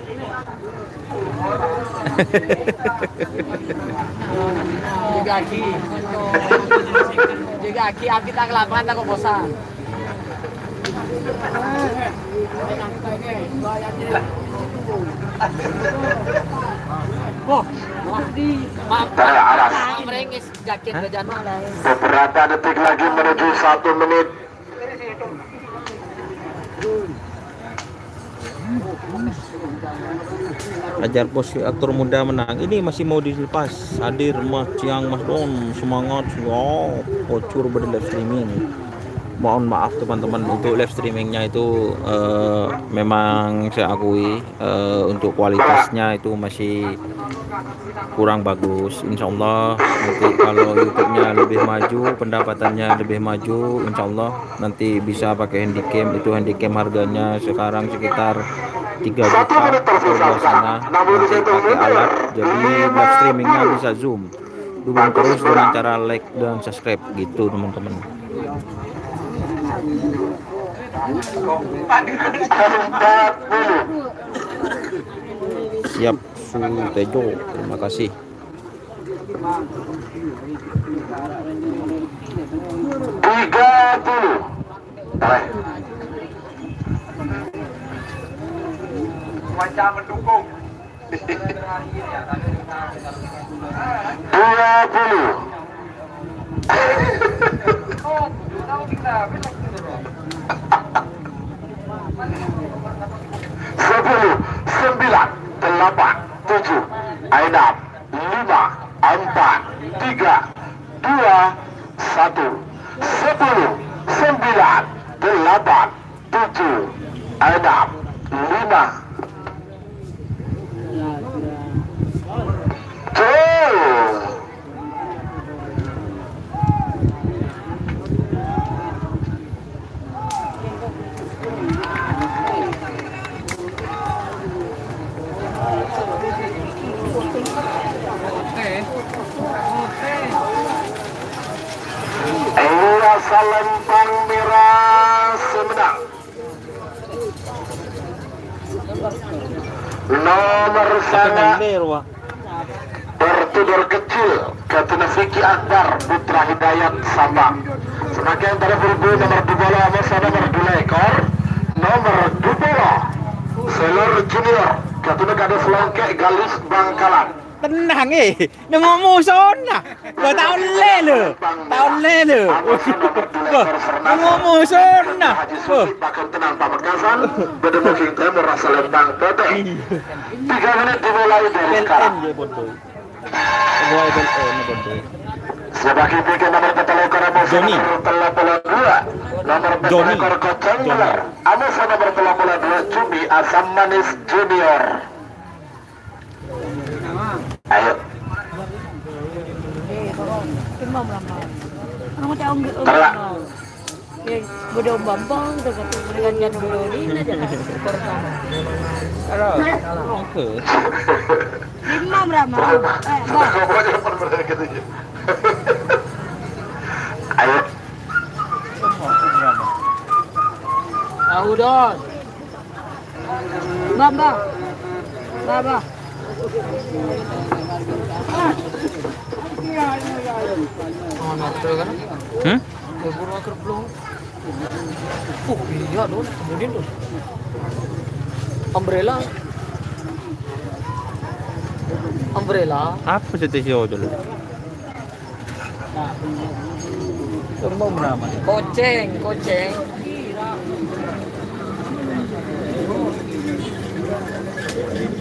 Jaga aki tak kelaparan tak bosan. Oh, maaf. Merengis jaket kerjaan. Beberapa detik lagi menuju 1 menit. Ajar bos aktor muda menang. Ini masih mau dilepas. Hadir Mas Ciang Mas Don. Semangat. Wow, bocor pada live streaming. Mohon maaf teman-teman, untuk live streamingnya itu memang saya akui untuk kualitasnya itu masih kurang bagus. Insya Allah nanti kalau YouTube-nya lebih maju, pendapatannya lebih maju, Insya Allah nanti bisa pakai handycam. Itu handycam harganya sekarang sekitar 3 juta sebelah sana. Nanti pakai alat, jadi live streamingnya bisa zoom. Dukung terus dengan cara like dan subscribe gitu teman-teman. Siap Su Tejo, terima kasih. Wajah mendukung. 20. 6, 5, 4, 3, 2, 1, 10, 9, 8, 7, 6, 5. Tuh. Iya Salempang Merah Sumedang. Nomor sana bertudur kecil Katuna Vicky Akbar Putra Hidayat Sabang. Semakin pada berbu nomor 2 Amosana nomor 2 ekor. Nomor 2 Selor Junior Katuna Kades Longke Galus Bangkalan. Tenang dia ngomong sona. Tahun lele. Dia ngomong sona. Bahkan tenang Pamekasan Bedemuking Timur Rasa Lembang PT 3 menit dimulai dari sekarang. Sebagai tiga nomor petelekor Johnny. nomor 32 nomor petelekor Koceng Meler Amusa nomor 32 Cumi Asam Manis Junior. Ayo Kimam lama. Ano tayo ang Tara. Budong bambang dengan jantung lolin aja pertama. Oke. Kimam lama. Ayo Tahu don. Bamba. Baba. Oh, betul kan? Buru akar belum. Iya don. Kemudian don. Umbrella. Apa sih dulu? Semua berapa? Koceng.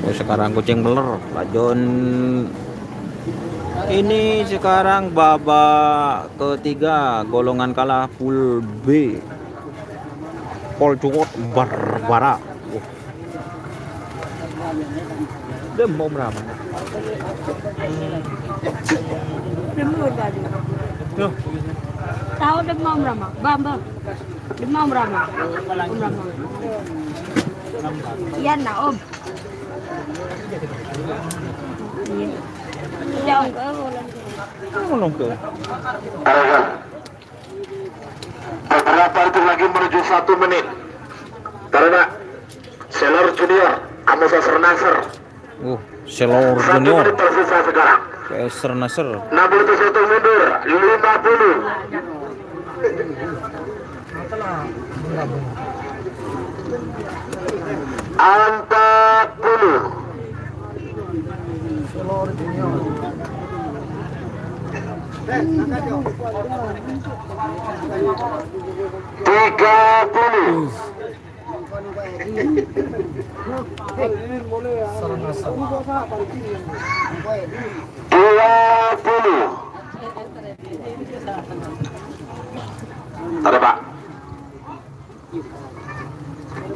Oh, sekarang kucing meler. Lajon ini sekarang babak ketiga golongan kalah pool B. Pol Cukup Barbara. Dia mau berapa? Demam baju. Tuh. Tahu demam berapa? Bamba. Demam berapa? Berapa? Iya nak om. Iya. Jauh ke ulang. Ngomong ke. beberapa itu lagi menuju 1 menit karena Selor Junior Amusa Nasr Selor 1 Junior menit tersisa sekarang. Ser Nasr. 61 mundur 50 30 Ada Pak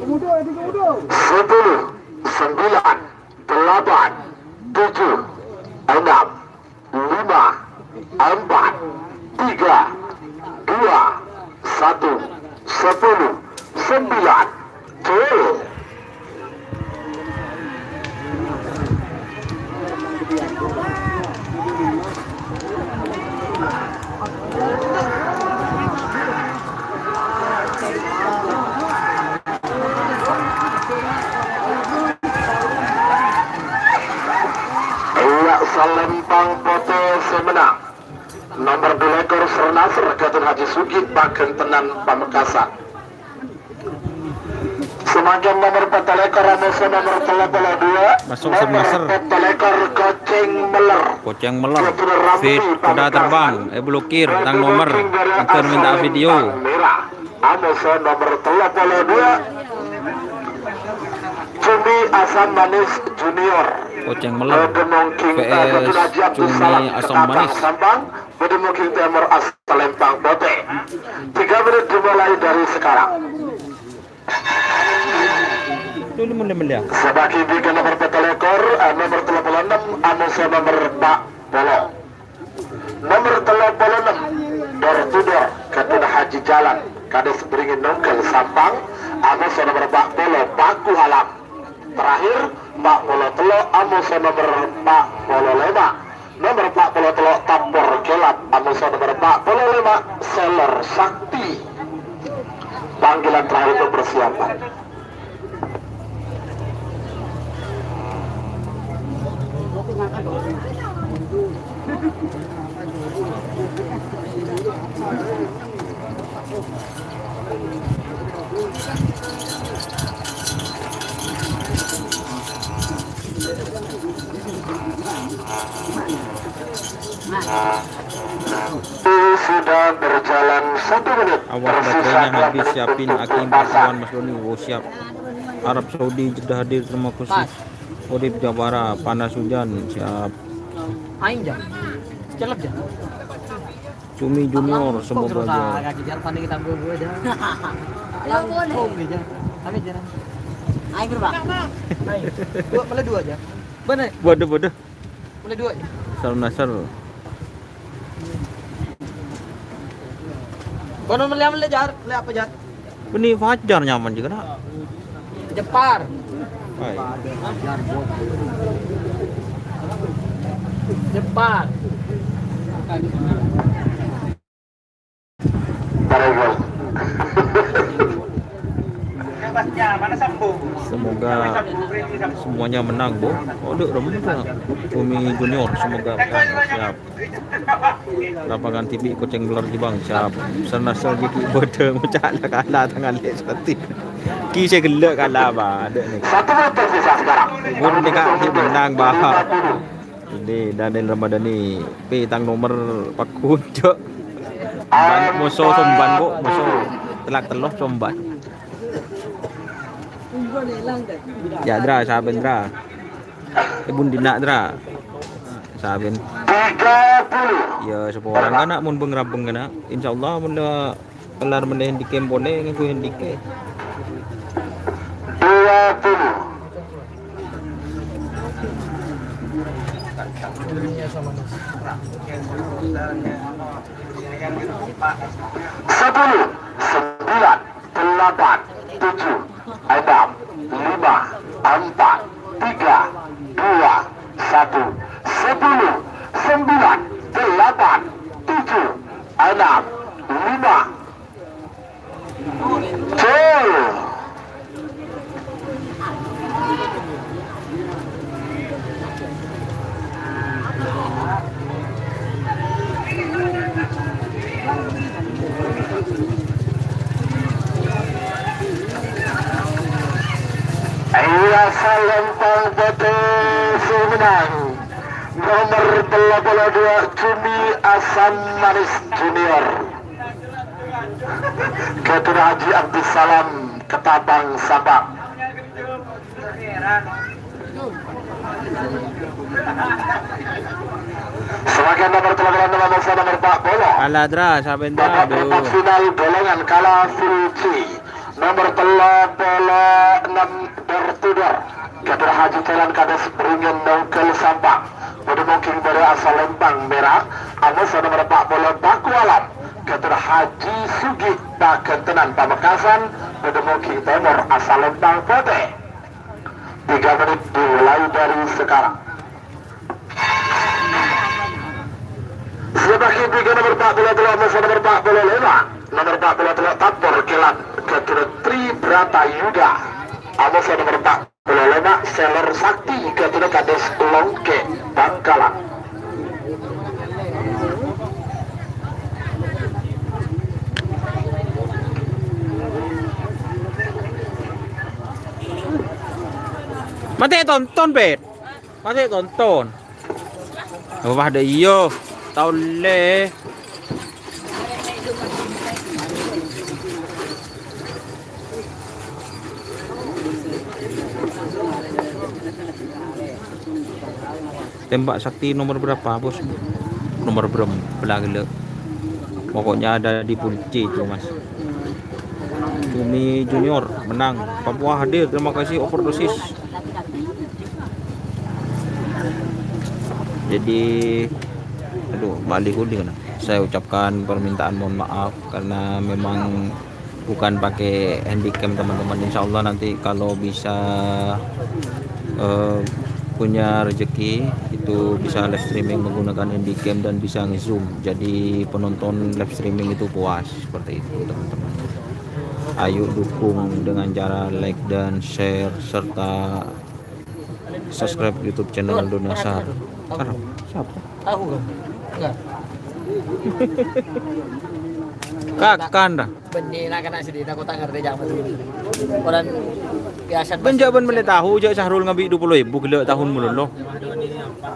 10 9 8 7 6 5 4 3 2 1 10 9 tuh. Salempang Pote Semenang nomor 2 ekor Sernasr Gatun Haji Sugit Bakentenan Pamekasan. Semakin nomor 4 ekor Ramoso nomor 32 Masuk Sernasr. 4 ekor Koceng Meler Fit kuda terbang blokir tang nomor akan minta video merah Amoso nomor 32 Cumi Asam Manis Junior Koceng Meler Bedemongking VS Cumi Asam Manis. Sampang, Bedemongking Timur Asal Lempang Bote. 3 menit dimulai dari sekarang. Dulu mulai. Sebagai bikin nomor petelekor, nomor 36, Anusia nomor Pak Polo. Nomor 36, door to door, Ketuna Haji Jalan, Kades Beringin Nongkel Sampang, Anusia nomor Pak Polo, Paku Halam. Terakhir, Pak Polo Telo, Anusia nomor Pak Polo Lema. Nomor Pak Polo Telo, Tampor Kelap, Anusia nomor Pak Polo Lema, Seller Sakti. Panggilan terakhir untuk persiapan. Sudah berjalan 1 menit. Awal baterainya habis, siapin Aki Pakuan Mas Doni. Oh, siap. Arab Saudi Jeddah hadir, terima kasih. Odip Jabara Panas Hujan siap. Aing jam. Celep jam. Cumi Junior semoga aja. Kaki jalan pandai kita berdua aja. Yang boleh. Oh, aja. Kami jalan. Ayo berapa? Aing. Boleh 2 aja. Bener. Bodoh. Boleh 2 aja. Sar Nasar. Kono melihat jar, lihat apa jar? Ini Fajar nyaman juga nak. Jepar. Hai. Jepar. Barangkali. Mana sambung? Semoga semuanya menang, Bu. Oh, dek remuk. Cumi Junior semoga siap. Lapangan TV Koceng Beler Jibang siap. Sernasal Jiki Bodoh macam kalah tangan lek seperti. Ki saya gelak kalah ba. Ada ni. 1 menit tersisa sekarang. Pun dekat ki menang bah. Ini Daniel Ramadhani P tang nomor pakun cok. Ban musuh somban bu, musuh telak teloh somban. Ya dra saben dra. Ibun dinak dra. Saben. 30. Ya sepuluh orang kan nak mun bengrabeng kana. Insyaallah mun da kelar meneh handicap boleh ngaku handicap. 20. Sepuluh, 9, 8, 7, 6, 5, 4, 3, 2, 1, 10, 9, 8, 7, 6, 5. Cul. Iya Lempang Bote Sumenang. Nomor 82 Cumi Asam Manis Junior. Ketua Haji Abdus Salam Ketapang Sabak. Semakin nomor 86 nomor Pak Polo. Kalah dra saben dra. Babak perempat final golongan kalah full C. Nomor 36 bertudor. Ketua Haji Jalan Kades Beringin Nongkel Sampang. Bedemongking dari asal Lempang Merah. Anas nomor Pak Polo Baku Alam. Ketua Haji Sugi Pakentenan Pamekasan. Bedemongking Timur asal Lempang Putih. 3 menit dimulai dari sekarang. Sebagai tiga nomor 40 nomor 45 nomor 40 Tapor Kelat Ketua Tri Brata Yuda Amos nomor 45 Seller Sakti Ketua Kades Longke Bangkalan. Mati tonton bet. Mati tonton. Wah ada iyo. Tao le. Tembak sakti nomor berapa, Bos? Nomor berapa? Gila. Pokoknya ada di pool C itu, Mas. Cumi Junior menang. Papua hadir. Terima kasih overdosis. Jadi aduh, balik kuning kan. Saya ucapkan permintaan mohon maaf karena memang bukan pakai handycam teman-teman. Insya Allah nanti kalau bisa punya rezeki itu bisa live streaming menggunakan handycam dan bisa nge-zoom, jadi penonton live streaming itu puas seperti itu teman-teman. Ayo dukung dengan cara like dan share serta subscribe YouTube channel Donasar. Sekarang siapa? Tahu kan? Enggak. Kakan dah. Benih nak kena sedih, aku tak ngerti jangan betul. Orang biasa. Penjaban boleh tahu je Syahrul ngambil 20.000 gelak tahun mulu loh.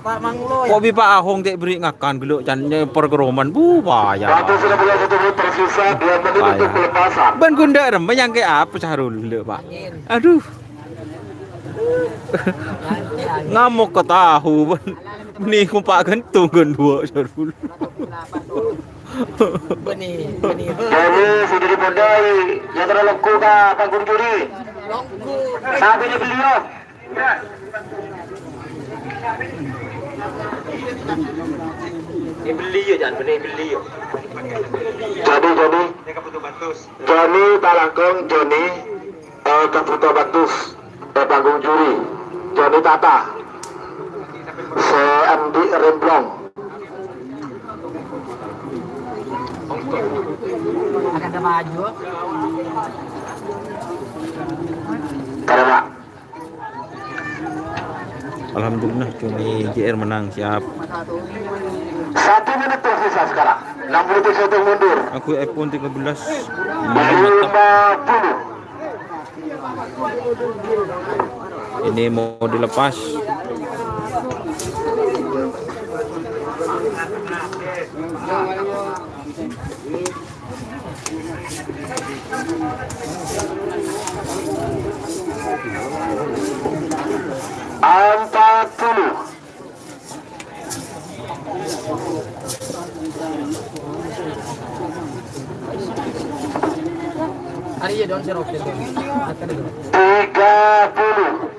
Pak Manglo. Kok bi Pak Ahong tak beri ngakan gelak cannya perkeroman payah. Waktu sudah boleh 1 menit tersisa 2 menit untuk pelepasan. Ban gunda remeh yang kayak apa Syahrul gelak Pak? Angin. Aduh. Angin. Ngamuk ke tahu ban. Ni kumpak gentung gendua Syahrul. Benih. Jadi sudah dipodai. Yang terlalu ke panggung juri. Longku. Sampai ni beliau. Beli je jangan benih beli je. Joni Talangkong, Joni Kaputo Batus, panggung juri. Joni Tata, Andi Remblong. Akan ada maju. Karena Alhamdulillah Cumi JR menang, siap. 1 menit tersisa sekarang. 60 detik satu mundur. Aku iPhone 13 mantap. 50. Ini mau dilepas. Empat puluh. Hari ya don serokit. Akan itu. 30.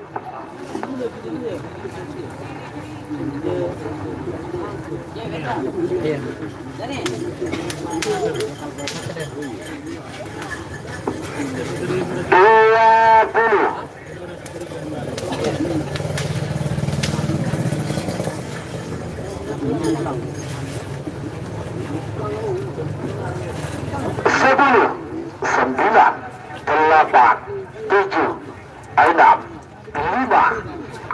Iya. 20. Sepuluh, 9, 8, 7, 6, 5,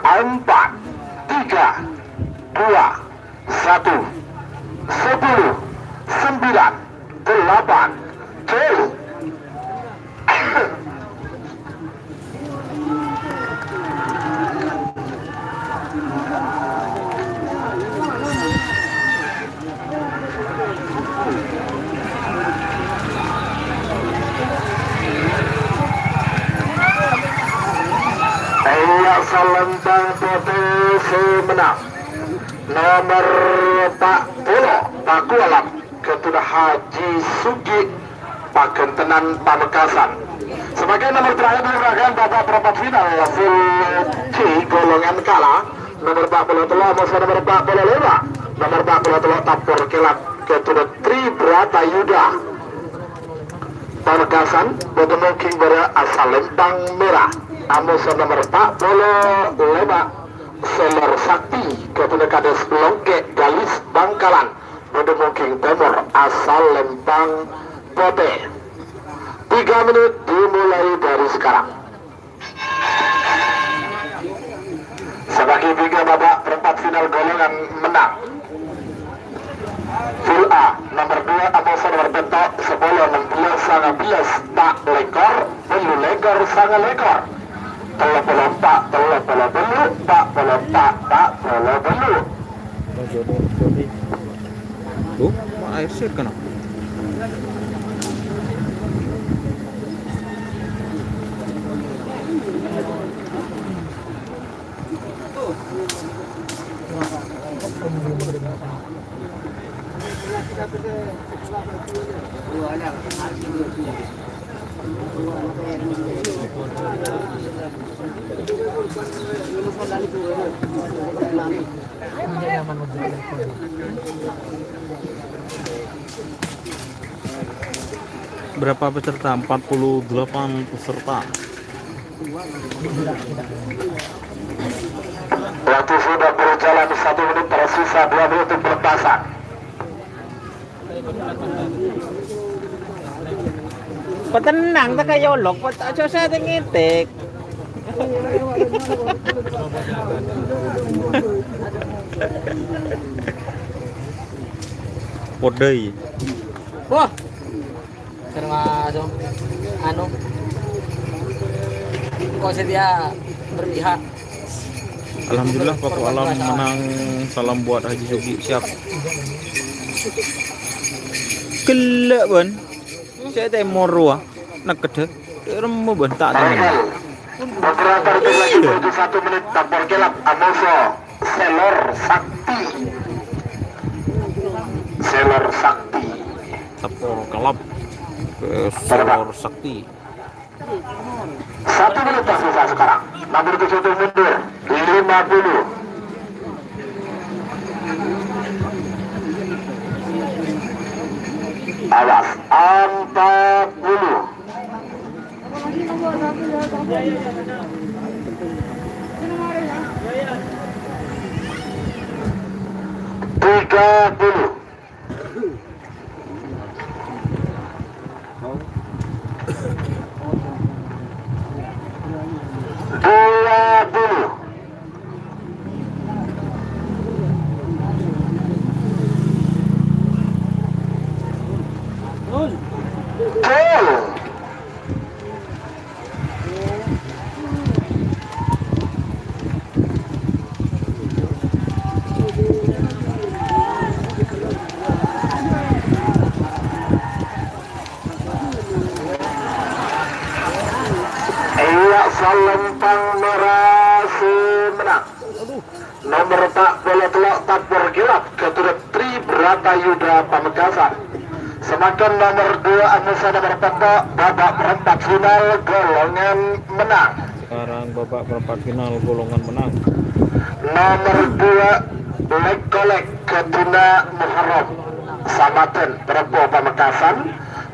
4, 3, 2, 1. 10, 9, 8, 7. Selentang potensi menang nomor 40 Pakualam Ketua Haji Sugi Pakentenan Pamekasan. Sebagai nomor terakhir dilakukan babak perempat final full C golongan kala nomor 40 telah masa nomor 45 nomor 40 telah Tapur Kelak Ketua Tri Brata Yuda Pamekasan bertemu King Bara asal Lembang Merah. Amos nomor 45 Seler Sakti Ketua Kades Longke Galis Bangkalan bertemu King Timur asal Lembang Pote. 3 menit dimulai dari sekarang. Sebagai 3 babak perempat final golongan menang. Full A nomor 2 Amos nomor bentok 10 16 tak lekor belu lekor sangat lekor. Tolong pak belu tak belu. Tuh, air sir kan? Tidak nyaman untuk telepon. Berapa peserta? 48 peserta. Waktu sudah berjalan 1 menit tersisa 2 menit untuk pelepasan. Petenang tak kayak yolok, tak susah tengitik. Podai. Wah. Termasuk anu. Kok sedia berpihak. Alhamdulillah Paku Alam menang. Salam buat Haji Sugi, siap. Kelak ban. Saya teh moro nak kede. Remo ban tak dengan. Beberapa detik lagi menuju 1 menit tapor gelap Amoso Selor Sakti. Selor Sakti. Tapor kelap. Selor Sakti. 1 menit tersisa sekarang. Nomor 7 mundur di 50. Awas 40. 30. 20. 10. Iya, Salempang Merah menang. Nomor 4 bola telok tapur gelap keturut Tri Brata Yuda Pamekasan. Semakin nomor 2 Anusa nomor 4 babak perempat final golongan menang. Sekarang babak perempat final golongan menang. Nomor 2 Lekolek Ketuna Muharram Samaten Perempo Pamekasan.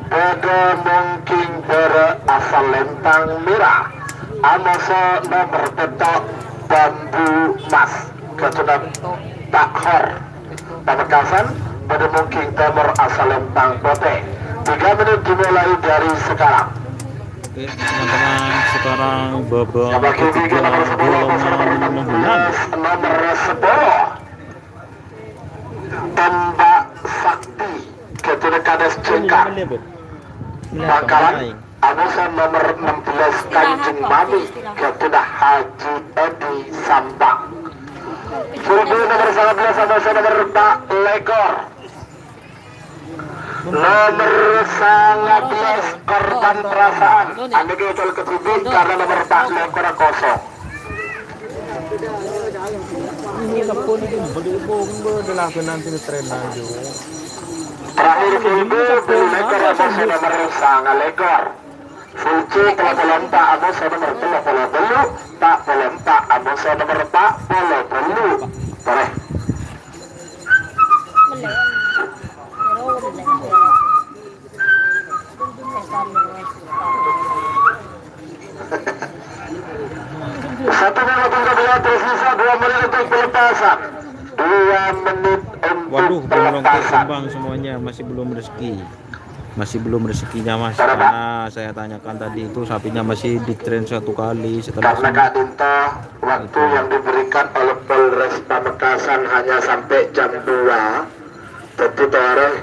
Pada mungkin berasal Lempang Merah. Amoso nomor petok Bambu Mas Ketuna Takhor Pamekasan. Pada mungkin timur asal Lempang Pote. 3 menit dimulai dari sekarang. Oke, teman-teman, sekarang babak Nomor ketiga nomor 10 golongan menang. nomor 10 Tembak Sakti Ketuna Kades Cengkar Bangkalan. Anusan nomor 16 Kanjeng Mami Ketuna Haji Edi Sampang. Surgu nomor 19 Anusan nomor 4 Lekor. Nomor 19 Korban Perasaan. Anda betul ketubin karena nomor 4 Lekor kosong. Ini kapun ini berdebong berlaku nanti trenan juga. Terakhir Fulgu Lekor Amoso nomor sangat Lekor. Fulci Pelopolonta Amoso nomor 30 Tak Polonta Amoso nomor 40. Boleh. Satu menit untuk kedua tersisa 2 menit untuk pelepasan. 2 menit untuk Waduh, belum pelepasan. kembang semuanya, masih belum rezeki. Masih belum rezekinya Mas. Karena saya tanyakan tadi itu sapinya masih di train 1 kali setelah Karena Kak Dinto, waktu yang diberikan oleh Polres Pamekasan hanya sampai jam 2. Tentu orang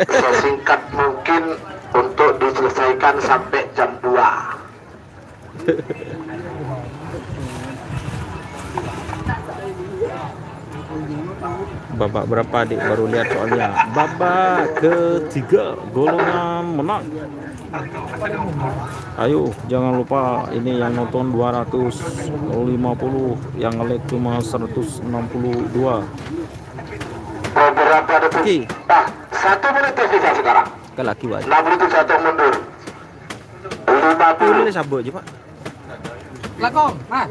sesingkat mungkin untuk diselesaikan sampai jam 2. babak berapa adik baru lihat soalnya. Babak ketiga golongan menang. Ayo jangan lupa ini yang nonton 250, yang nge-like cuma 162. Beberapa detik. 1 menit tersisa sekarang. Ke laki wajib. 61 mundur. 50. Boleh sabuk je pak. Lakong, Mas.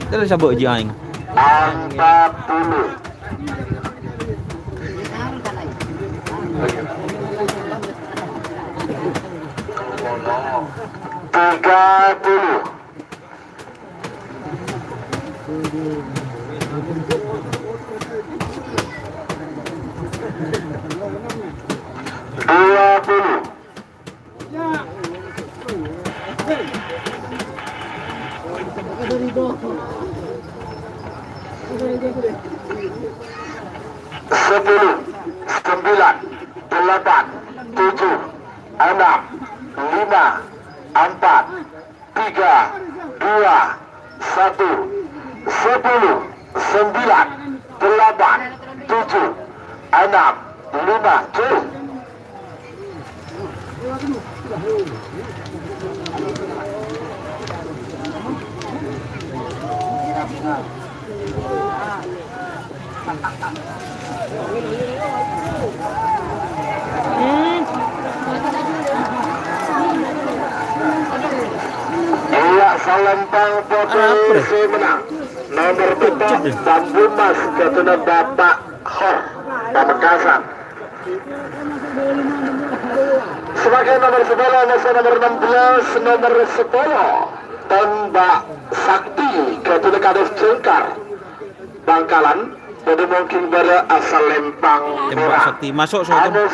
Kita boleh sabuk je aing. 40. 30. 20. 10, 9, 8, 7, 6, 5, 4, 3, 2, 1, 10, 9, 8, 7, 6, 5, cuy. Iya, Salempang posisi menang. Nomor 4 Bambu Mas Ketuna Bapak Hor Pamekasan. Sebagai nomor 10 masih nomor 16 nomor 10 Tembak Sakti Ketuna Kades Cengkar Bangkalan. Jadi mungkin pada asal Lempang Tembak Merah. sakti masuk soal tu.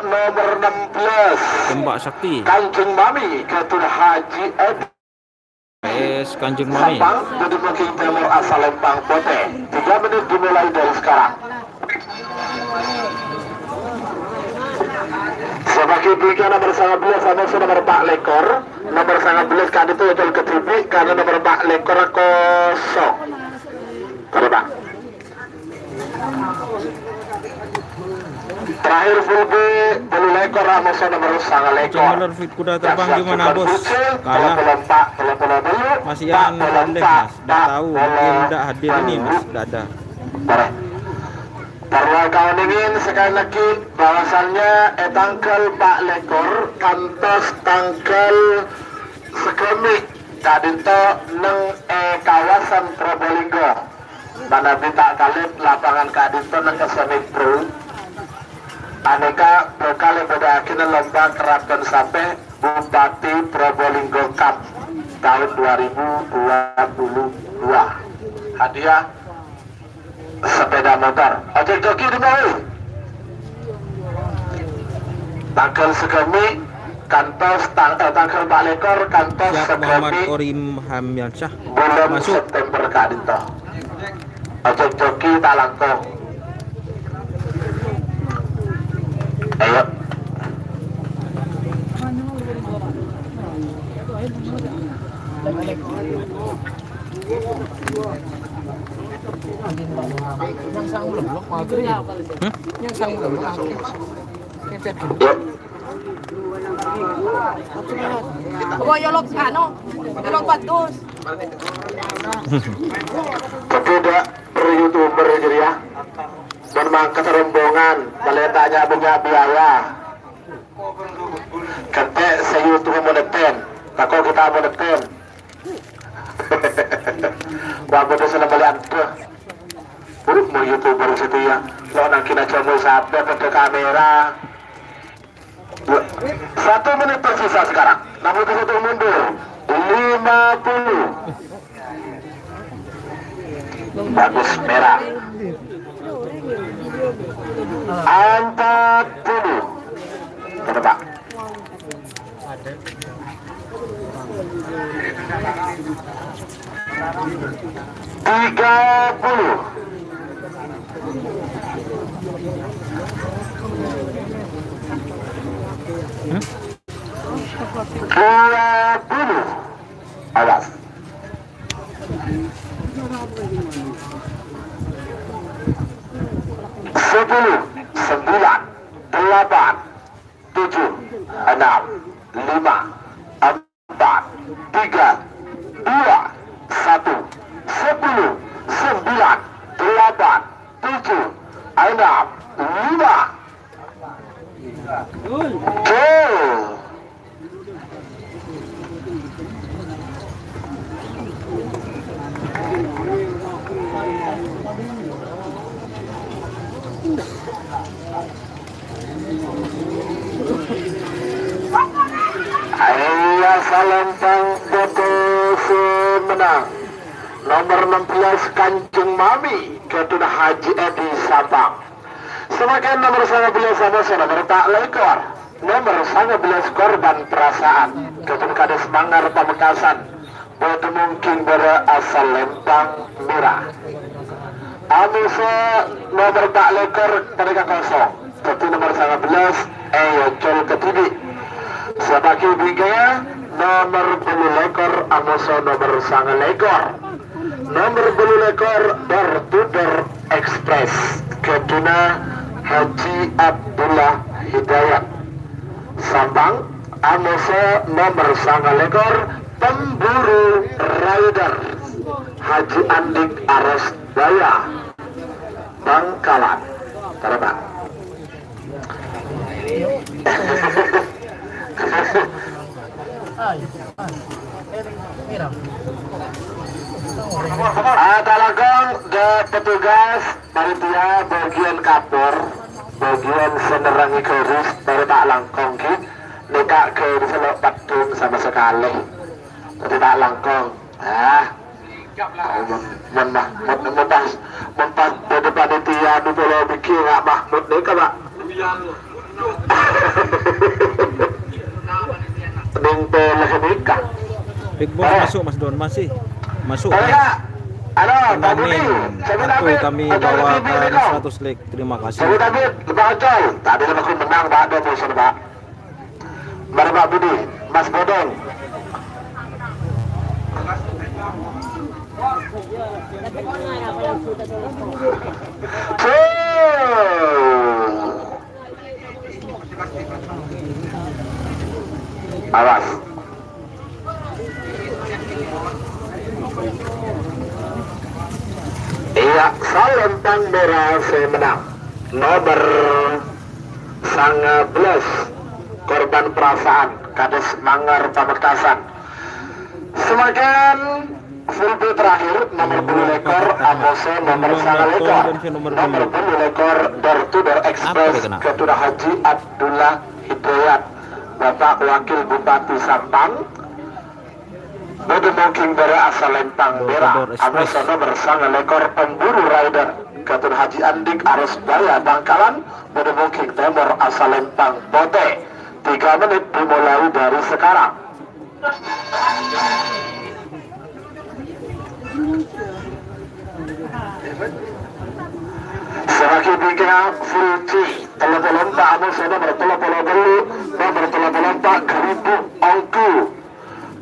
Nomor 16 Tembak sakti. Kanjeng Mami Ketuna Haji Edi Kanjeng Mami. Sampang, jadi mungkin timur asal Lempang Pote. 3 menit dimulai dari sekarang. Sebagai tiga nomor 19 sama nomor 4 lekor. Nomor 19 kan itu betul ketipi karena nomor 4 lekor kosong. Coba. Terakhir full B, belu lekor Ramoso nomor 9 lekor. Cemolor fit kuda terbang gimana bos? Kalah. Masih yang boleh mas. Tidak tahu mungkin tidak hadir ini mas. Tidak ada. Perlu kawan ingin sekali lagi bahwasannya tangkel Pak Lekor kantos tangkel sekemik kadito neng kawasan Probolinggo mana bita kalit lapangan kadito neng kesemik pro aneka berkali pada akhirnya lomba kerapkan sampai Bupati Probolinggo Cup tahun 2022 hadiah sepeda motor ojek joki di bawah tangkel sekemi kantos tangkel Pak Lekor kantos Siap Muhammad sekemi Orim Hamyansyah bulan masuk. September kadito ojek joki tak langkung ayo Yang sang belum maghrib. Yang sang belum maghrib. Kepet. yuk Kau yolok ano? Yolok bagus. tidak per-youtuber jadi ya memang keterombongan meletanya punya biaya kete se-youtube mau neten tako kita mau neten bagus tu salah balik ada mau youtuber situ ya lo nak kena coba sampai ke kamera 1 menit tersisa sekarang 61 mundur 50 bagus merah 40 coba 30 20 awas 10 9 8 7 6 5 4 3 2 1 10 9 8, 7, 6, 5. Gol. Ayah Salempang BTC menang. Nomor 16 Kanjeng Mami Ketuna Haji Edi Sabang. Semakin nomor 19 sama nomor tak lekor. Nomor 19 korban perasaan Ketuna Kades Mangar Pamekasan. Bodo mungkin berasal Lempang Merah. Amisa nomor tak lekor mereka kosong. Ketuna nomor 19 Eyocol Ketidik. Sebagai bingkaya nomor 10 lekor Amoso nomor 9 lekor. Nomor 10 lekor Bertuder Express Keduna Haji Abdullah Hidayat Sambang. Amoso nomor 9 lekor Pemburu Rider Haji Andik Aros Daya Bangkalan. Terima. Talagong de petugas panitia bagian kapur bagian senerangi keris dari tak langkong ki nekak ke selok patung sama sekali jadi tak langkong mempas dari panitia di pulau bikin nggak Mahmud nekak pak Bingpe lagi nikah. Big Boss masuk Mas Don masih masuk. Halo, Pak Budi. Betul kami bawakan 100 like. Terima kasih. Saya David, Pak Ojol. Tadi aku menang Pak Don musuh Pak. Mari Pak Budi, Mas Bodong. Awas. Iya, Salempang Merah saya menang. Nomor 19 korban perasaan Kades Mangar Pamekasan. Semakin Fulbi terakhir nomor 10 lekor Amoso nomor 9 lekor. Nomor 10 lekor Bertuder Express Ketua Haji Abdullah Hidayat Bapak Wakil Bupati Sampang. Bodo mungkin berasal Lempang Merah. Amoso nomor 9 lekor Pemburu Rider Ketua Haji Andik Aros Daya Bangkalan. Bodo mungkin temor asal Lempang Bote. 3 menit dimulai dari sekarang. Semakin tiga Fulci telepon-lompak Amoso nomor telepon-lompak Geribu Ongku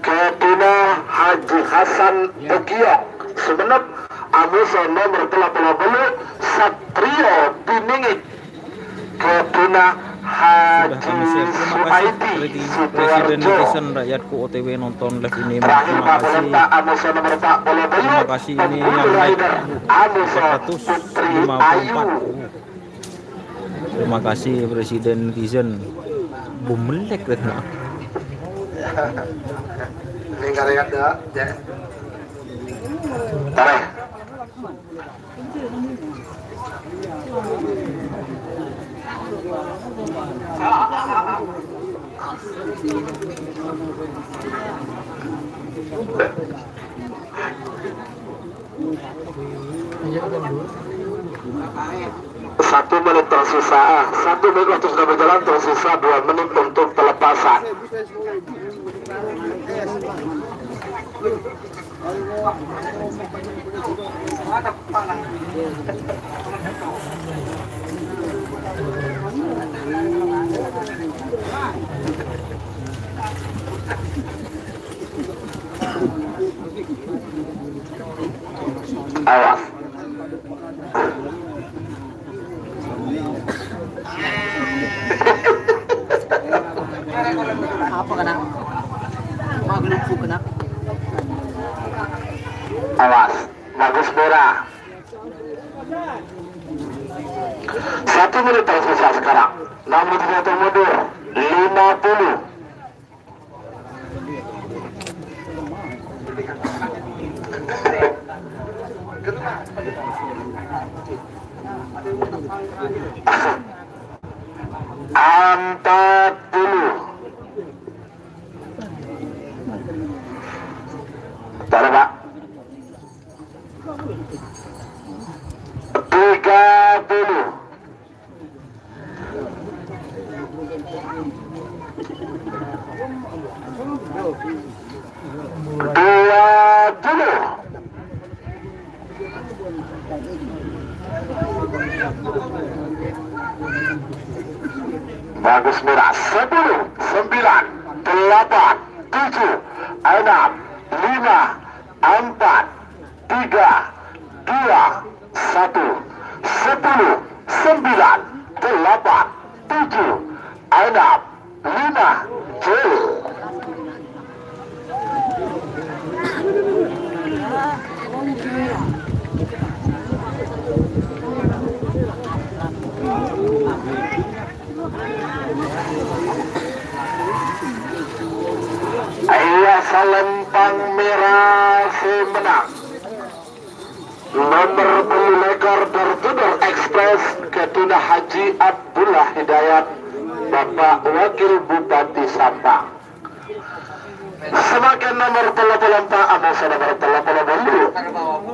Ketua Haji Hasan Begiok Semenep. Amoso nomor telepon-lompak Satrio Biningit Ketua Haji Suaidi Presiden netizen rakyatku OTW nonton live ini. Terima kasih. Terima kasih ini yang like 454. Terima kasih Presiden netizen. Bumelek deh. Ini karya dah. Tarik. Satu menit tersisa, 1 menit waktu sudah berjalan, tersisa 2 menit untuk pelepasan. Awas. Apa kena? Maglumpu kena. Awas, bagus merah. menit tersisa sekarang. Namun ternyata mundur 50. Empat puluh. Taruh Pak. 30. 20. Bagus merah. 10, 9, 8, 7, 6, 5, 4, 3, 2, 1, 10, 9, 8, 7, 6, 5, 7. Ayah Salempang Merah si menang. Nomor 10 lekor Bertudur Express Ketuna Haji Abdullah Hidayat, Bapak Wakil Bupati Sampang. Semakin nomor 34 Amosa nomor 34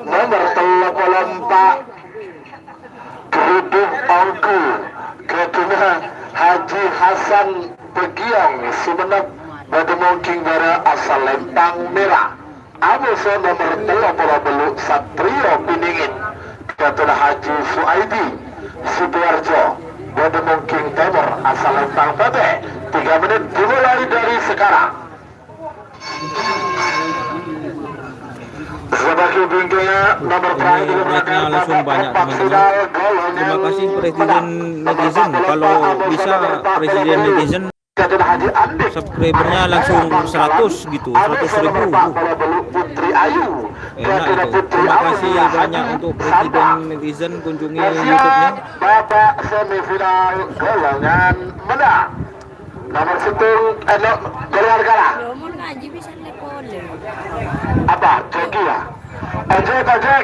nomor 34 Kerudung Ongku Ketuna Haji Hasan Pegiong Sumenep Bademongking Bara asal Lempang Merah. Amosa nomor 30 Satrio Piningin Ketuna Haji Suaidi Sidoarjo Bademongking Timur asal Lempang Pate. 3 menit dimulai dari sekarang. Sebagai bingkainya nomor terakhir like-nya langsung banyak teman-teman. Terima kasih Presiden Netizen. Kalau bisa Presiden Netizen subscribernya langsung 100 gitu, 100.000. Putri Ayu. Enak itu. Terima kasih banyak untuk Presiden Netizen, kunjungi YouTube-nya. Babak semifinal golongan menang. Nomor situng keluarga lah. Nomor ngaji bisa lekole. Apa? Joki ya? Ojek.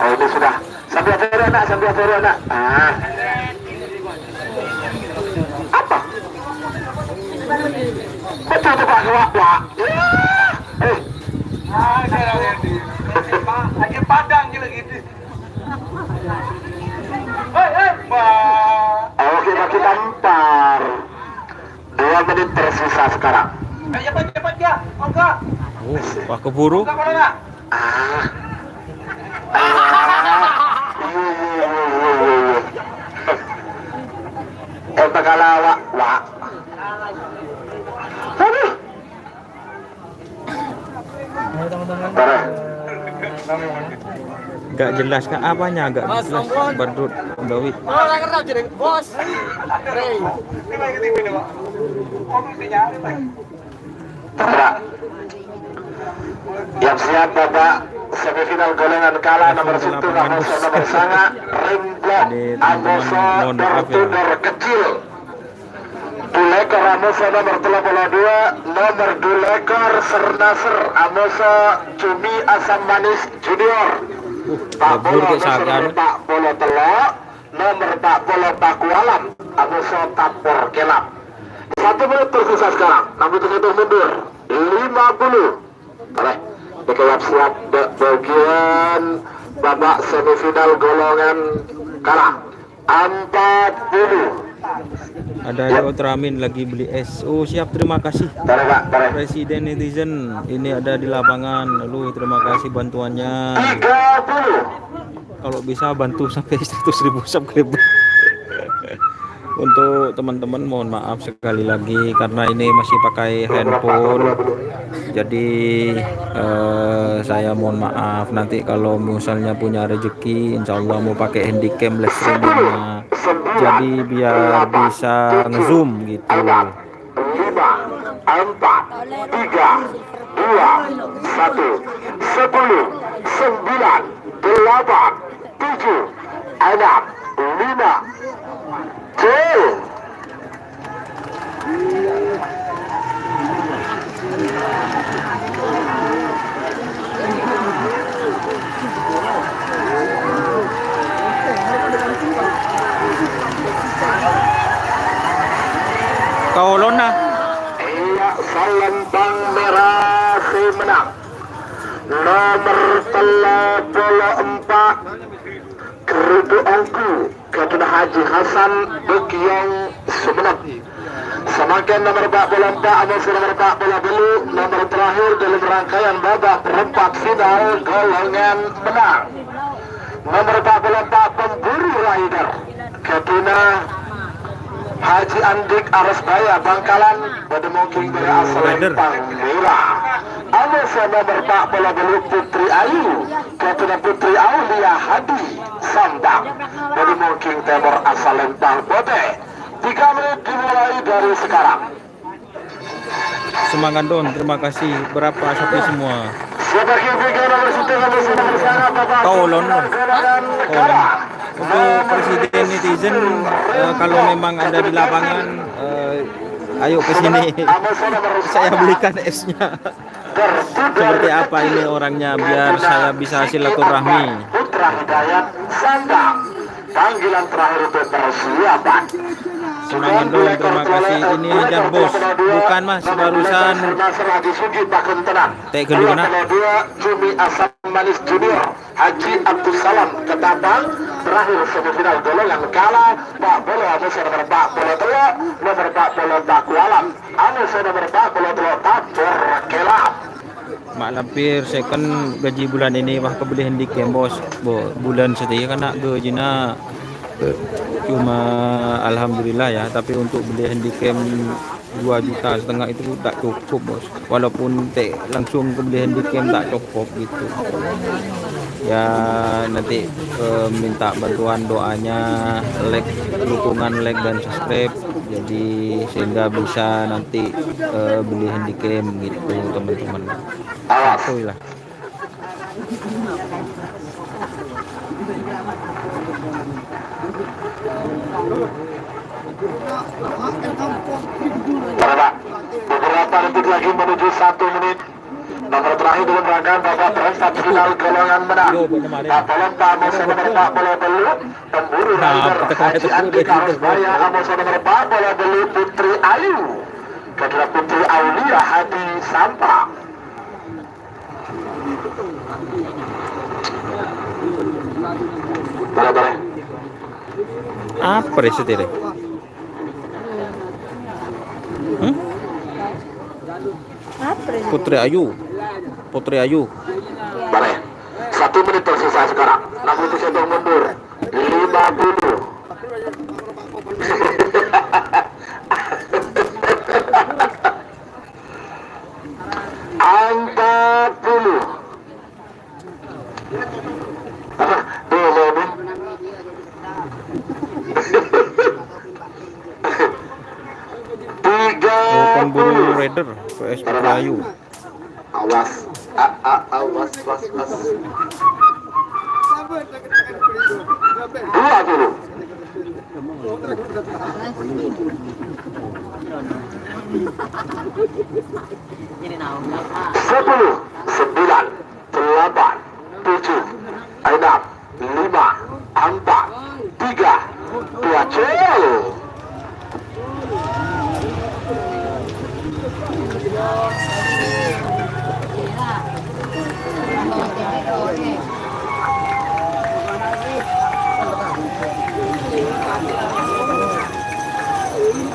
Oh ini sudah. Sambil Vero nak. Apa? Betul tuh Pak Wak. Lagi padang gitu. Oke, bagi tampar. 2 menit tersisa sekarang. Cepat ya. Enggak. Oh, Pak keburu. Enggak. Tagalawak, Wak. Aduh. Ayo teman-teman. Parah. Gak jelas kah apanya, gak jelas. Badrut Dawid. Orang kenal jadi bos. Rey. Tara. Yang siap Bapak semifinal golongan kalah nomor 1 Amoso nomor sanga Rimblok Amoso Bertudur kecil. Dulekor Amoso nomor 32 nomor 2 lekor Sernaser Amoso Cumi Asam Manis Junior. Pak Polo nomor Pak Polo Telok nomor Pak Polo Pakualam Amoso Tapor Kelap. 1 menit tersisa sekarang. Namun terhitung mundur 50. Boleh siap bagian babak semifinal golongan kalah 40. Ada Ultramin lagi beli es. Oh siap, terima kasih Presiden Netizen. Ini ada di lapangan. Lalu terima kasih bantuannya. 30. Kalau bisa bantu sampai 100.000 subscriber. Untuk teman-teman mohon maaf sekali lagi karena ini masih pakai handphone. Jadi saya mohon maaf nanti kalau misalnya punya rezeki insya Allah mau pakai handycam live streamingnya. Jadi biar bisa ngezoom gitu. 5, 4, 3, 2, 1, 10, 9, 8, 7, 6, 5, 4, 3, 2, 1, 10, 6, 5, Jul. Kaulon na. Iya, Salembang Merah si menang. Nomor 34 Gerudu Ongku Keduna Haji Hasan Bekiong Sumenep. Semakin nomor 44 Amas nomor 40 dulu nomor terakhir dalam rangkaian babak perempat final golongan menang. Nomor 44 Pemburu Rider Keduna Haji Andik Aresbaya Bangkalan pada mungkin berasal Merah. Amas nomor 40 dulu Putri Ayu Keduna Putri Aulia Hadi Sambang pada mungkin temor asal Lempang Bote. 3 menit dimulai dari sekarang. Semangat Don, terima kasih. Berapa sapi semua? Sebagai bagian nomor 1 nomor sana Bapak Kaulon. Negara. Untuk presiden netizen, kalau memang ada di lapangan, ayo ke sini. Saya belikan esnya. Seperti apa ini orangnya biar saya bisa silaturahmi. Putra Hidayat Sandang. Panggilan terakhir untuk persiapan. Semangat Don, terima kasih. Ini hajar bos, bukan mas, barusan tek gelu kena. Cumi Asam Manis Junior Haji Abdul Salam Ketapang terakhir semifinal golongan kalah Pak Bolo Amus nomor 43 nomor 40 Kualam Amus nomor 43 Tabor Kelap. Mak lampir second gaji bulan ini wah kebeli hendik ya bos. Bulan setia kan nak gajina cuma alhamdulillah ya, tapi untuk beli handycam 2,5 juta itu tak cukup bos, walaupun langsung ke beli handycam tak cukup gitu ya. Nanti minta bantuan doanya, like, dukungan like dan subscribe, jadi sehingga bisa nanti beli handycam gitu teman-teman. Alhamdulillah. Beberapa detik lagi menuju 1 menit. Nomor terakhir dalam rangkaian babak perempat final golongan menang. Tolong Pak Amos nomor 40 dulu. Pemburu rider Haji Andik Aresbaya Amos nomor 40 dulu Putri Ayu. Kedua Putri Aulia Hadi Sampang. Boleh. Apa reseti deh? Putri Ayu. Boleh. 1 menit tersisa sekarang. 60 detik mundur. 50. Pemburu Raider PS Putri Ayu. Awas. Awas. 20. Sepuluh, 9, 8, 7, 6, 5, 4, 3, 2, cel.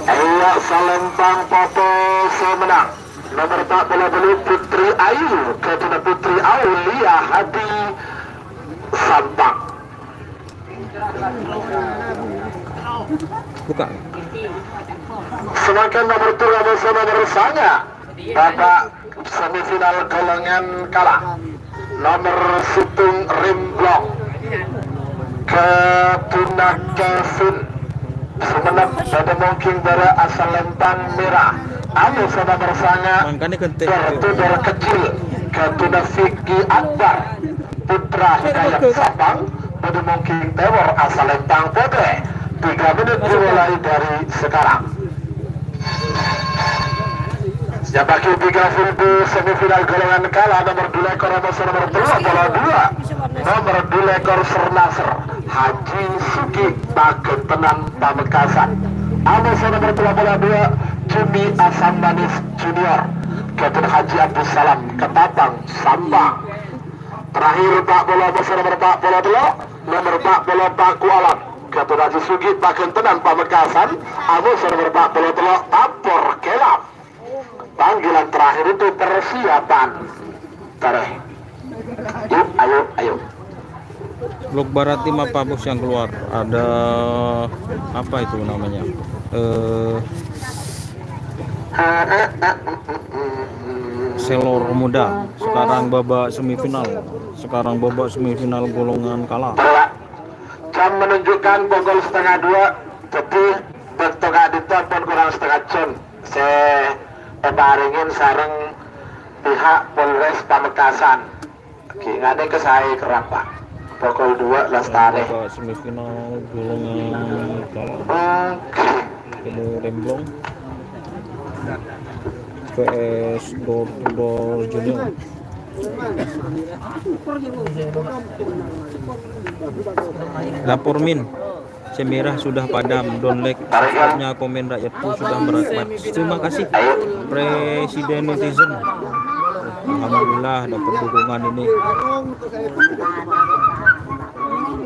Ewa Salembang Popo semenang. Nomor 40 Putri Ayu kedua Putri Aulia Hadi Sampang. Buka. Semakin nomor 3 bersama bersama babak semifinal golongan kalah. Nomor Situng Rimblok kedua Kevin Semenep pada mungkin dari asal Lempang Merah. Anu sama bersama bertudor kecil kedua Vicky Akbar Putra Hidayat Sabang Bedemong King Tower asal Lempang Pote. 3 menit dimulai dari sekarang. Jabaki 3 Filbu semifinal golongan kalah nomor 2 ekor nomor 2 nomor 2 ekor Sernaser Haji Suki Pagentenan Pamekasan. Amos nomor 22 Jumi Asam Manis Junior Kapten Haji Abdul Salam Ketapang Sambang. Terakhir Pak Bola Amos nomor 40 nomor 40 Pak Kualam Kapten Haji Suki Pagentenan Pamekasan. Amos nomor 40 Tapor Kelap. Panggilan terakhir itu persiapan. Tarik. Yuk, ayo. Blok barat 5 apa bos yang keluar? Ada apa itu namanya? Selor Muda. Sekarang babak semifinal golongan kalah. Jam menunjukkan pukul 1:30. Jadi betul ditelepon kurang setengah jam. Saya paringin sareng pihak Polres Pamekasan. Ngane ke saya kerap Pak. Pukul 2 Lestari. Semifinal golongan kalah. Ini Remblong VS Door to Door Junior. Lapor Min. Semirah sudah padam, download subscribe-nya, komen rakyatku sudah merakmat. Terima kasih Presiden Netizen. Alhamdulillah dapat dukungan ini.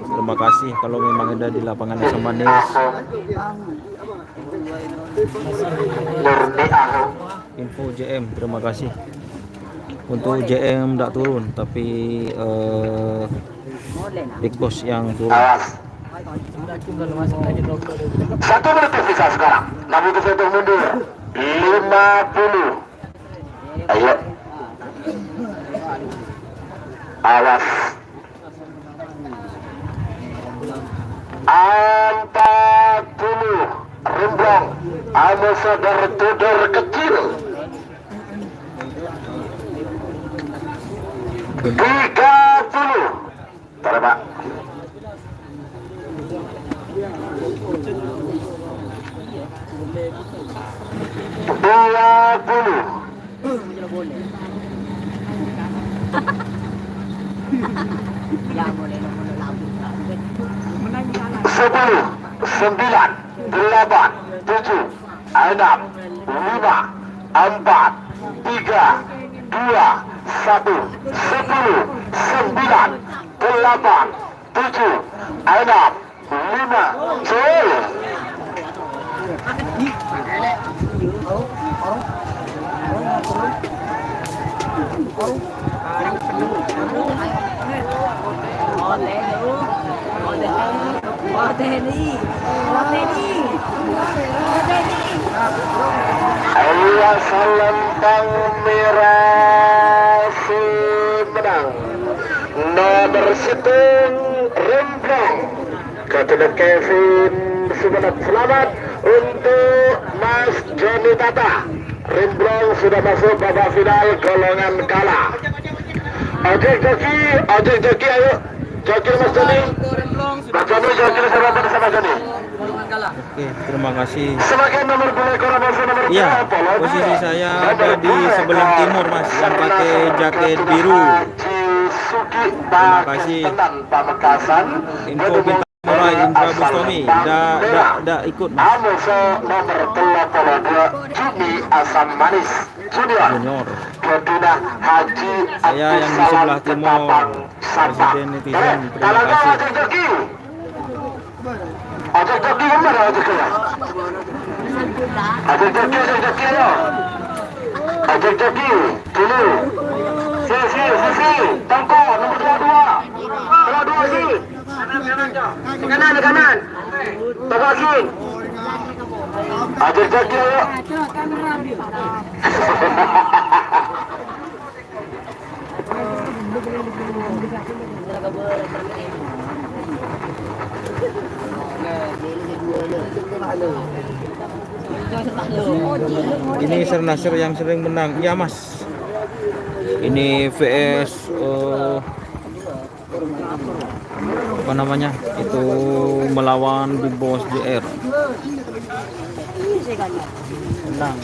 Terima kasih kalau memang ada di lapangan Asam Manis. Info JM, terima kasih. Untuk JM tidak turun, tapi Big Boss yang turun. 1 menit tersisa sekarang. Nabi itu mundur. 50. Ayo. Awas. 40. Remblong. Amos Tudor kecil. 30. Tarik Pak. Lempang merah menang. Nomor situng Remblong. Ketua Kevin Sumenep, selamat untuk Mas Joni Tata. Remblong sudah masuk babak final golongan kalah. Ojek joki ayo. Joki Mas Joni. Mas Joni joki sarapan sama Joni. Oke, terima kasih. Sebagai nomor 2 ekor nomor 3. Iya, posisi saya ada di sebelah timur Mas, yang pakai jaket biru. Terima kasih. Info bintang mulai Indra Bustomi, dah ikut Mas. Amos nomor 32 Jumi Asam Manis Junior. Kedua Haji Saya yang di sebelah timur, Presiden Netizen. Terima kasih. Ajak joki kemana ajak joki? Ajak joki ayo. Ajak joki dulu. Si. Tangko nomor 22 si. Kanan. Tangko si. Ajak joki ayo. Ini Sernasir yang sering menang. Iya Mas. Ini VS apa namanya itu melawan Big Boss JR. Ini saya kan. Menang.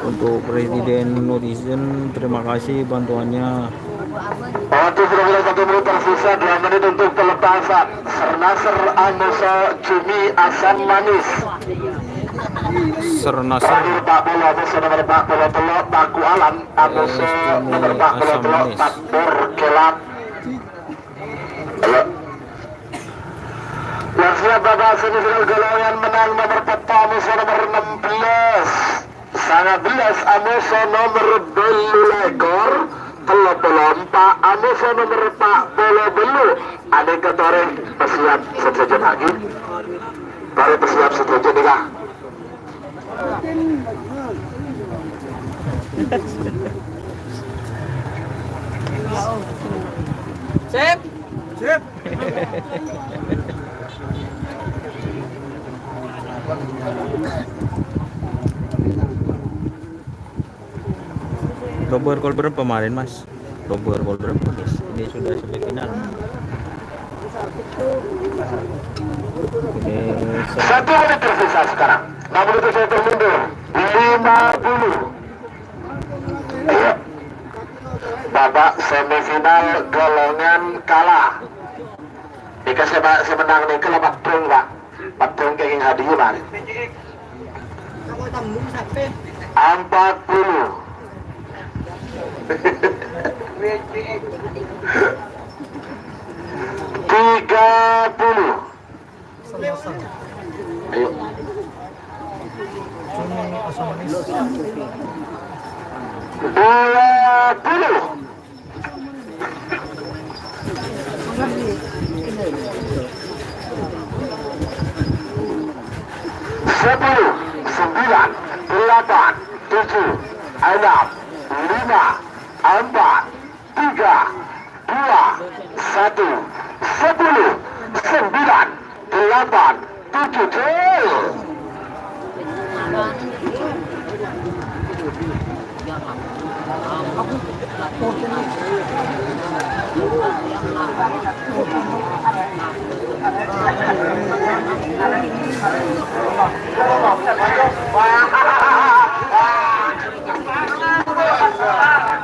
Untuk Presiden Netizen, terima kasih bantuannya. Waktu sudah mulai 1 menit tersisa, 2 menit untuk pelepasan. Sernasar Anuso Cumi Asam Manis. Sernasar Terakhir Pak Bolo Anuso nomor Pak Bolo Telok Paku Alam Anuso nomor Pak Bolo Asam Telok Manis. Takbur Kelap. Halo. Yang siap Bapak semifinal golongan menang nomor 4 Anuso nomor 16. Sangat belas Anuso nomor Belu Lekor. Telo pelompak Anuso nomor Pak Bolo Belu. Ada ketore pesiap setuju lagi. Baru pesiap setuju nikah. Sip. Robert gol berapa kemarin Mas? Robert gol berapa guys? Ini sudah sampai final. Ini 1 menit tersisa sekarang. Namun itu saya termundur 50. Ayo babak semifinal golongan kalah. Jika saya menang nih ke lepak tung Pak. Patung kayak hadiah Pak. 40. Tiga puluh. Ayo. Dua puluh. Sepuluh, 9, 8, 7, 6, 5, 4, 3, 2, 1, 10, 9, 8, 7, 10.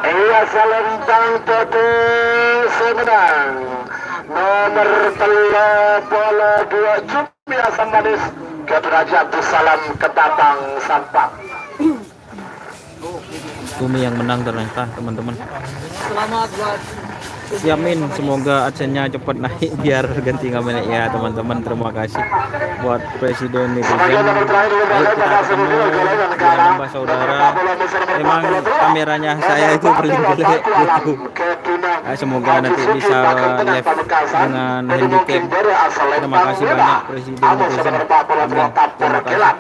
Iya selentang Toto semenang nomor 32 Cumi Asam Manis ke Raja Abdussalam Ketatang Sampang. Cumi yang menang ternyata teman-teman. Selamat buat Siamin, semoga adsennya cepat naik biar ganti kamera ya teman-teman. Terima kasih buat Presiden Netizen. Ayo kita ketemu dengan Mbak Saudara. Emang kameranya saya itu paling jelek gitu. Semoga nanti bisa live dengan handicap. Terima kasih banyak Presiden Netizen. Amin. Terima kasih.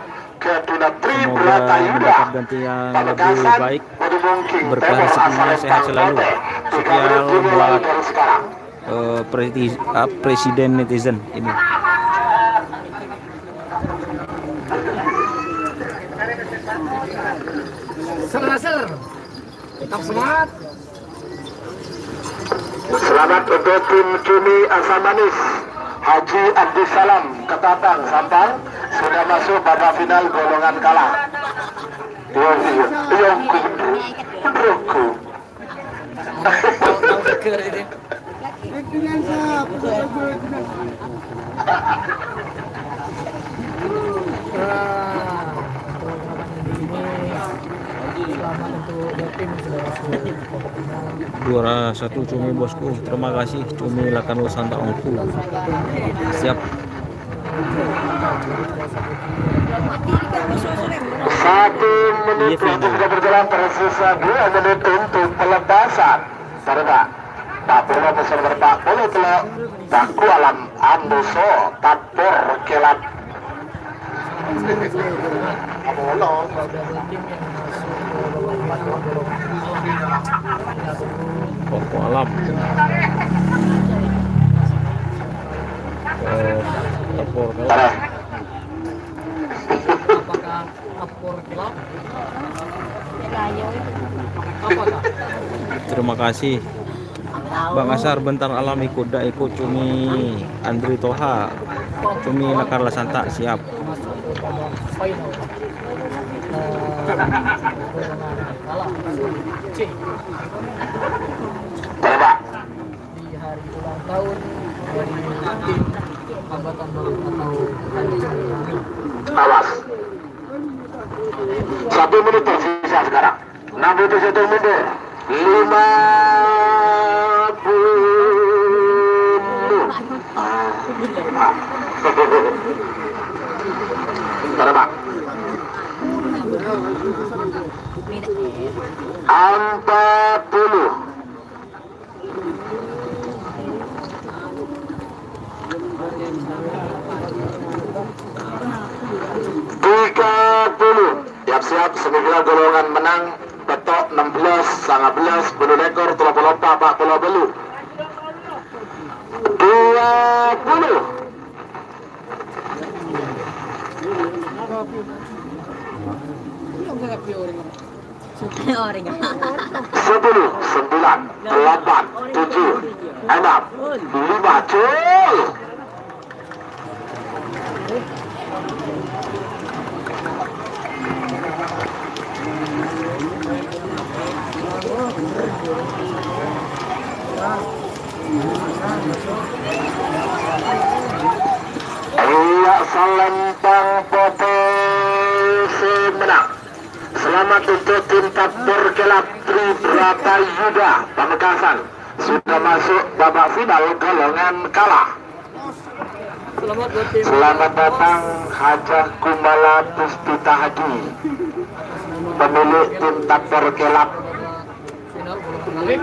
Semoga mendapat ganti yang lebih baik, berkah rezekinya, sehat selalu. Sekian buat Presiden Netizen ini. Sernasar. Tetap semangat. Selamat untuk tim Cumi Asam Manis Haji Abdussalam Ketatang Sampang sudah masuk babak final golongan kalah. Iya, kudu. Selamat untuk dua tim sudah masuk babak final. Juara 1 Cumi bosku. Terima kasih Cumi Lakan Nusanta Ongku. Siap. 1 menit waktu sudah berjalan, tersisa 2 menit untuk pelepasan. Pak Purwo bersama Pak Polo Telok Baku Alam Anuso Tapur Kelap. Dua tim yang masuk ke babak final. Pokok alam. Tapor kelap. Tara. Apakah Tapor Kelap? Layo. Apakah? Terima kasih Bang Asar, bentar alami kuda ikut cumi Andri Toha, cumi Nakarla Santa siap. Masuk ke babak final. Kemenangan kalah C Coba. di hari ulang tahun dari tim Hambatan Baru atau Tanjung Bumi. Awas. 1 menit tersisa sekarang. 61 mundur. 50. Tara, Pak. 40. Siap-siap sembilan golongan menang betok 16 19 bulu lekor 34 40 belu 20 Orang. 10 9 8 7 6 5 cul. Iya, Salempang potensi menang. Selamat untuk tim Tapor Kelap Tribrata Yuda Pamekasan sudah masuk babak final golongan kalah. Selamat buat tim Selamat datang Hajah Kumala Puspita Haji, pemilik tim Tapor Kelap. final golongan balik.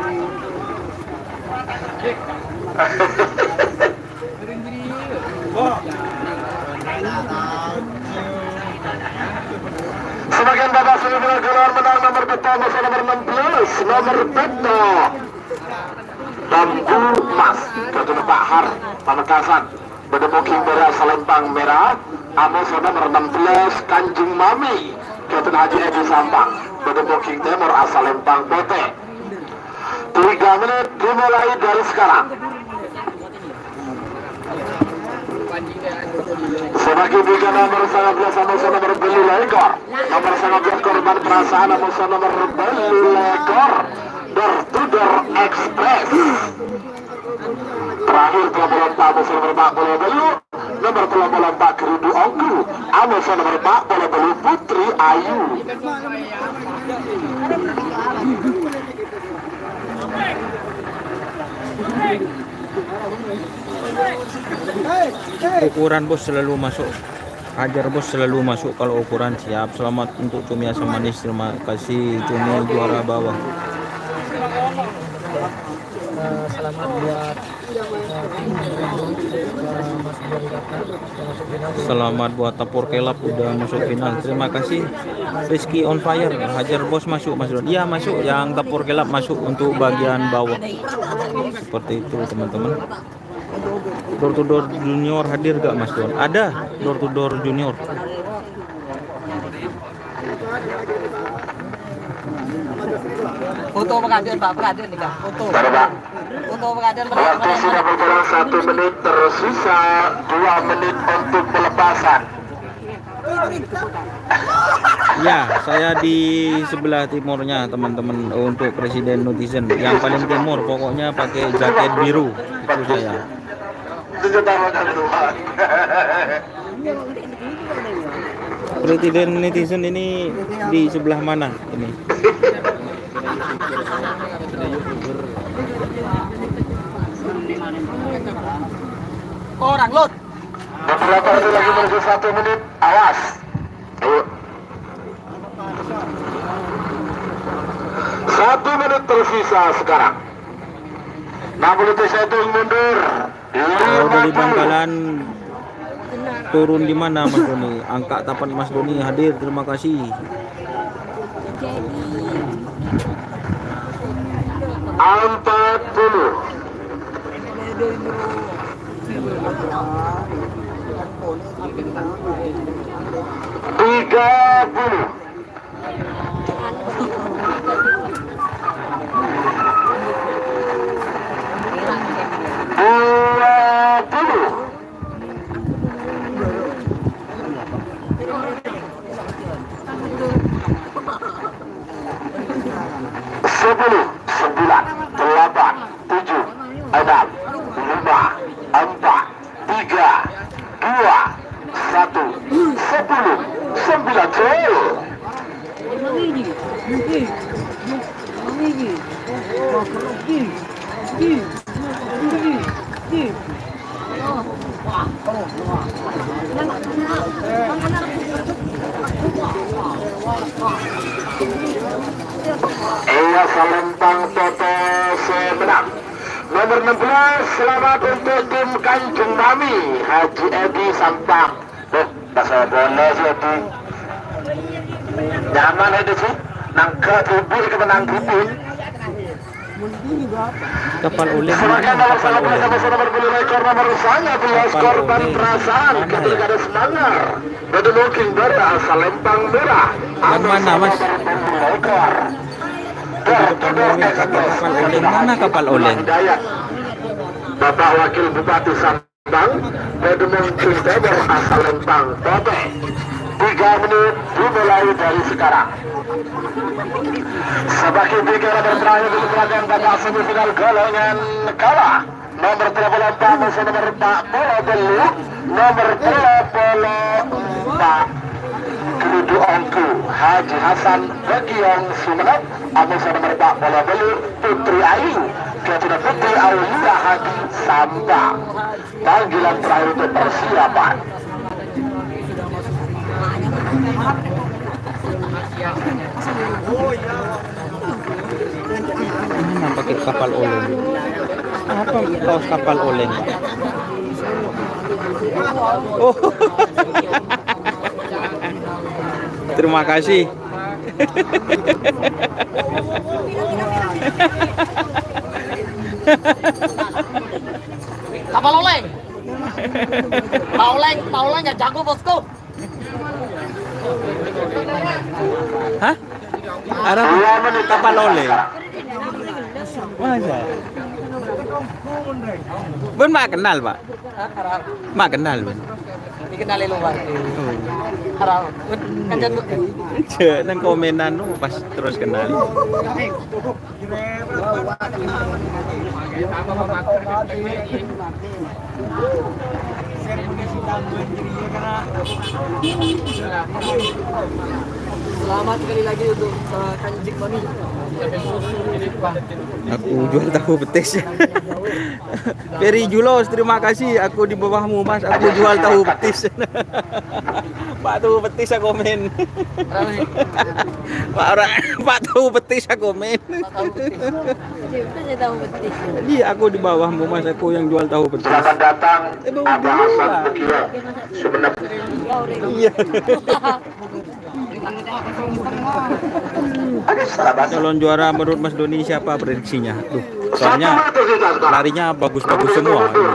Sebagian babak semifinal golongan menang nomor pertama nomor 16 nomor Beto Bambu Mas Ketua Pak Har Pamekasan Bedemuking Merah Salempang Merah Amos nomor 16 Kanjeng Mami Ketua Haji Edi Sampang Bedemuking Timur Asalempang Pote 3 menit dimulai dari sekarang. Sebagai tiga nomor 19 sama nomor beli lekor, nomor 19 korban perasaan nomor beli lekor door to door express. Terakhir 34 nomor 40 belu, nomor 34 Keridu Ongku, Amos nomor 40 belu Putri Ayu. Ukuran bos selalu masuk, Hajar bos selalu masuk kalau ukuran siap. Selamat untuk cumi asam manis, terima kasih cumi juara bawah. Selamat buat tim Mas Bori Ratna yang masuk final. Selamat buat Tapor Kelap udah masuk final, terima kasih. Rizky on fire, Hajar bos masuk Mas Don. Iya masuk, yang Tapor Kelap masuk untuk bagian bawah. Seperti itu teman-teman. Door to door junior hadir gak Mas Don? Ada door to door junior. Foto pengajian Pak, pengajian nih Kak. Foto. Foto pengajian Waktu sudah berjalan 1 menit tersisa 2 menit untuk pelepasan. Ya, saya di sebelah timurnya teman-teman untuk presiden netizen. Yang paling timur pokoknya pakai jaket biru itu saya. Presiden netizen ini di sebelah mana ini? Orang lot. Beberapa menit lagi menuju 1 menit. Awas. Ayo. 1 menit tersisa sekarang. 61 mundur. Kalau dari Bangkalan turun di mana Mas Doni? Angka tapan Mas Doni hadir, terima kasih. Empat 40. Sepuluh, sembilan, delapan, tujuh, enam, lima, empat, tiga, dua, satu, 10, 9, gol. Iya Salempang Toto semenang. Nomor 16, selamat untuk tim Kanjeng Mami Haji Edi Sampang. Bahasa bola sih Edi. Nyaman itu sih. Nangka tubuh kemenang tubuh. Kapal oleng. Serahkan nomor Kapal 19 oleng. sama nomor 10 rekor nomor saya belas Kapal korban oleng. perasaan Mana ketika ya? ada semangar. Betul mungkin berda Salempang merah. Yang mana, Mas? Rekor. Di depan Norway kapal oleng. Mana kapal oleng? Bapak Wakil Bupati Sampang, Bedemong Cinteber asal Lempang, Toto. 3 menit dimulai dari sekarang. Sebagai tiga nomor terakhir di pertandingan babak semifinal golongan kalah. Nomor 34 musuh nomor 40 Belu, nomor 34 Kerudu Ongku Haji Hasan Bagiong Sumenep, musuh nomor 40 Belu Putri Ayu Ketua Putri Aulia Hadi Samba. Panggilan terakhir untuk persiapan. Ini nampaknya kapal oleng. Apa kaos kapal oleng? Oh. Terima kasih. Kapal oleng. Paulen ya jago bosku. Hah? Arab kapal oleng. Masa? Bun mak kenal, Pak. Mak kenal, Bun. Dikenali luar. Oh. Harap kancan Cek nang komenan lu pas terus kenal. Selamat sekali lagi untuk Kanjeng Mami. Aku jual tahu petis. Peri Julos, terima kasih. Aku di bawahmu, Mas. Aku jual tahu petis. Pak tahu petis aku komen. Pak tahu petis aku komen. Itu saya tahu betul. Iya, aku di bawahmu, Mas. Aku yang jual tahu petis. Selamat datang Bau Abah gula. Hasan Bekira Sumenep. Iya. Selamat. Calon juara menurut Mas Doni siapa prediksinya? Duh, soalnya 1 menit kita sekarang. larinya bagus-bagus semua. 50.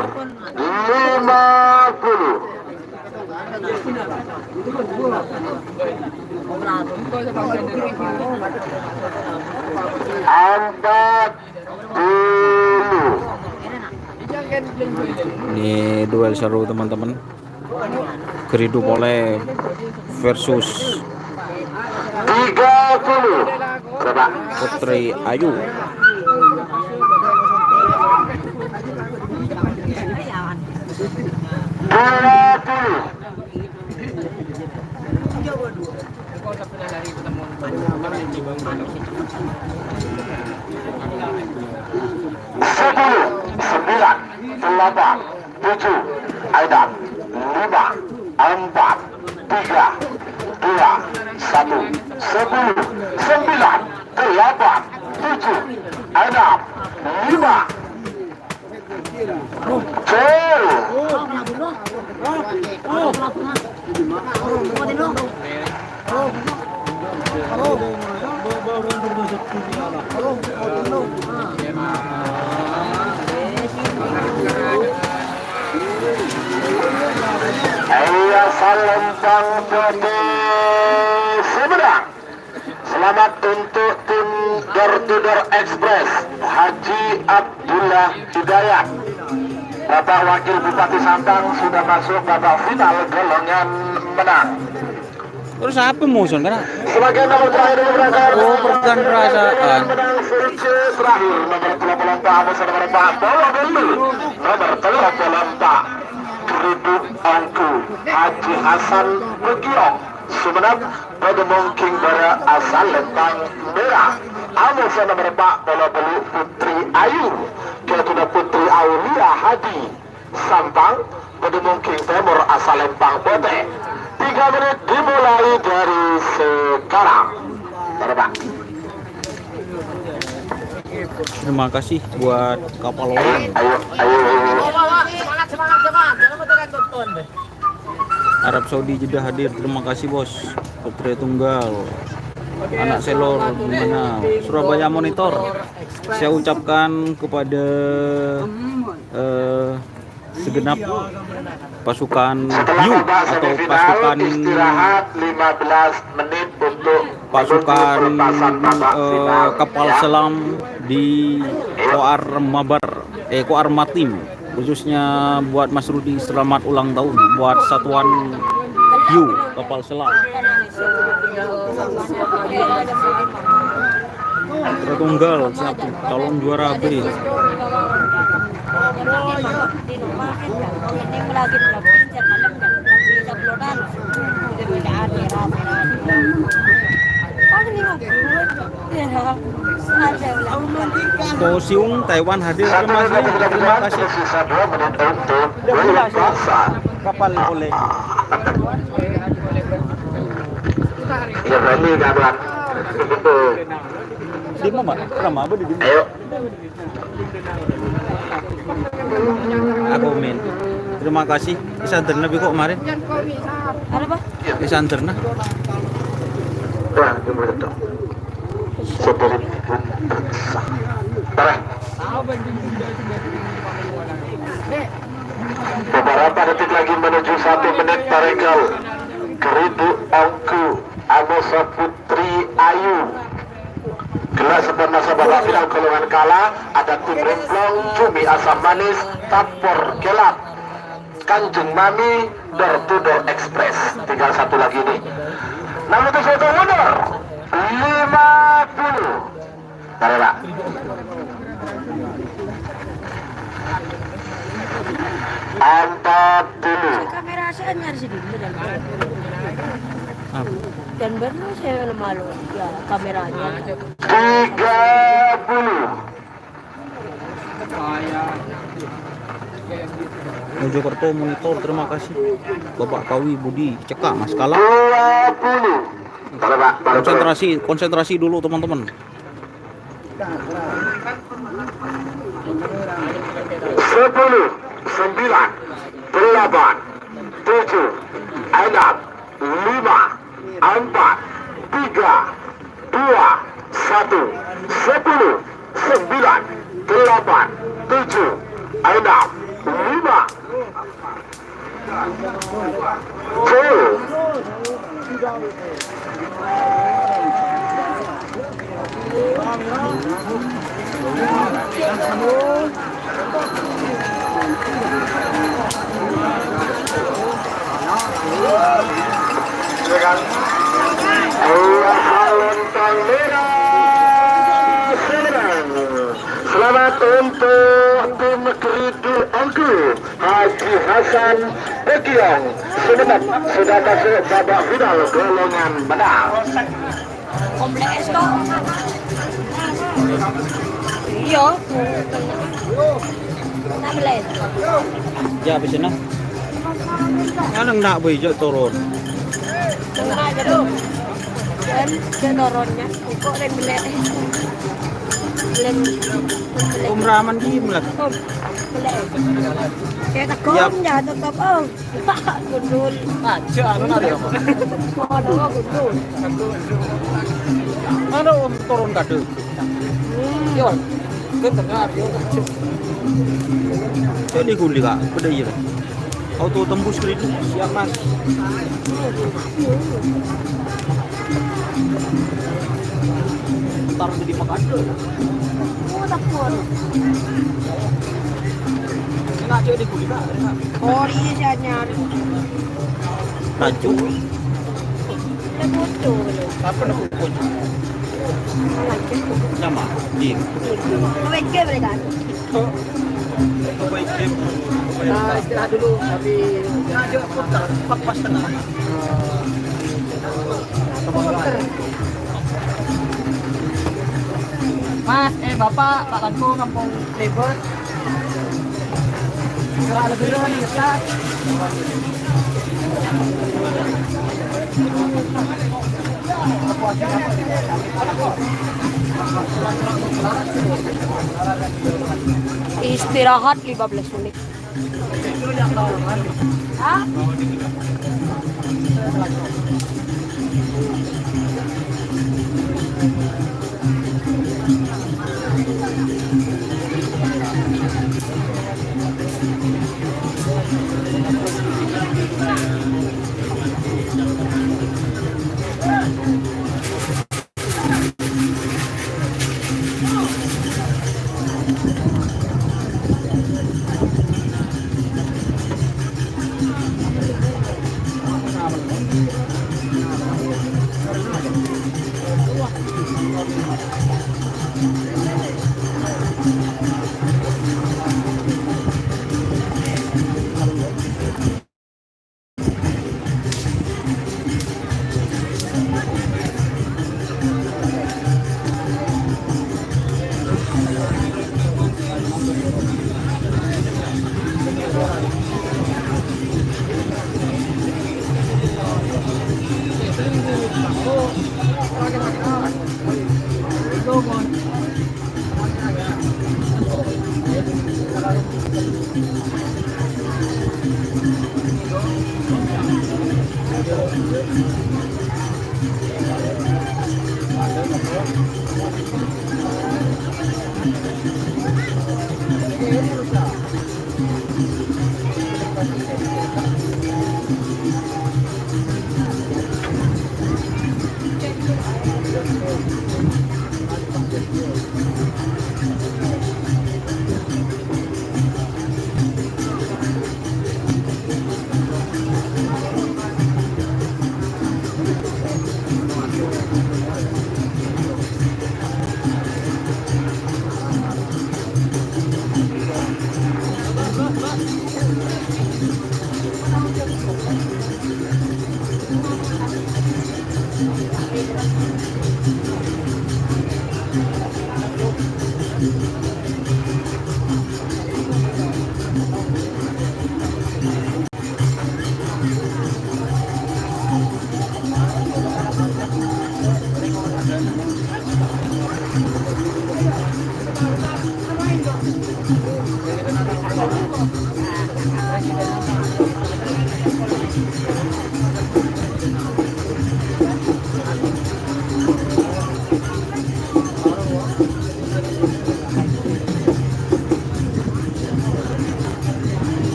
Empat puluh. Ini duel seru teman-teman. Keridu Pole versus 30. Coba. Putri Ayu. Sepuluh, 9, 8, 7, Aidan, 5, 4, 3, 2, 1, 10, 9, 8, 7, Aidan, 5, Iya Salembang PT Sumedang. Selamat untuk tim Door to Door Express Haji Abdullah Hidayat. Bapak Wakil Bupati Santang sudah masuk babak final golongan menang. Terus apa musuh kan? Sebagai nomor terakhir berangkat. Oh, pergan perasaan. Menang seri terakhir nomor 34 bersama nomor 4 bawa dulu. Nomor 34 Kerudung Angku Haji Hasan Begiong Sumeneb pada mungkin bara asal Lempang Merah. Amos nomor 4 bola belu Putri Ayu Ketuna Putri Aulia Hadi Sampang pada mungkin Timur asal Lempang Bote. 3 menit dimulai dari sekarang. Pak. Terima kasih buat kapal orang. Ayo. Semangat. Jangan lupa tonton. Arab Saudi Jeddah hadir. Terima kasih bos. Putri Tunggal. Anak Selor mana? Surabaya Monitor. Saya ucapkan kepada segenap pasukan Setelah Yu babak atau semifinal, pasukan istirahat 15 menit untuk pasukan pertasan babak final, kapal ya. selam di Koar Matim, khususnya buat Mas Rudi selamat ulang tahun buat satuan Yu kapal selam. Tertunggal satu calon juara B. Ko Siung Taiwan hadir. Terima kasih. Sisa 2 menit untuk berpuasa. Kapal boleh. Ya berani kawan. Di mana? Lama apa di Ayo. Aku min. Terima kasih. Isanterna biko kemarin. Apa? Isanterna. Wah, gimana tuh? Seperti Parah. Beberapa detik lagi menuju 1 menit Taregal. Keridu Ongku Amosa Putri Ayu. Gelas masa babak final golongan kala. Ada tim Remblong, Cumi Asam Manis, Tapor Gelap, Kanjeng Mami, Door to Door Express. Tinggal satu lagi nih. Namun itu satu mundur 50. Tarik Pak. Empat dulu. Kamera saya nyari sini dan Apa? dan baru saya malu ya kameranya. 30. Mojokerto Monitor, terima kasih. Bapak Kawi Budi Cekak Mas Kala. 20. Tarik Pak. Konsentrasi dulu teman-teman. 10, 9, 8, 7, 6, 5, 4, 3, 2, 1, 10, 9, 8, 7, 6, 5, Selamat untuk tim Keridu Angku Haji Hasan Begiong Sumeneb sudah masuk babak final golongan menang. Kompleks kok. Iya. 16. Ya habis na. Anong nak boy turun. Tengah aja dulu. Dan turunnya kok rem belek. Umraman di mulak. Kayak takon ya tetap oh. Gundul. Aja anu nari apa? Oh, gundul. Ano turun kado. Yo. Ke tengah yo. Jadi kuli kak, beda iya. Auto tembus kredit siap mas. Ntar jadi makan dulu. Oh, takut. Enggak aja di kulina. Oh, iya jadinya. Tajuk. Ada butuh. Apa nak pun? Sama. Di. Baik ke mereka? Baik game. Nah, istirahat dulu tapi Aja putar pas tengah. Mas, Bapak, Pak Kanku kampung Labor. Gerak lebih dulu nih, ya. Istirahat 15 menit. Hah?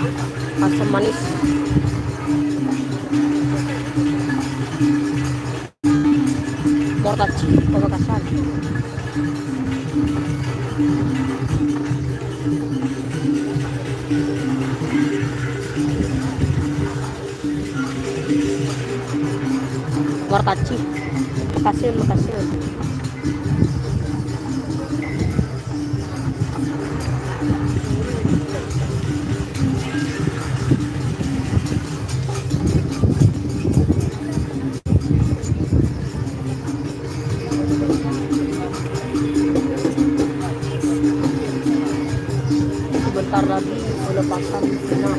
Asam manis. Mortaci, Pamekasan. Mortaci. Makasih, makasih. Sebentar lagi pelepasan final.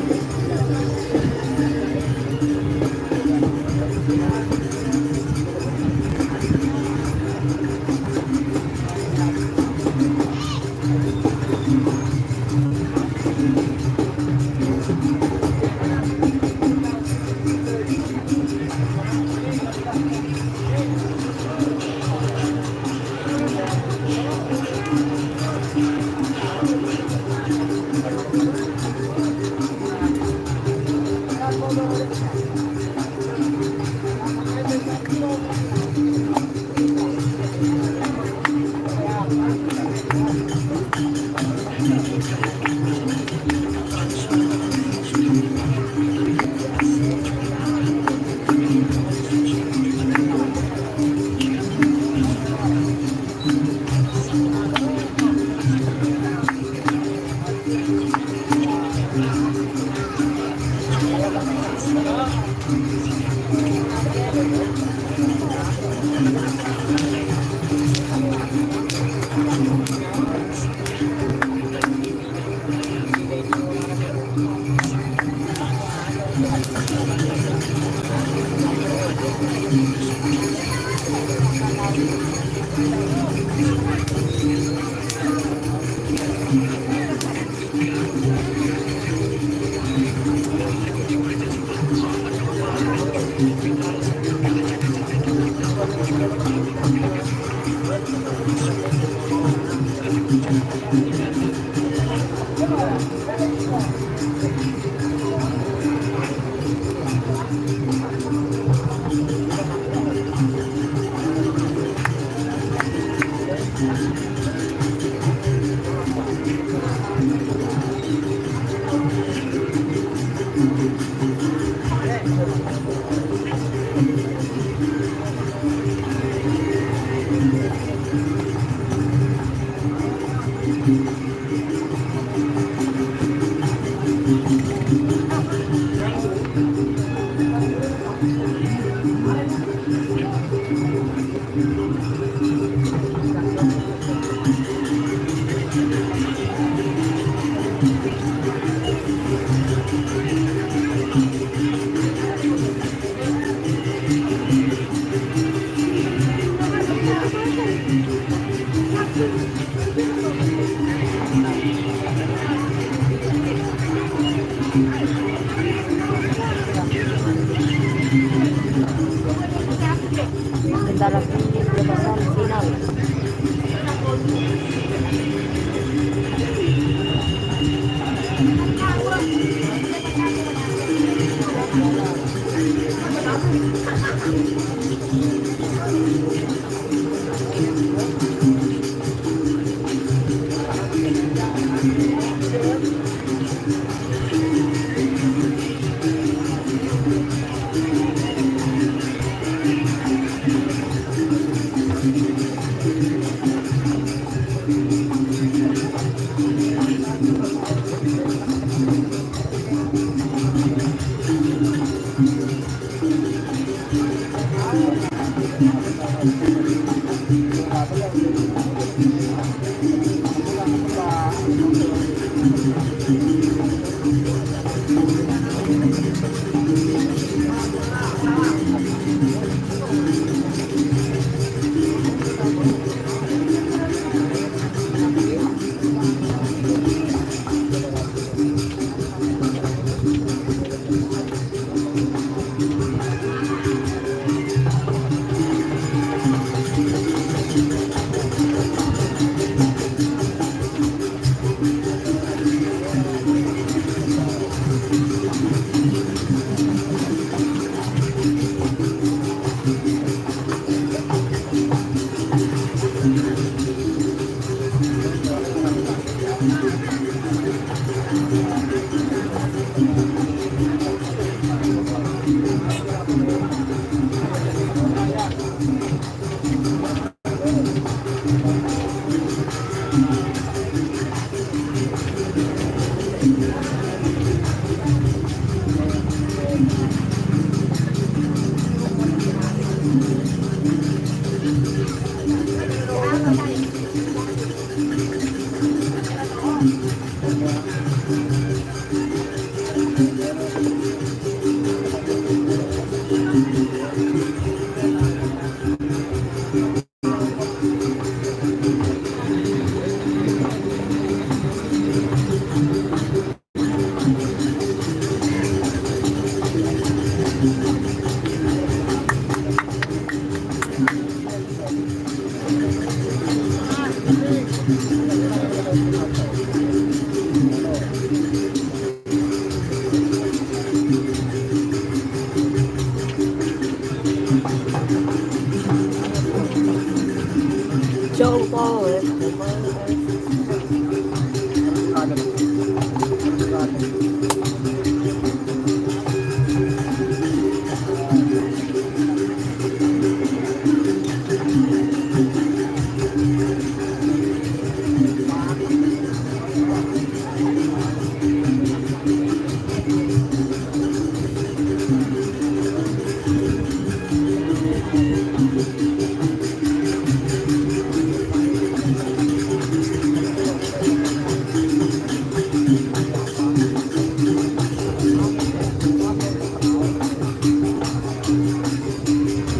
Bentar lagi pelepasan final.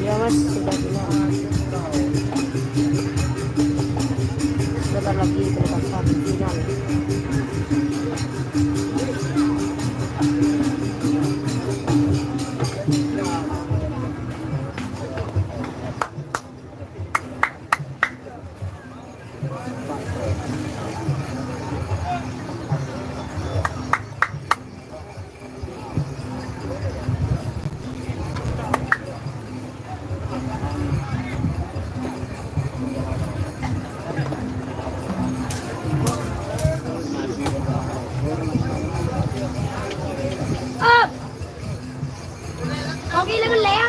Ya mas, sudah bilang sebentar lagi peretasan final. Oke, lebih leh.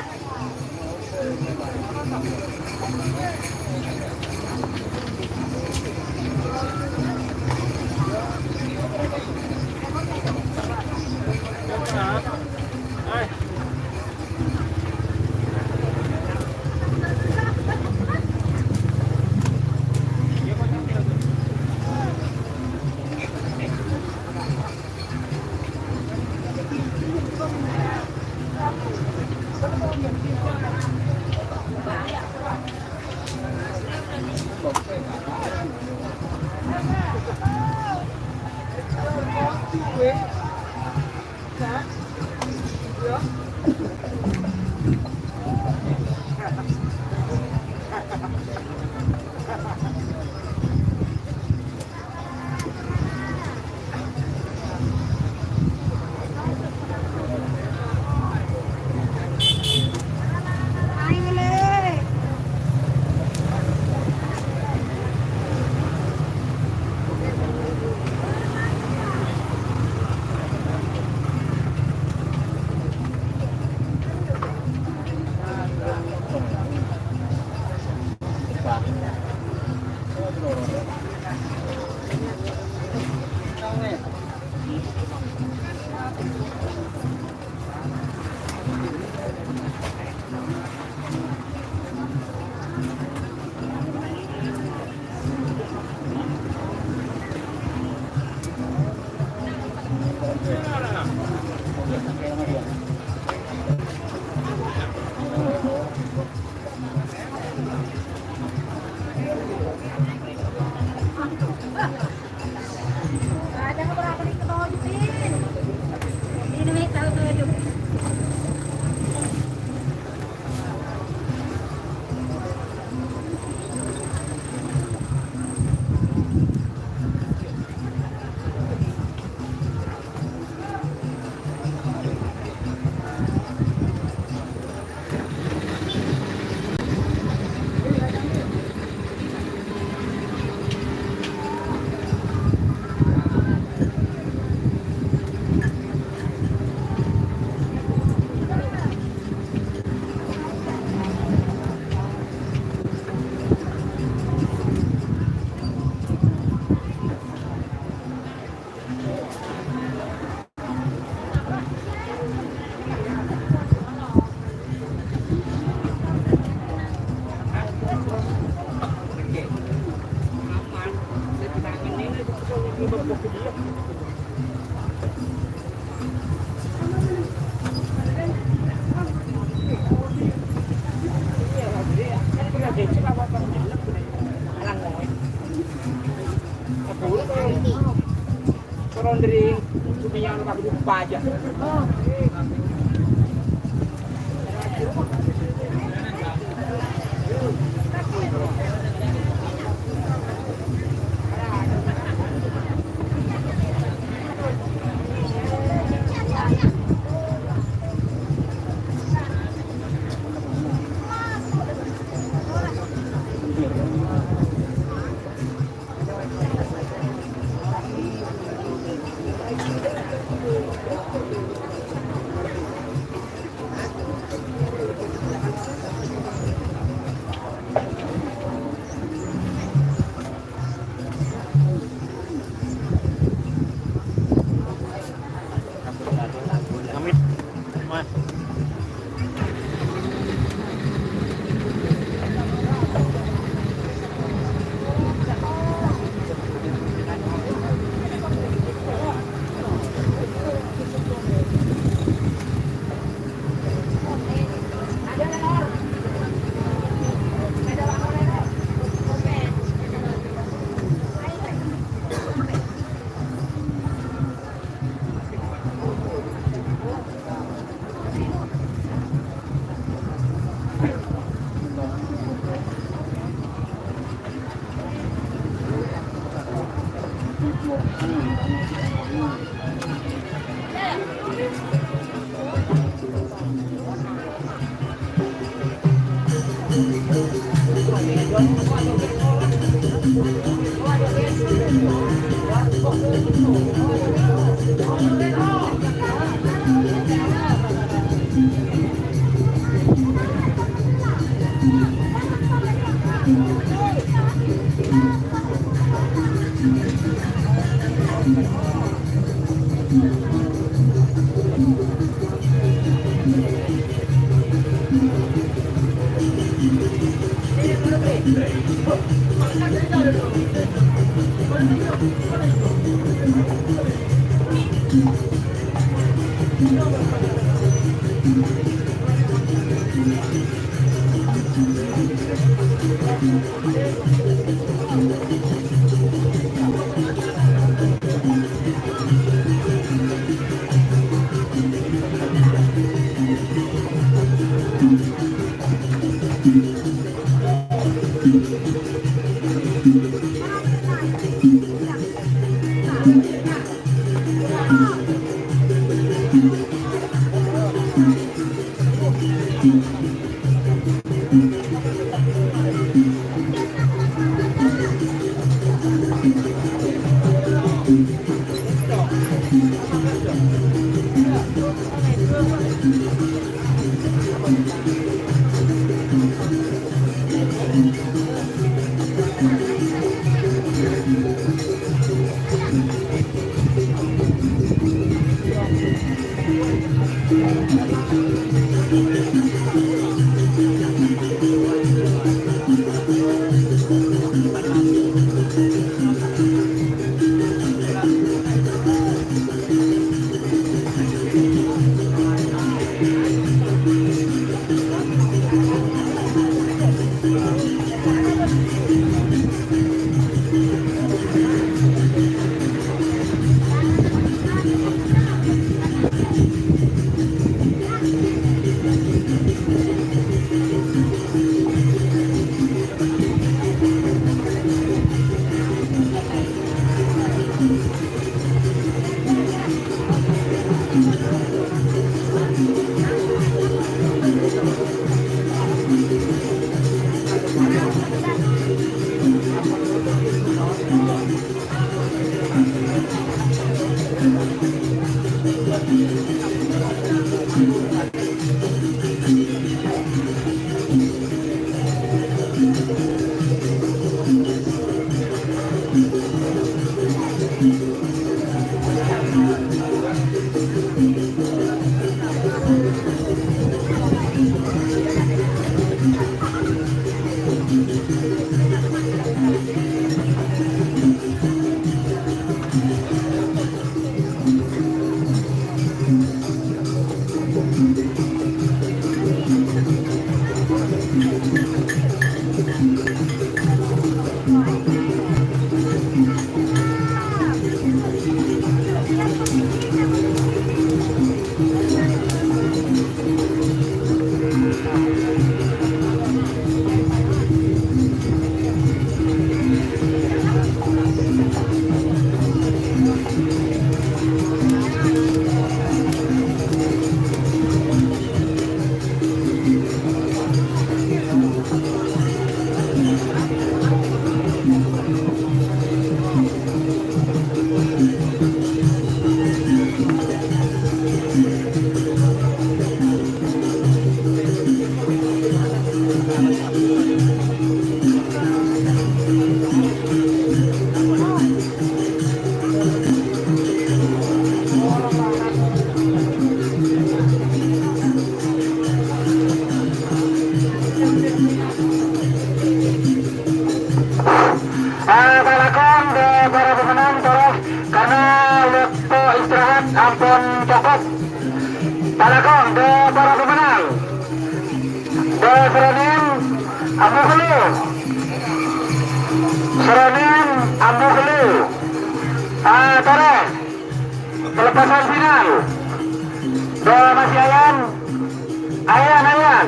lupa aja. Talakong de para pemenang. De Serenin Ambu Hulu. Serenin Ambu Hulu. Terus pelepasan final. De masih Ayan.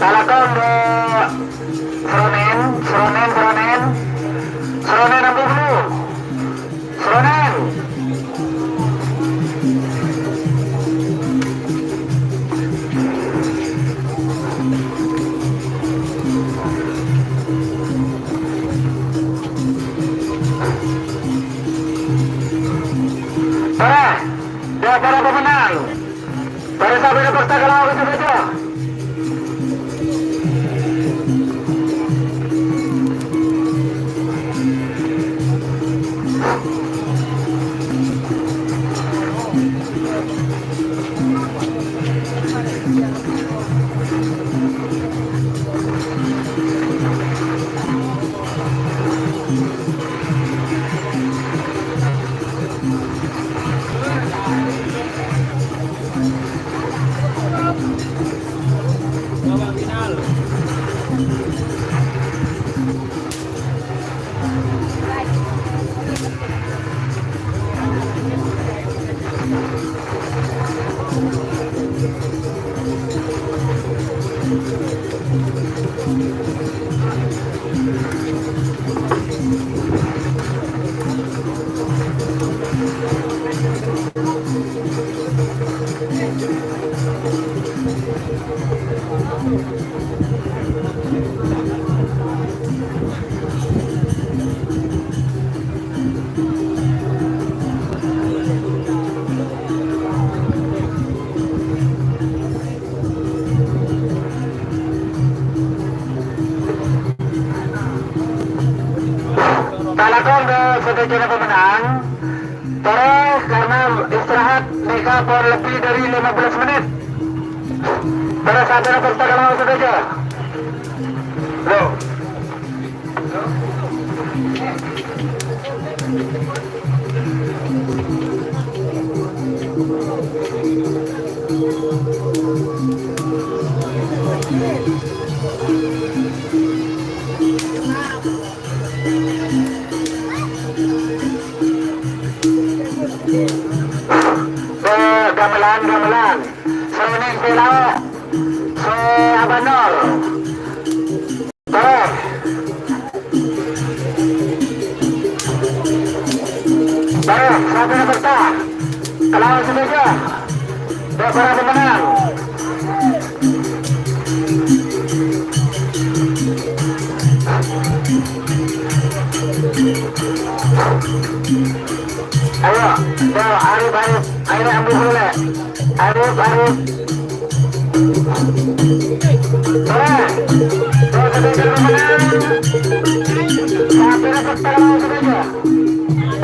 Talakong de Seronen Ambu Hulu. Seronen. Dia para pemenang. Para sahabat peserta kalau itu saja. Talakong sudah jadi pemenang. Terus karena istirahat mereka por lebih dari 15 menit. Terus ada peserta kalau saja. Loh. Gamelan Serenin Pelao Abanor terus satu peserta kalau saja dua para pemenang. Ayo, Arif, ayo ambil dulu. Arif. Terus saja pemenang. Satu peserta kalau saja.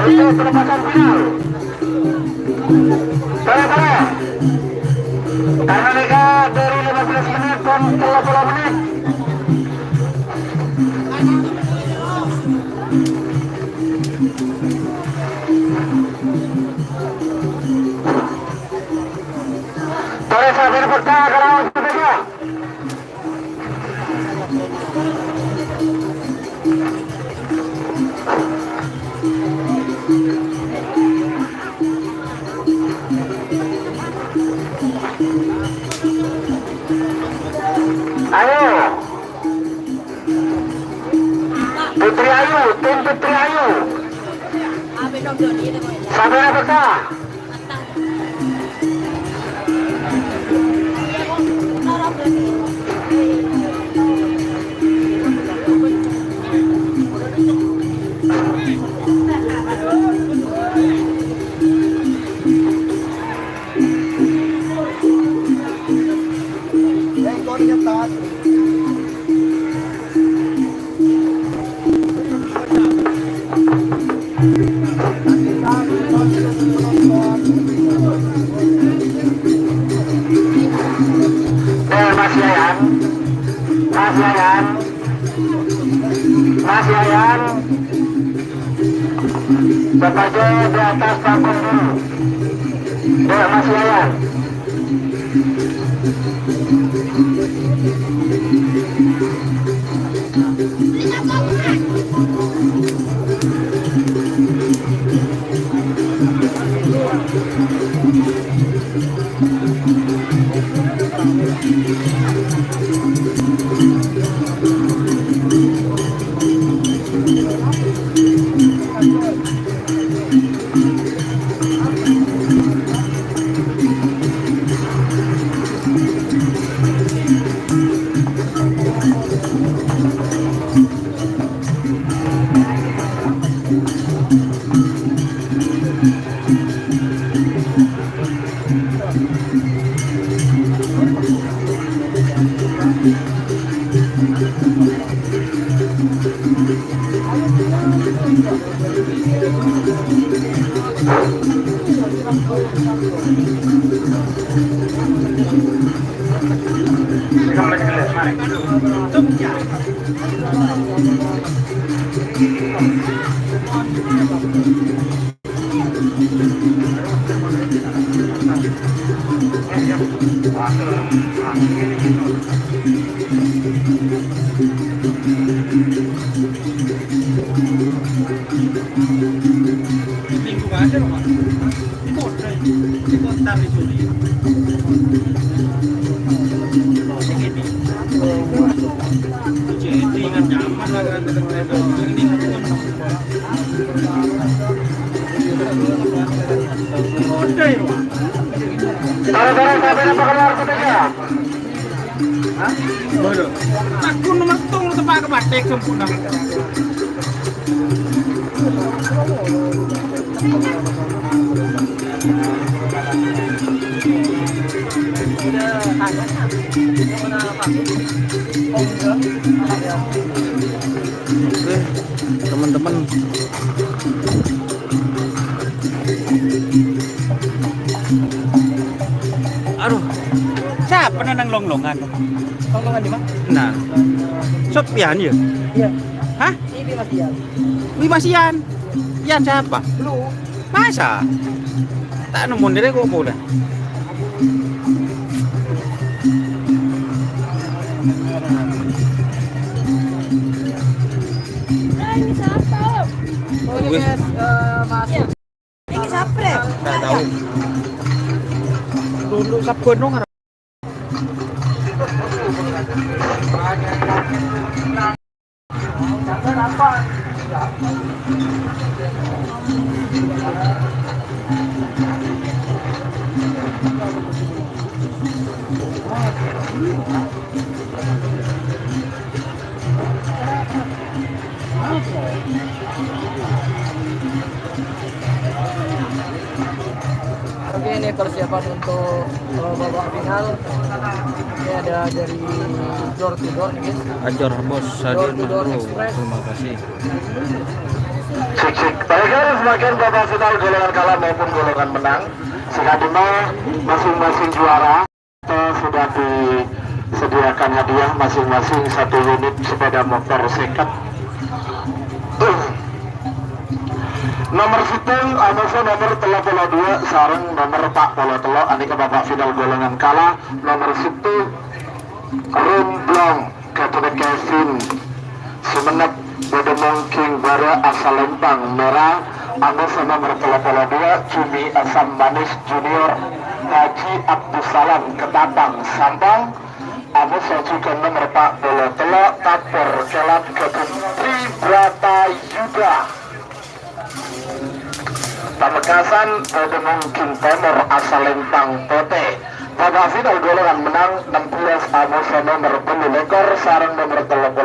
Untuk pelepasan final. Terus. Karena mereka dari 15 menit dan 30 menit. Terus sampai pertama kalau saja. Ayo, Putri Ayu, tim Putri Ayu. Sampai pertama. Terima kasih. Bapak Jo di atas panggung dulu. Dek Mas Yayan. Saudara sampai apa keluar kotanya? Aku nomor tung tempat ke batik sempurna. Oke, teman-teman. Aduh, siapa nang longlongan? Tongkongan di mana? Nah, Sopian ya? Iya. Hah? Ini Mas Ian. Mas Ian? Ian siapa? Lu. Masa? Tak nemu dari kok udah. Ini siapa? Oh ini guys, masuk. Ini siapa? Tak tahu. Dulu sabun dong. Oke, ini persiapan untuk babak final. Ini ada dari door to door nih guys. Ajor bos Sadir Door to door Mahro. express. Terima kasih. Cik. Baiklah, semakin babak final golongan kalah maupun golongan menang. Sekadima masing-masing juara sudah disediakan hadiah masing-masing 1 unit sepeda motor second. Nomor situng, Amazon nomor 32 sarang nomor 43 anika babak final golongan kalah. Nomor situ Rumblong Ketune Kevin Sumenep Bodemong King Bara asal Lembang merah. Amazon nomor 32 Cumi Asam Manis Junior Haji Abdussalam Ketatang Sambang. Amazon juga nomor 43 Tapor Kelat Ketun Tribrata Yuda Pamekasan Bodemong King Timur asal Lembang Pote. Babak final golongan menang 16 Amazon nomor 10 lekor sarang nomor 34.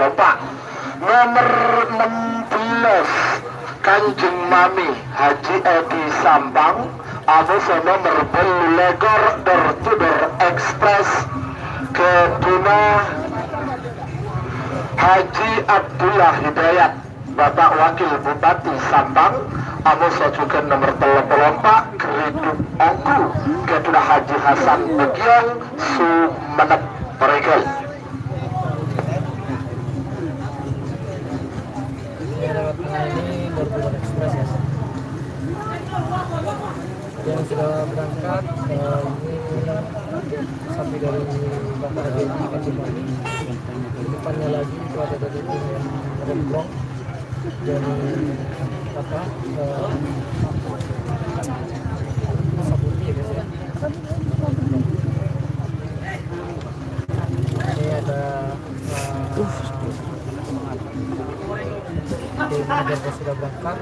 Nomor 16 Kanjeng Mami Haji Edi Sambang Amazon nomor 10 lekor door to door express kedua Haji Abdullah Hidayat Bapak Wakil Bupati Sambang. Amazon juga nomor 34 Keriduk Oku kedua Haji Hasan Begiong Sumenep Peregel. Ini lewat tengah ini door to door express ya. yang sudah berangkat ini sapi dari Bapak Haji Kacimani. Di depannya lagi itu ada dari tim yang remblong dari apa Sabuti ya guys ya. Ini ada tim yang sudah berangkat.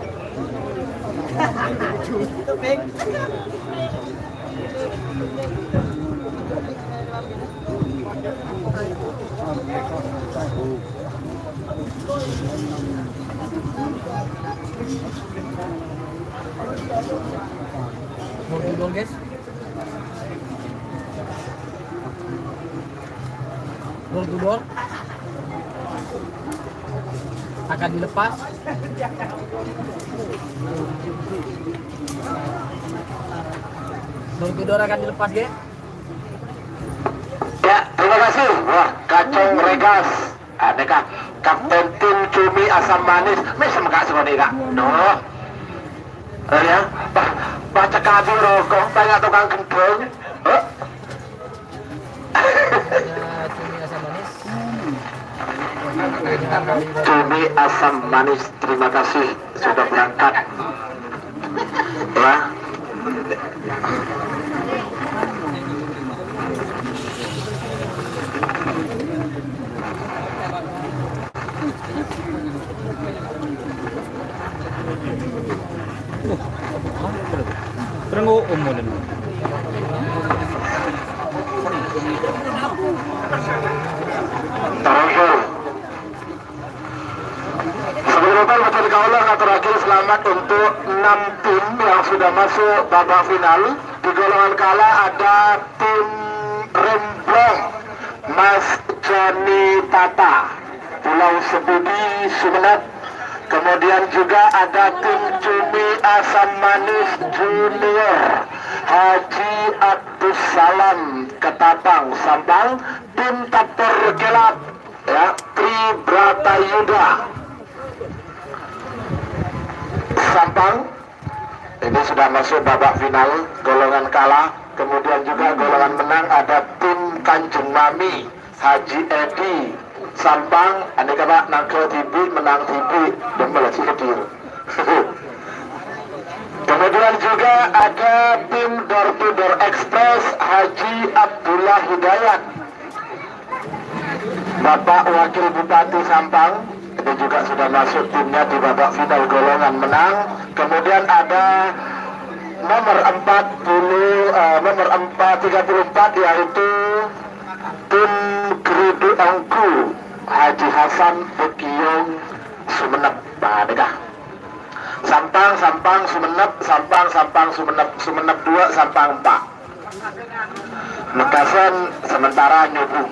Mau dulu guys. Door to door akan dilepas. Door to door akan dilepas ya. Ya, terima kasih. Wah, Kacong Regas. Ada kak, Kapten Tim Cumi Asam Manis. Mesem kak seperti kak. Noh. Ya, baca kabir rokok, banyak tukang gendong. Cumi asam manis. Cumi Asam Manis, terima kasih sudah berangkat. Ya. Terang umulan. Terakhir. Sebelumnya betul kaulah terakhir selamat untuk 6 tim yang sudah masuk babak final. Di golongan kala ada tim Remblong Mas Joni Tata Pulau Sebudi Sumeneb. Kemudian juga ada tim Cumi Asam Manis Junior Haji Abdus Salam Ketapang Sampang. Tim Tapor Gelap ya Tri Bratayuda Sampang. Ini sudah masuk babak final golongan kalah. Kemudian juga golongan menang ada tim Kanjeng Mami Haji Edi Sampang. Anda kata nangkel TV menang TV dan malah kecil. Kemudian juga ada tim Door to Door Express Haji Abdullah Hidayat Bapak Wakil Bupati Sampang. Ini juga sudah masuk timnya di babak final golongan menang. Kemudian ada nomor 34 yaitu tim Geridu Engku Haji Hasan Bekiyong Sumeneb. Badekah Sampang Sumeneb Sumeneb 2 Sampang 4 Mekasan sementara nyubu.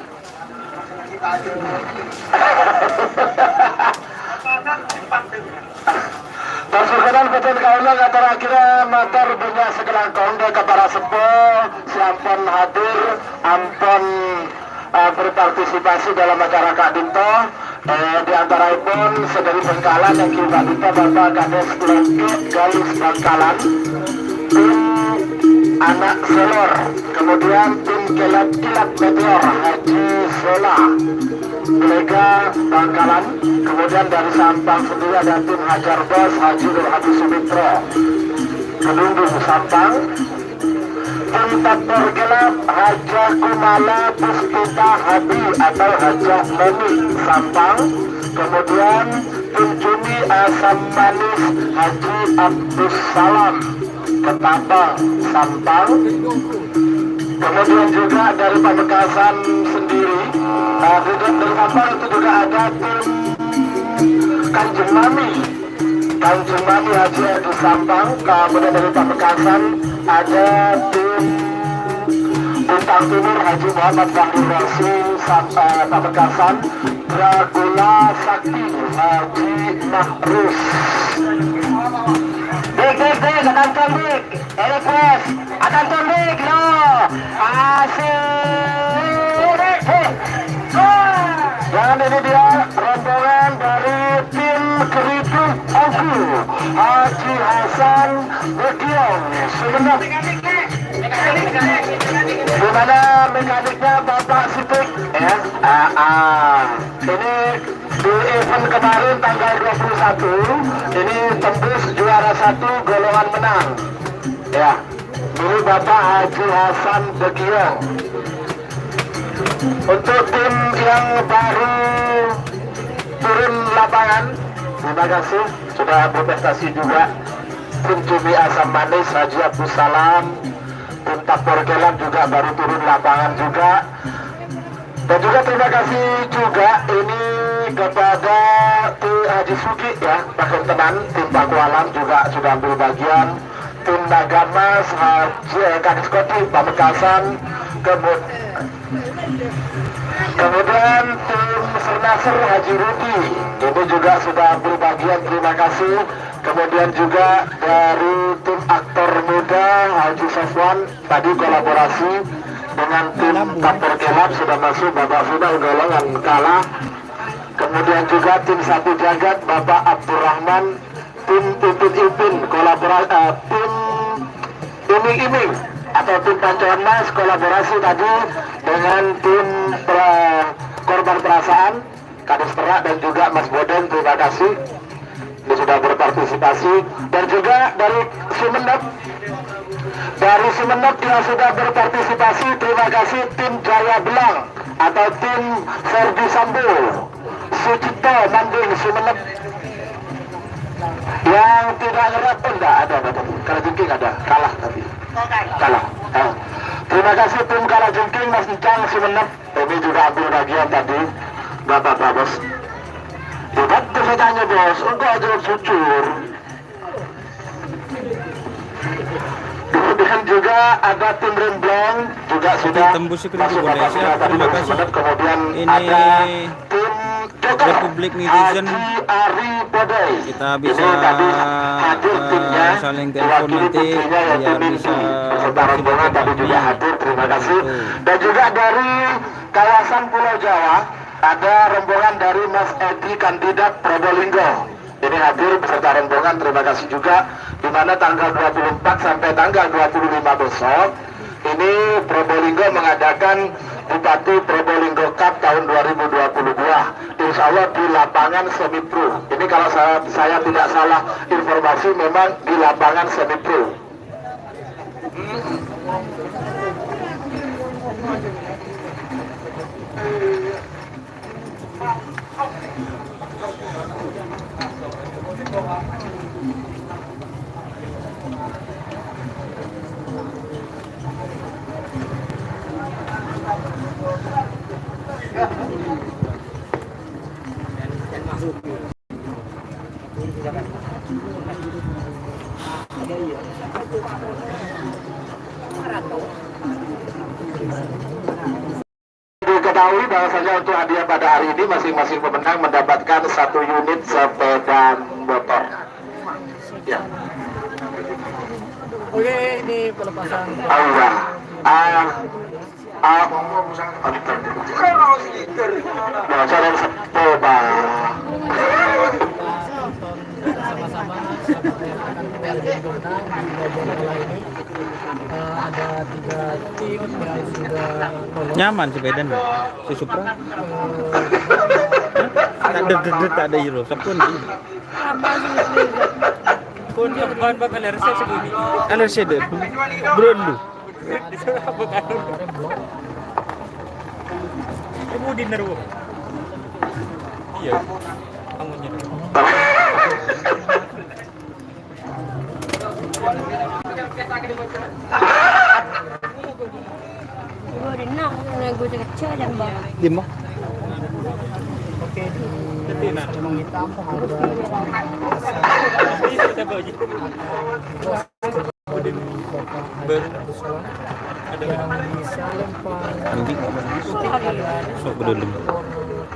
Persukaran betul kaulah kata kira motor punya segelang konde kepada sepo siampun hadir ampun berpartisipasi dalam acara Kak Dinto. Di antara pun sedari Bengkalan yang kita Dinto Bapak Kades Lengkit Galis Bangkalan, tim Anak Selor, kemudian tim Kilat Meteor Haji Sola Lega Bangkalan, kemudian dari Sampang sendiri ada tim Hajar Bos Haji Nur Hadi Sumitro Kedundung Sampang. Tim Tapor Gelap Hajah Kumala Puspita Hadi atau Hajah Memi Sampang. Kemudian tim Cumi Asam Manis Haji Abdus Salam Ketapang Sampang. Kemudian juga dari Pamekasan sendiri dari Sampang itu juga ada tim Kanjeng Mami Haji di Sampang. Kemudian dari Pamekasan ada tim Bintang Timur Haji Muhammad Fahri Rasim Pamekasan. Dragula Sakti Haji Mahrus. Dik, attention dik, request, attention dik, no, dan ini dia rombongan dari tim Geridu Engku Haji Hasan Begiong Sumeneb. Di mana mekaniknya Bapak Sipik ya. Ini di event kemarin tanggal 21 ini tembus juara 1 golongan menang ya. Ini Bapak Haji Hasan Begiong. Untuk tim yang baru turun lapangan, terima kasih sudah berprestasi juga. Tim Cumi Asam Manis Haji Abdul Salam, tim Tapor Kelam juga baru turun lapangan juga. Dan juga terima kasih juga ini kepada tim Haji Suki ya, Pakun Tenan, tim Paku Alam juga sudah ambil bagian. Tim Nagamas Haji Kadis Koti Pamekasan, kemudian tim Sernaser Haji Rudi ini juga sudah ambil bagian, terima kasih. Kemudian juga dari tim aktor muda Haji Safwan tadi kolaborasi dengan tim Tapor Kelab sudah masuk babak final golongan kalah. Kemudian juga tim Satu Jagat Bapak Abdurrahman, tim Ipin kolaborasi, tim Iming-Iming atau tim Pancoran Mas kolaborasi tadi dengan tim Korban Perasaan Kadis Perak dan juga Mas Boden, terima kasih ini sudah berpartisipasi. Dan juga dari Sumeneb yang sudah berpartisipasi, terima kasih tim Jaya Belang atau tim Ferdi Sambo Sucipto Manding Sumeneb. Yang tidak nyerap pun enggak ada. Kalau jengking ada, kalah tapi kalah. Terima kasih tim Kalah Jengking Mas Encang Sumeneb, ini juga ambil bagian tadi Bapak Bos. Hebat ceritanya bos, enggak jawab jujur. Kemudian juga ada tim Remblong juga sudah tembus ke masuk babak Indonesia. final Terima tadi. kasih. Kemudian Ini ada tim Joker Republik Netizen. Haji Ari Bodai. Kita bisa Ini tadi hadir timnya, saling telepon diwakili nanti timnya yaitu biar Minti. bisa Peserta rombongan tadi juga hadir, terima kasih. Dan juga dari kawasan Pulau Jawa ada rombongan dari Mas Edi kandidat Probolinggo. Ini hadir beserta rombongan, terima kasih juga. Di mana tanggal 24 sampai tanggal 25 besok ini Probolinggo mengadakan Bupati Probolinggo Cup tahun 2022. Insya Allah di lapangan semi pro. Ini kalau saya tidak salah informasi memang di lapangan semi pro. Diketahui bahwasanya untuk hadiah pada hari ini masing-masing pemenang mendapatkan 1 unit sepeda motor. Ya. Oke, ini pelepasan. Allah. Bocoran sepeda. Sama-sama siapa yang akan menjadi pemenang di bagian bola ini. Ada 3 tim yang sudah lolos. Nyaman sepeda nih. Si Supra. Tak ada hero. Sepun. Pun yang bahan bakal LRC segini. LRC deh. Bro lu. Kamu dinner wo. Iya. Kamu nyetir. Gue dinang, gue kecil dan bawah. Di mana? Oke, di Gunung Hitam ada yang bisa lempar Nanti sok bedulum.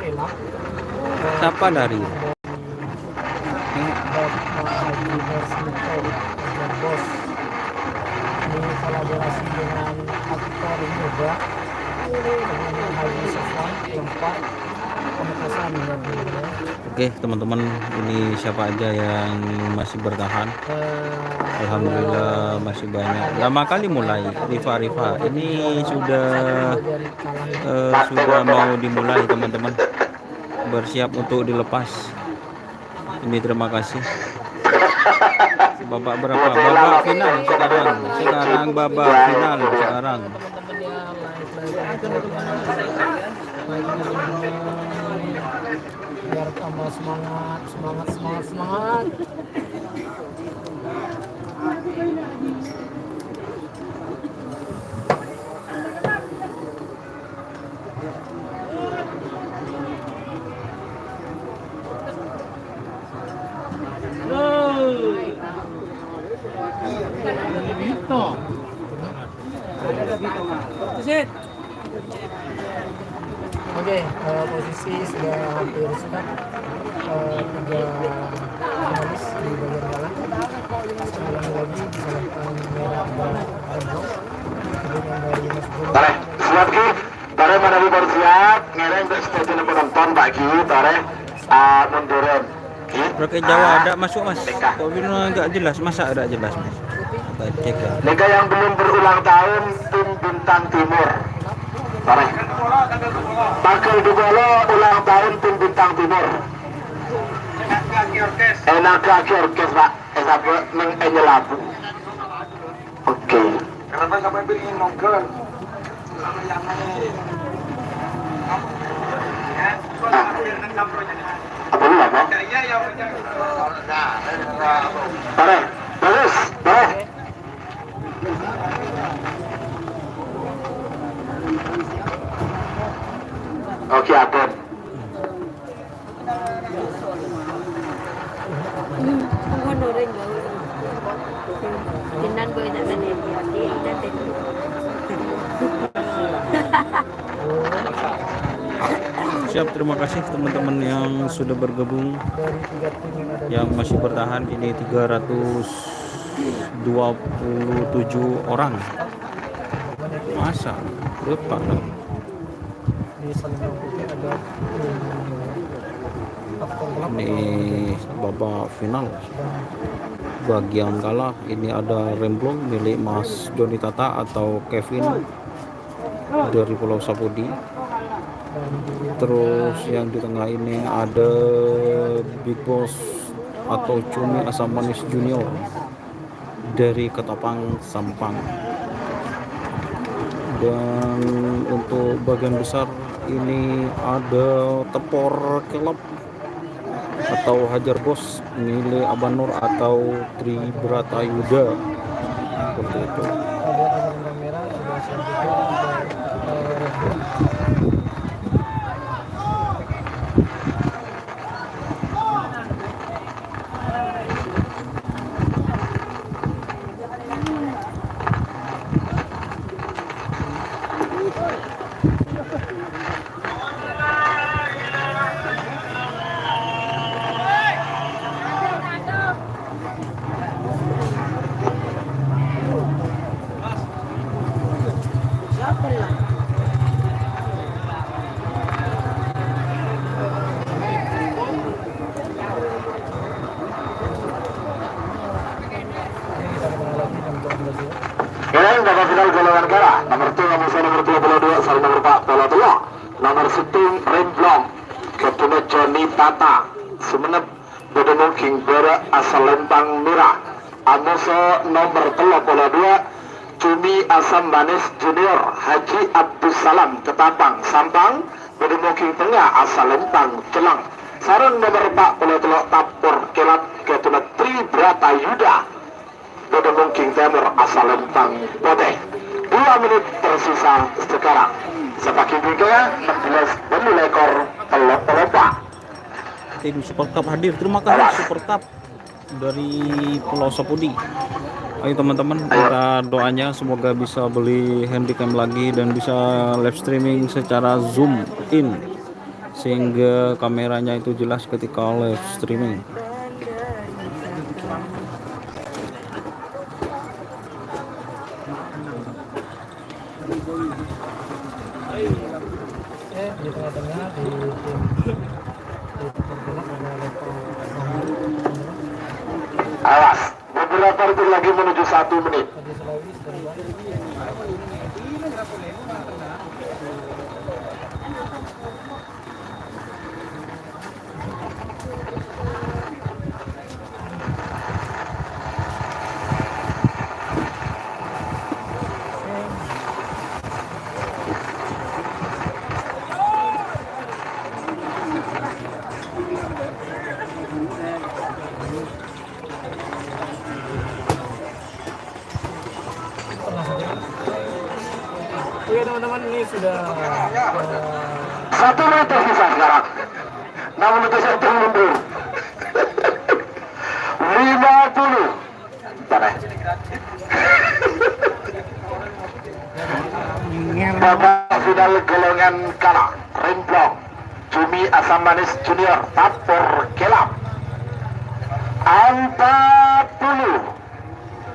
elak. Siapa dari? Bapak Haji Hasnito dan Bos ini kolaborasi dengan aktor muda dengan Haji Safwan keempat kesan ya. Oke teman-teman, ini siapa aja yang masih bertahan? Alhamdulillah masih banyak. Lama kali mulai Rifa ini sudah mau dimulai teman-teman. Bersiap untuk dilepas. Ini terima kasih. Babak berapa? Babak final sekarang. Sekarang babak final sekarang. Biar tambah semangat. Oke, posisi sudah hampir siap. 3 finalis di bagian kalah. Sekali lagi disalahkan merah dan hijau. Kemudian dari Mas Bulu. Tare, siap Ki. Tare mana bersiap, ngereng ke stasiun penonton Pak Ki. Tare, munduran. Ki. Roket Jawa ada masuk Mas. Kok ini enggak jelas, masa ada jelas Mas? Kita cek ya. Liga yang belum berulang tahun tim Bintang Timur. Tare. Bakal Dugolo ulang tahun tim Bintang Timur. Enak kaki orkes Pak. Esapu neng Enyelapu. Oke. Kenapa sampai bikin nongkel? Apa dulu apa? Tare, bagus, bagus. Oke, Abon. Không có nồi lên rồi. Thì nên bơi tại bên này thì ra tiền. Siap, terima kasih teman-teman yang sudah bergabung, yang masih bertahan. Ini 327 orang. Masa berapa dong? Di saling putih ada Ini babak final bagian kalah. Ini ada remblong milik Mas Joni Tata atau Kevin dari Pulau Sapudi. Terus yang di tengah ini ada Big Boss atau Cumi Asam Manis Junior dari Ketapang Sampang. Dan untuk bagian besar ini ada Tepor Kelab atau Hajar Bos milik Abanur atau Tri Bratayuda, seperti itu. merah sudah Kalian babak final golongan kalah. Nomor 2 nomor 22 saling nomor 4 bola telok. Nomor 1 Remblong Ketuna Joni Tata Sumenep Bedemu King Bera asal Lempang Merah. Amoso nomor 3 bola 2 Cumi Asam Manis Junior Haji Abdus Salam Ketapang Sampang Bedemu King Tengah asal Lempang Celang. Sarang nomor 4 bola telok Tapur Kelab Ketuna Tri Bratayuda Bedemu King Timur asal Lempang Putih. 2 menit tersisa sekarang. Sepaki Bingkaya 16 beli lekor telok pelopak. Tim Super Cup hadir. Terima kasih Super Cup dari Pulau Sapudi. Ayo teman-teman, kita doanya semoga bisa beli handycam lagi dan bisa live streaming secara zoom in sehingga kameranya itu jelas ketika live streaming. di tengah-tengah di tim tergelap ada Lepo Samar Awas, beberapa detik lagi menuju 1 menit. tadi Sulawesi dari Oke teman-teman, ini sudah 1 menit tersisa sekarang. 6 menit satu mundur. 50. Bentar ya. Babak final golongan kalah Remblong Cumi Asam Manis Junior Tapor Kelap 40.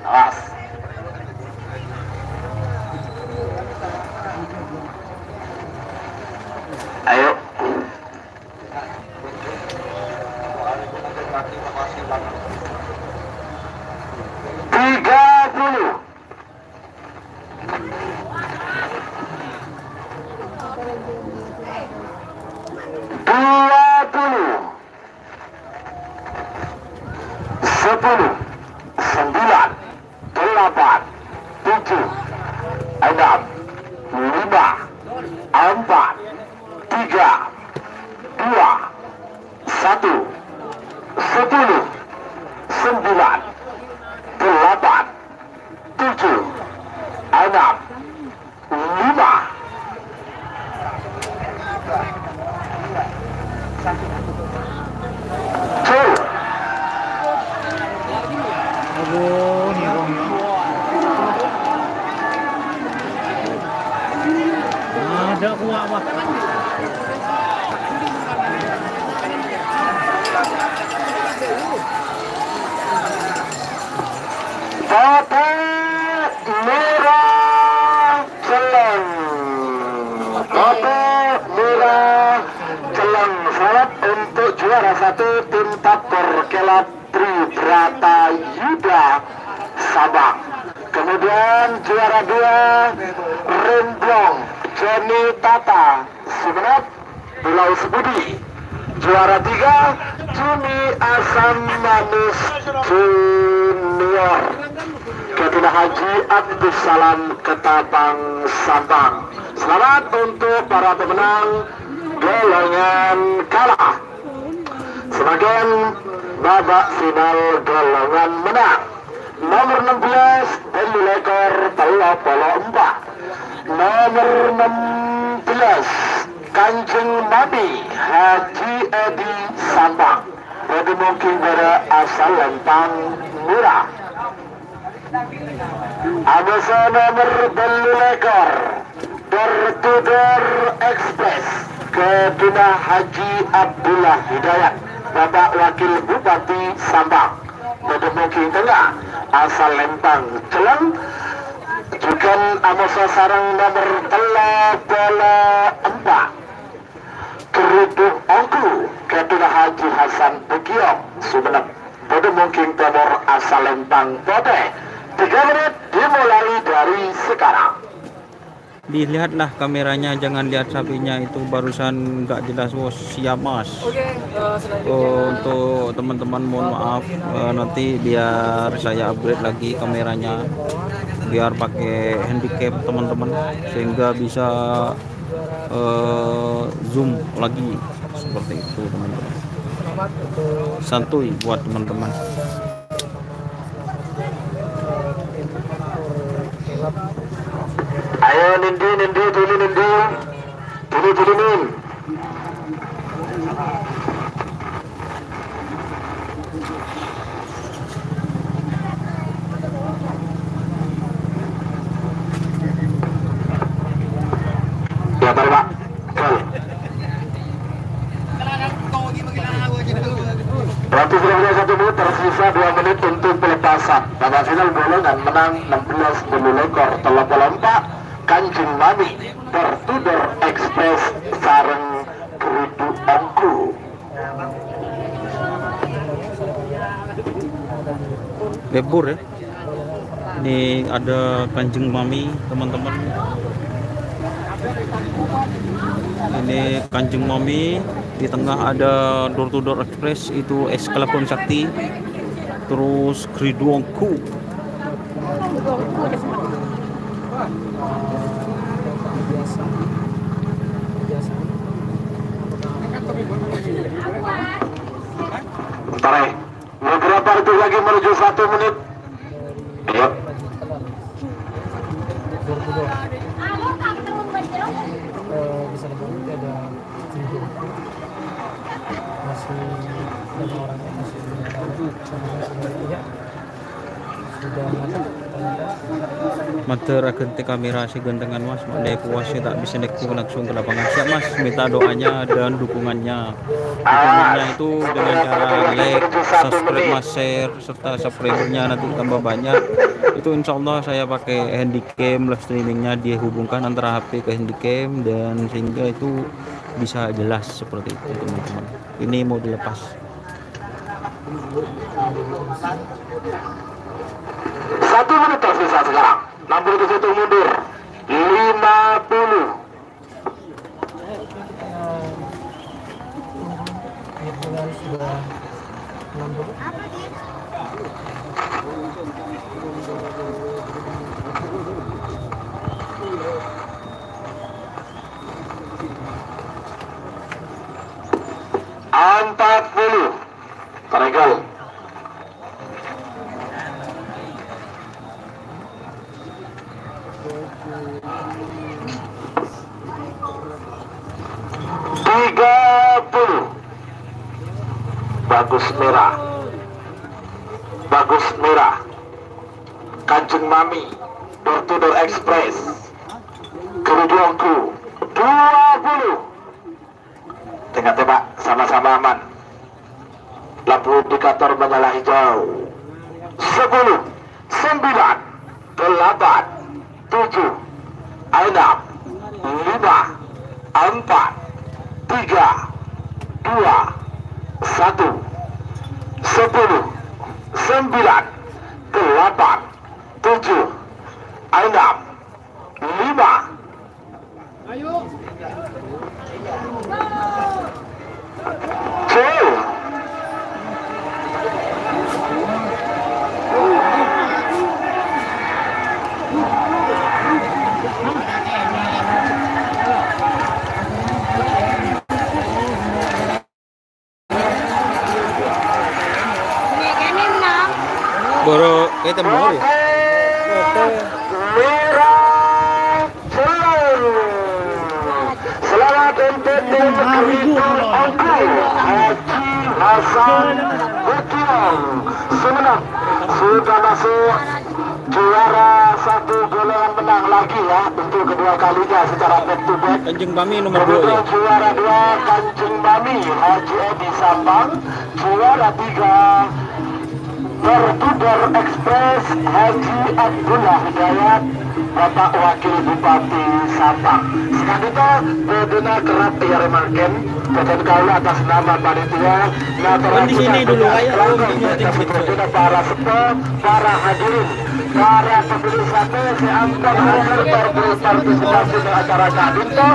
Awas. Ayo. Tiga puluh. 10, 9, 8, 7, 6, 5, 4, 3, 2, 1, 10, 9, 8, 7, 6, 5. ada kuah wah. Kotak merah celeng. Kotak merah celeng. Selamat untuk juara 1 tim Tapor Kelap Tribrata Yuda Sabang. Kemudian juara 2 Remblong Joni Tata Sumenep Pulau Sebudi. Juara 3 Cumi Asam Manis Junior Ketua Haji Abdus Salam Ketapang Sabang. Selamat untuk para pemenang golongan kalah. Sebagian babak final golongan menang. Nomor 16 Deli Lekor Telok Polo 4. Nomor 16 Kanjeng Nabi Haji Edi Sambang. Bagi mungkin pada asal Lempang Murah. Abasa nomor Deli Lekor Door to Door Express Kedua Haji Abdullah Hidayat Bapak Wakil Bupati Sambang. Bagi tengah asal Lempang Celeng. Juga Amosa Sarang nomor 34 Kerudung Ongku Ketua Haji Hasan Begiong Sumenep. Pada mungkin Timur asal Lempang Pote. 3 menit dimulai dari sekarang. Dilihatlah kameranya, jangan lihat sapinya itu barusan nggak jelas. Oh, siap mas. Oke, selanjutnya Untuk teman-teman mohon maaf, nanti biar saya upgrade lagi kameranya, biar pakai handicap teman-teman, sehingga bisa zoom lagi seperti itu teman-teman. selamat untuk Santuy buat teman-teman. tim Tapor Kelap. Ayo Nindi dulu Nindi. Dulu Nin. Ya Pak. Waktu sudah 1 menit, tersisa 2 menit untuk pelepasan. Babak final golongan menang 16 Deli Lekor Telok Polo 4 Kanjeng Mami Bertudor Express sareng Kerudu Ongku. Lebur ya. Ini ada Kanjeng Mami teman-teman. Ini Kanjeng Mami, di tengah ada Door to Door Express itu es kelapon sakti, terus Kriduongku. Bentar ya, beberapa detik lagi menuju 1 menit. Ayo. Bisa dibangun ada tinggi masih banyak orangnya masih belum tahu sudah lihat sudah matang Mater akan te kamera si gandengan mas, mandai puasnya tak bisa nekku langsung ke lapangan. Siap mas, minta doanya dan dukungannya. Dukungannya itu dengan cara like, subscribe mas, share, serta subscribernya nanti tambah banyak. Itu insya Allah saya pakai handycam live streamingnya dia hubungkan antara HP ke handycam dan sehingga itu bisa jelas seperti itu teman-teman. Ini mau dilepas. 1 menit tersisa sekarang. 61 mundur. 50. sudah 60. Empat puluh. Taregal. Bagus merah. Bagus merah. Kanjeng Mami Door to Door Express Kerujuangku 20. Tengah-tengah sama-sama aman. Lampu indikator menyala hijau. 10, 9, 8, 7, 6, 5, 4, 3, 2, 1, 10, 9, 8, 7, 6, 5. Tuh. Boro kita mau ya. Selamat untuk tim Kerujuangku Haji Hasan Butiang Sumeneb sudah masuk juara 1 golongan menang lagi ya untuk kedua kalinya secara back to back. Kanjeng Mami nomor 2 ya. Kemudian juara 2 Kanjeng Mami Haji Edi Sampang, juara 3 Door to Door Express Haji Abdullah Hidayat, Bapak Wakil Bupati Sampang. Selanjutnya Bedena kerap ia remarken Badan Kaula atas nama panitia. Nah, di sini dulu aja, para sepo, para hadirin, para pembeli sate, seangkat hasil berpartisipasi di acara Kadinto.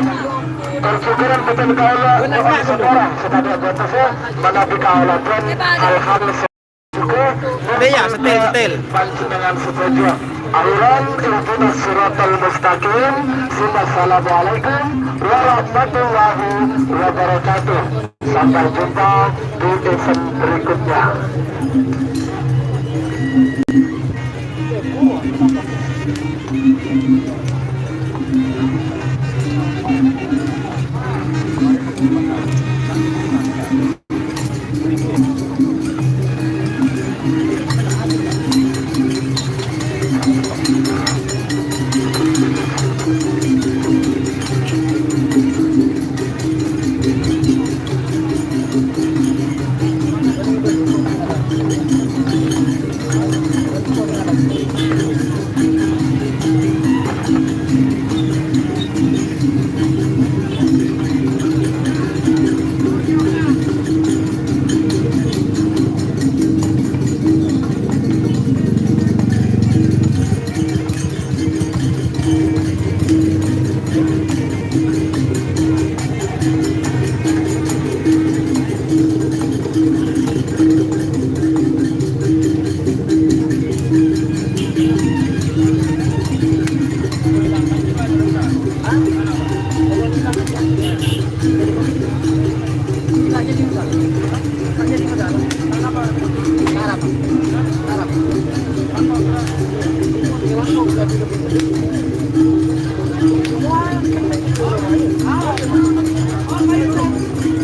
Tersyukuran Badan Kaula seorang sebagai anggota menabi Kaula dan alhamdulillah. Ya, setel. Panjenengan setuju. Aliran ihdinas siratal mustaqim. Assalamualaikum warahmatullahi wabarakatuh. Sampai jumpa di event berikutnya.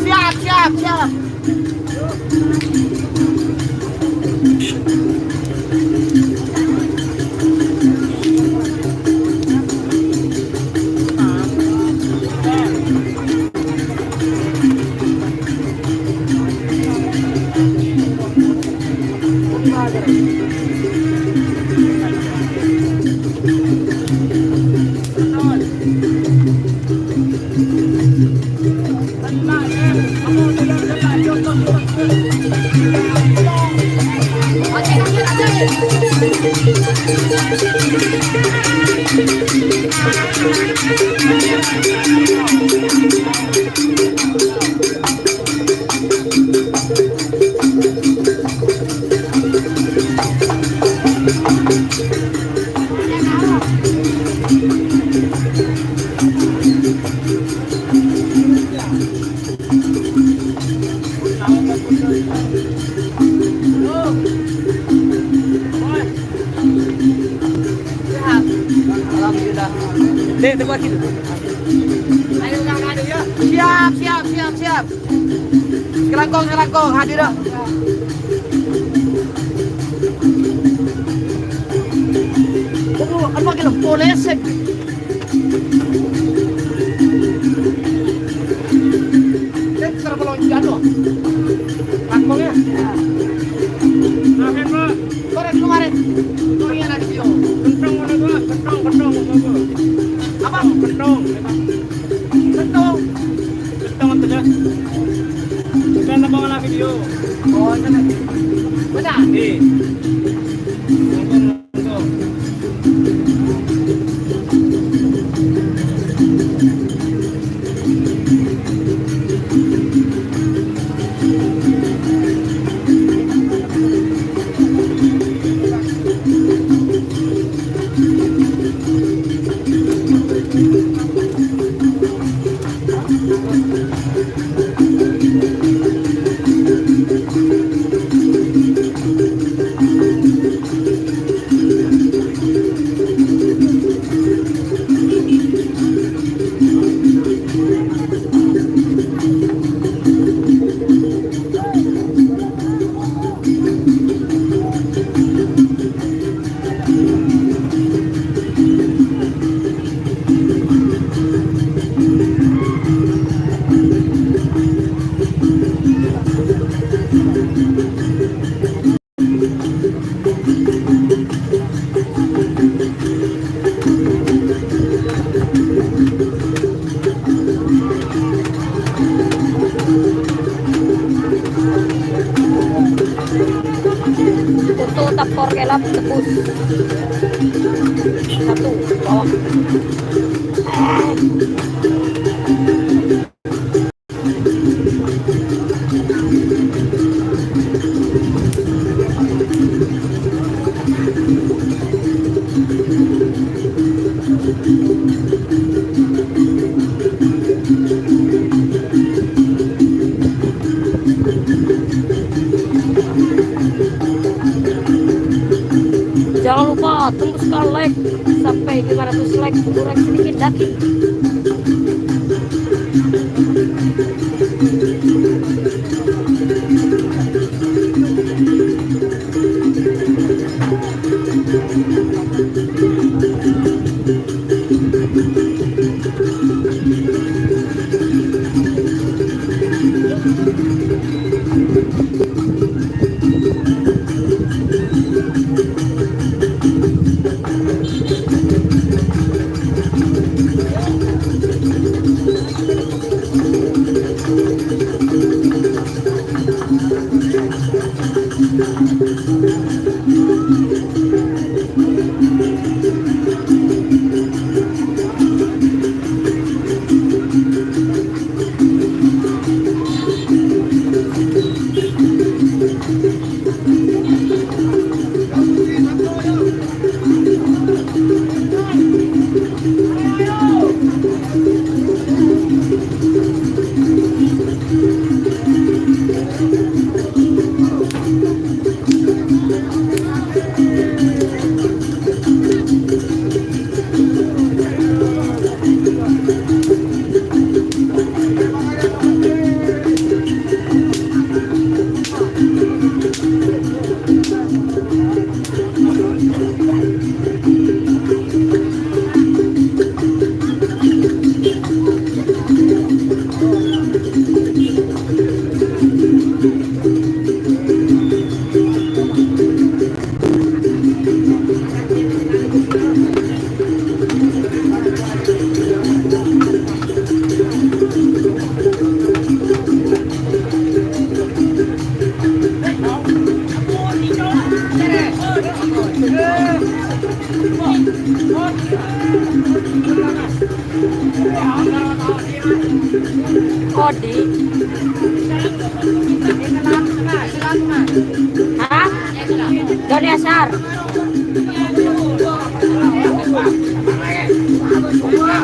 Siap, siap, siap. Dek, tunggu lagi. Ayo jangan hadir ya. Siap, siap, siap, siap. Selangkong, hadir dah. Oh, apa kita polesek? Dek, cara peloncat loh. Langkongnya. Amin, Pak. Kemarin. Kemarin ada video. Kentong mana gua? Kentong. Apa? Kentong itu ya. Bukan nabang anak video. Oh, sana. Mana? Nih. Kentong. Untuk tapor kelap tebus. Satu bawah. Jangan lupa tembuskan like sampai 500 like, kurang sedikit lagi. Odi. Hah? Doni Asar. Buka.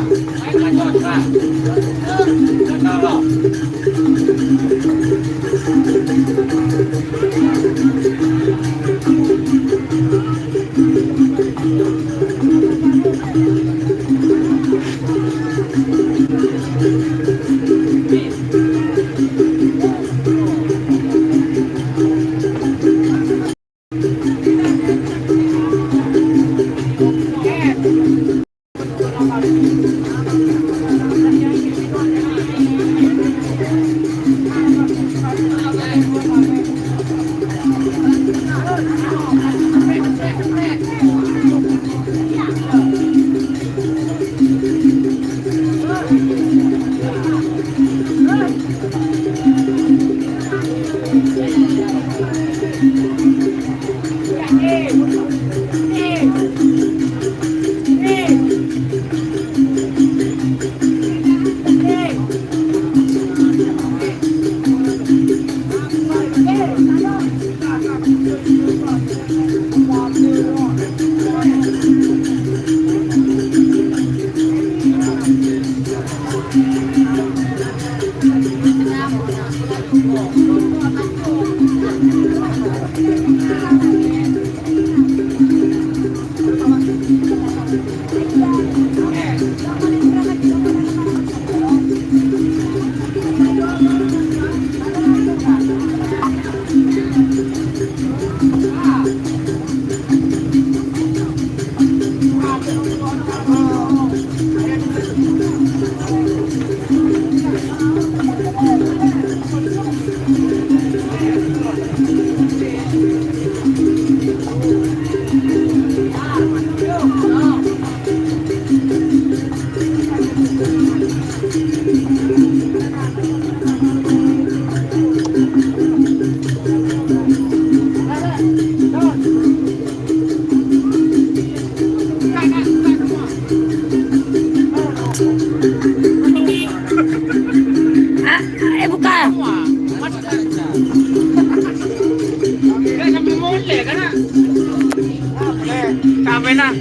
Sampai nah.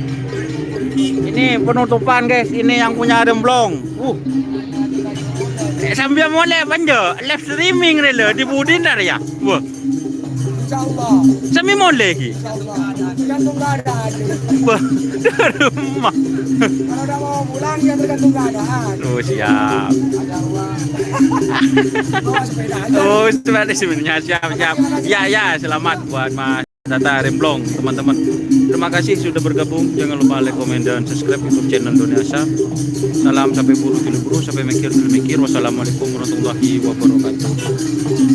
Ini penutupan guys, ini yang punya Remblong. Sambil mulai banjo, live streaming rela di Budin dah ya. Wah. Insyaallah. Sambil mulai lagi. Insyaallah. Tergantung keadaan. Wah, dari rumah. Kalau udah mau pulang ya tergantung keadaan. Oh siap. Ada uang. Bawa sepeda aja. Oh sepeda sebenarnya siap. Ya selamat buat Mas Tata Remblong teman-teman. Terima kasih sudah bergabung. Jangan lupa like, komen, dan subscribe YouTube channel Doni Asar. Salam sampai buru, sampai mikir. Wassalamualaikum warahmatullahi wabarakatuh.